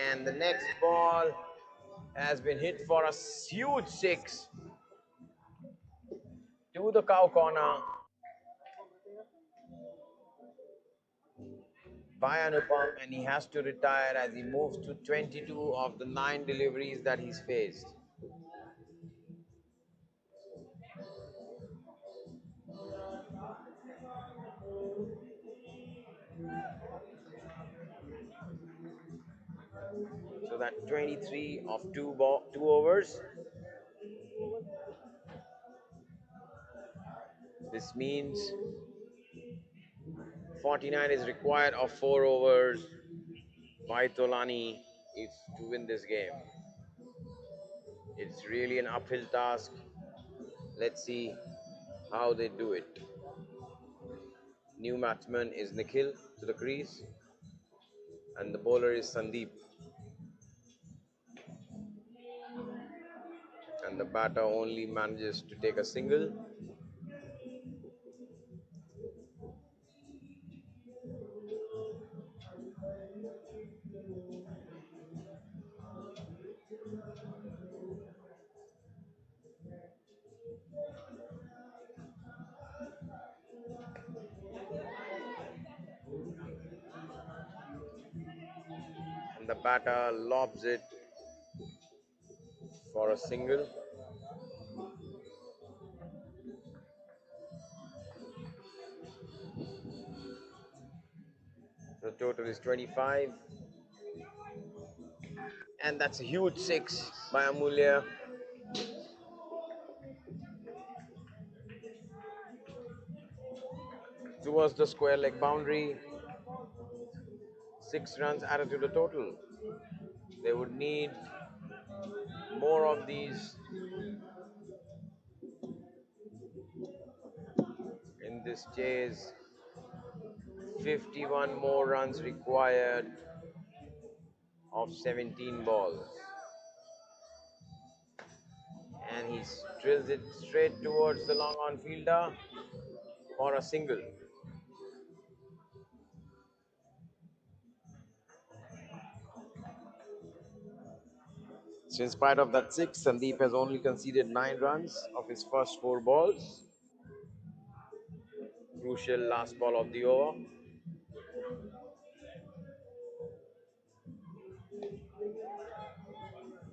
And the next ball has been hit for a huge 6 to the cow corner by Anupam, and he has to retire as he moves to 22 of the 9 deliveries that he's faced. So that 23 of 2 overs. This means 49 is required of 4 overs by Tolani if to win this game. It's really an uphill task. Let's see how they do it. New batsman is Nikhil to the crease, and the bowler is Sandeep. And the batter only manages to take a single. And the batter lobs it for a single. The total is 25. And that's a huge 6 by Amulya. Towards the square leg boundary. 6 runs added to the total. They would need more of these in this chase. 51 more runs required of 17 balls. And he drills it straight towards the long on fielder for a single. So in spite of that six, Sandeep has only conceded 9 runs of his first 4 balls. Crucial last ball of the over.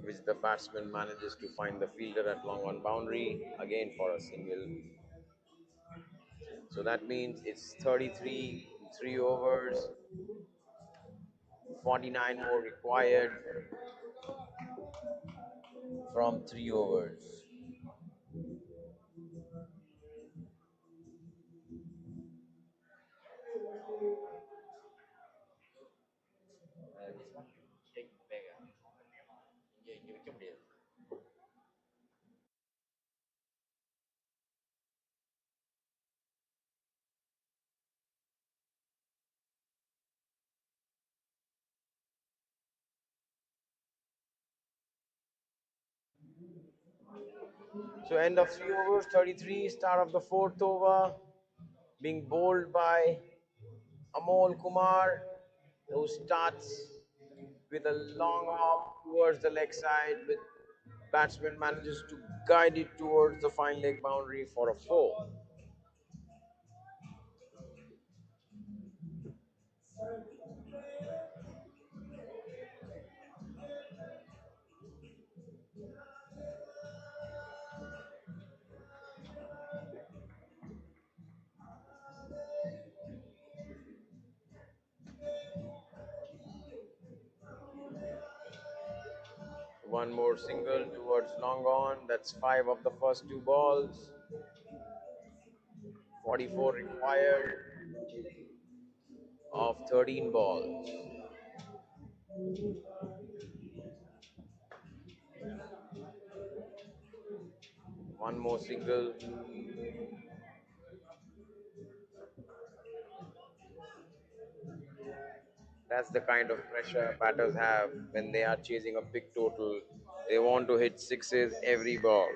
Which the batsman manages to find the fielder at long on boundary, again for a single. So that means it's 33 in 3 overs, 49 more required from 3 overs. So end of 3 overs, 33, start of the 4th over, being bowled by Amol Kumar, who starts with a long off towards the leg side, with batsman manages to guide it towards the fine leg boundary for a 4. One more single towards long on. That's 5 of the first 2 balls. 44 required of 13 balls. One more single. That's the kind of pressure batters have when they are chasing a big total. They want to hit sixes every ball.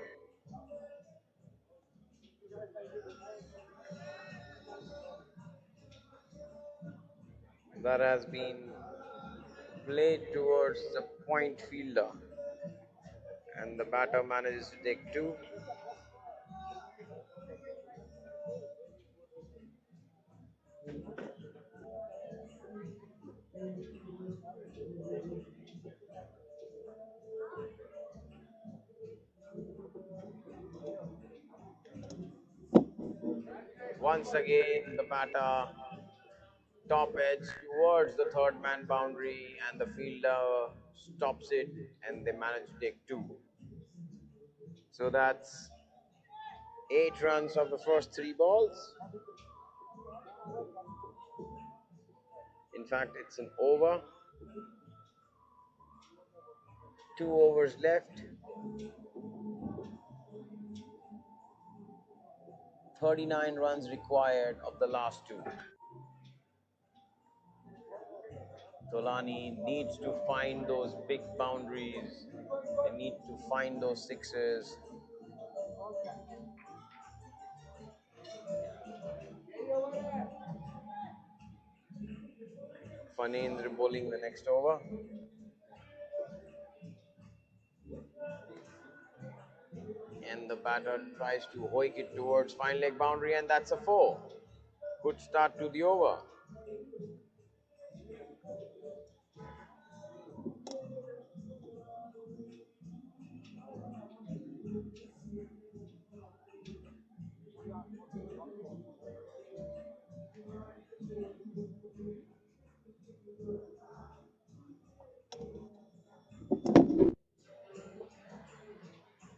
That has been played towards the point fielder, and the batter manages to take 2. Once again, the batter top edge towards the third man boundary, and the fielder stops it, and they manage to take 2. So that's 8 runs of the first 3 balls. In fact, it's an over. 2 overs left. 39 runs required of the last 2. Tolani needs to find those big boundaries. They need to find those sixes. Fanendra bowling the next over. And the batter tries to hoik it towards fine leg boundary, and that's a 4. Good start to the over.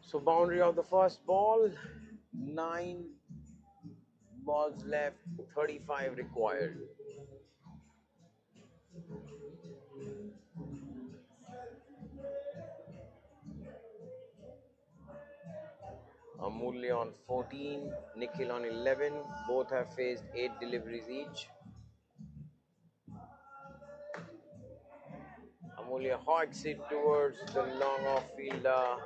So boundary of the first ball, 9 balls left, 35 required. Amulya on 14, Nikhil on 11. Both have faced 8 deliveries each. Amulya hoiks it towards the long off fielder,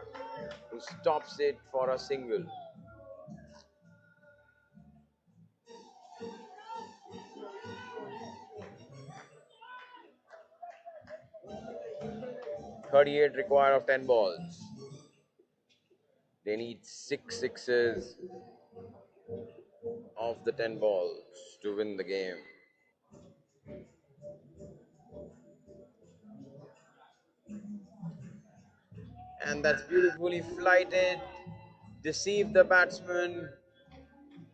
who stops it for a single. 38 required of 10 balls. They need 6 sixes of the 10 balls to win the game. And that's beautifully flighted. Deceive the batsman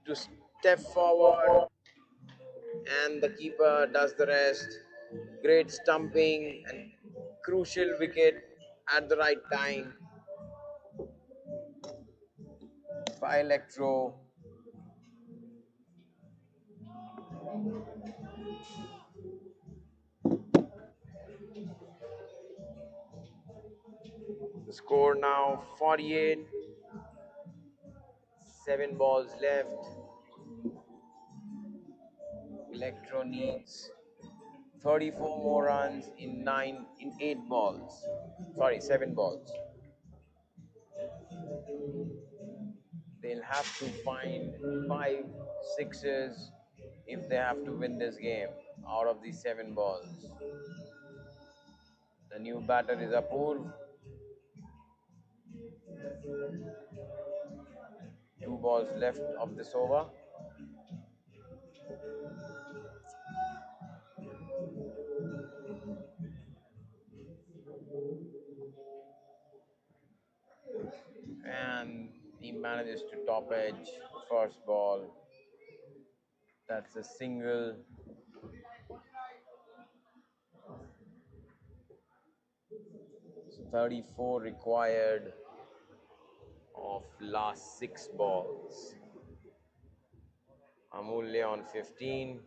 to step forward, and the keeper does the rest. Great stumping and crucial wicket at the right time by Electro. The score now 48. 7 balls left. Electro needs 34 more runs in 8 balls. Sorry, 7 balls. They'll have to find 5 sixes if they have to win this game out of these 7 balls. The new batter is Apurv. 2 balls left of this over. And he manages to top edge the first ball. That's a single. So 34 required of last 6 balls. Amulya on 15.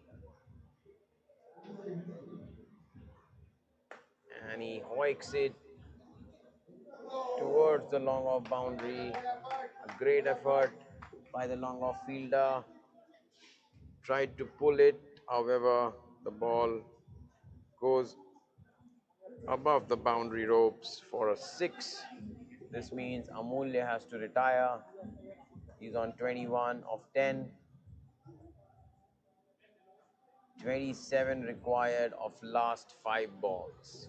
And he hoiks it towards the long off boundary. A great effort by the long off fielder. Tried to pull it, however, the ball goes above the boundary ropes for a 6. This means Amulya has to retire. He's on 21 of 10. 27 required of last 5 balls.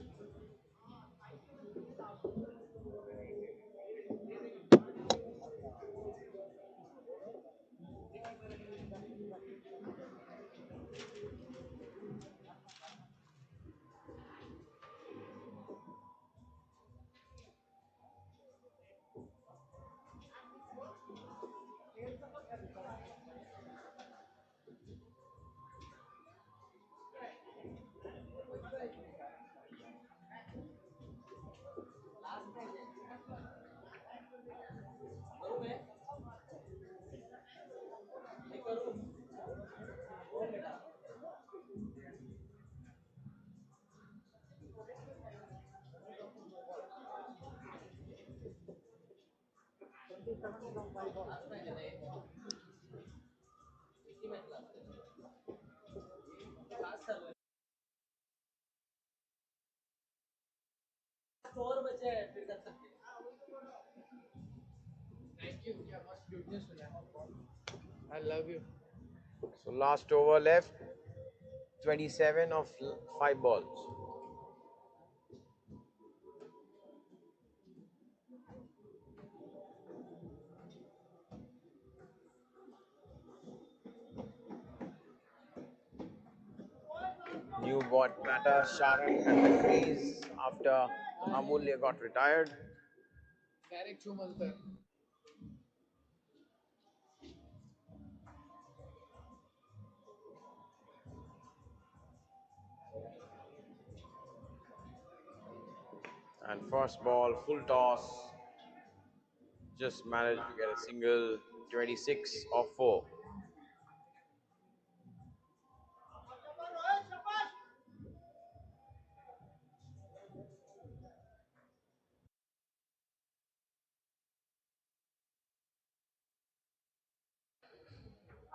Thank you. Yeah, must goodness I love you. So last over left, 27 of 5 balls. New batter Sharan at the crease after Amulya got retired. Direct 2 months there. And first ball, full toss. Just managed to get a single, 26 of 4.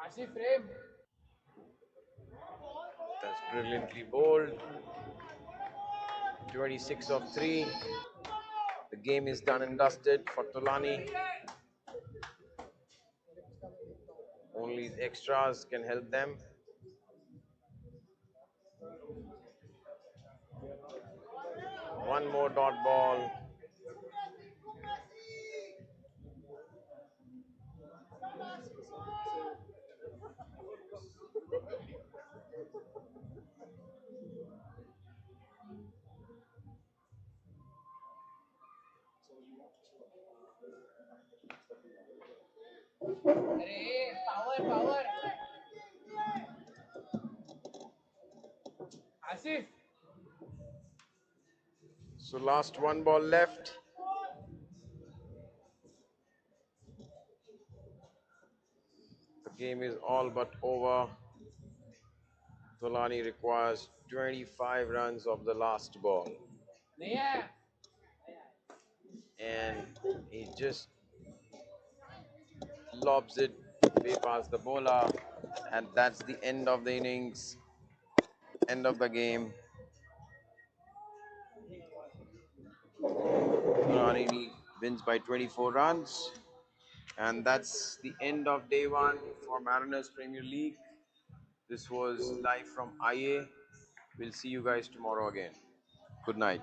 Asif frame. That's brilliantly bowled. 26 of 3. The game is done and dusted for Tolani. Only extras can help them. One more dot ball. अरे power power. Asif. So last one ball left. The game is all but over. Tolani requires 25 runs of the last ball. नहीं है. And he just lobs it way past the bowler. And that's the end of the innings, end of the game. Tolani wins by 24 runs. And that's the end of day one for Mariners Premier League. This was live from IA. We'll see you guys tomorrow again. Good night.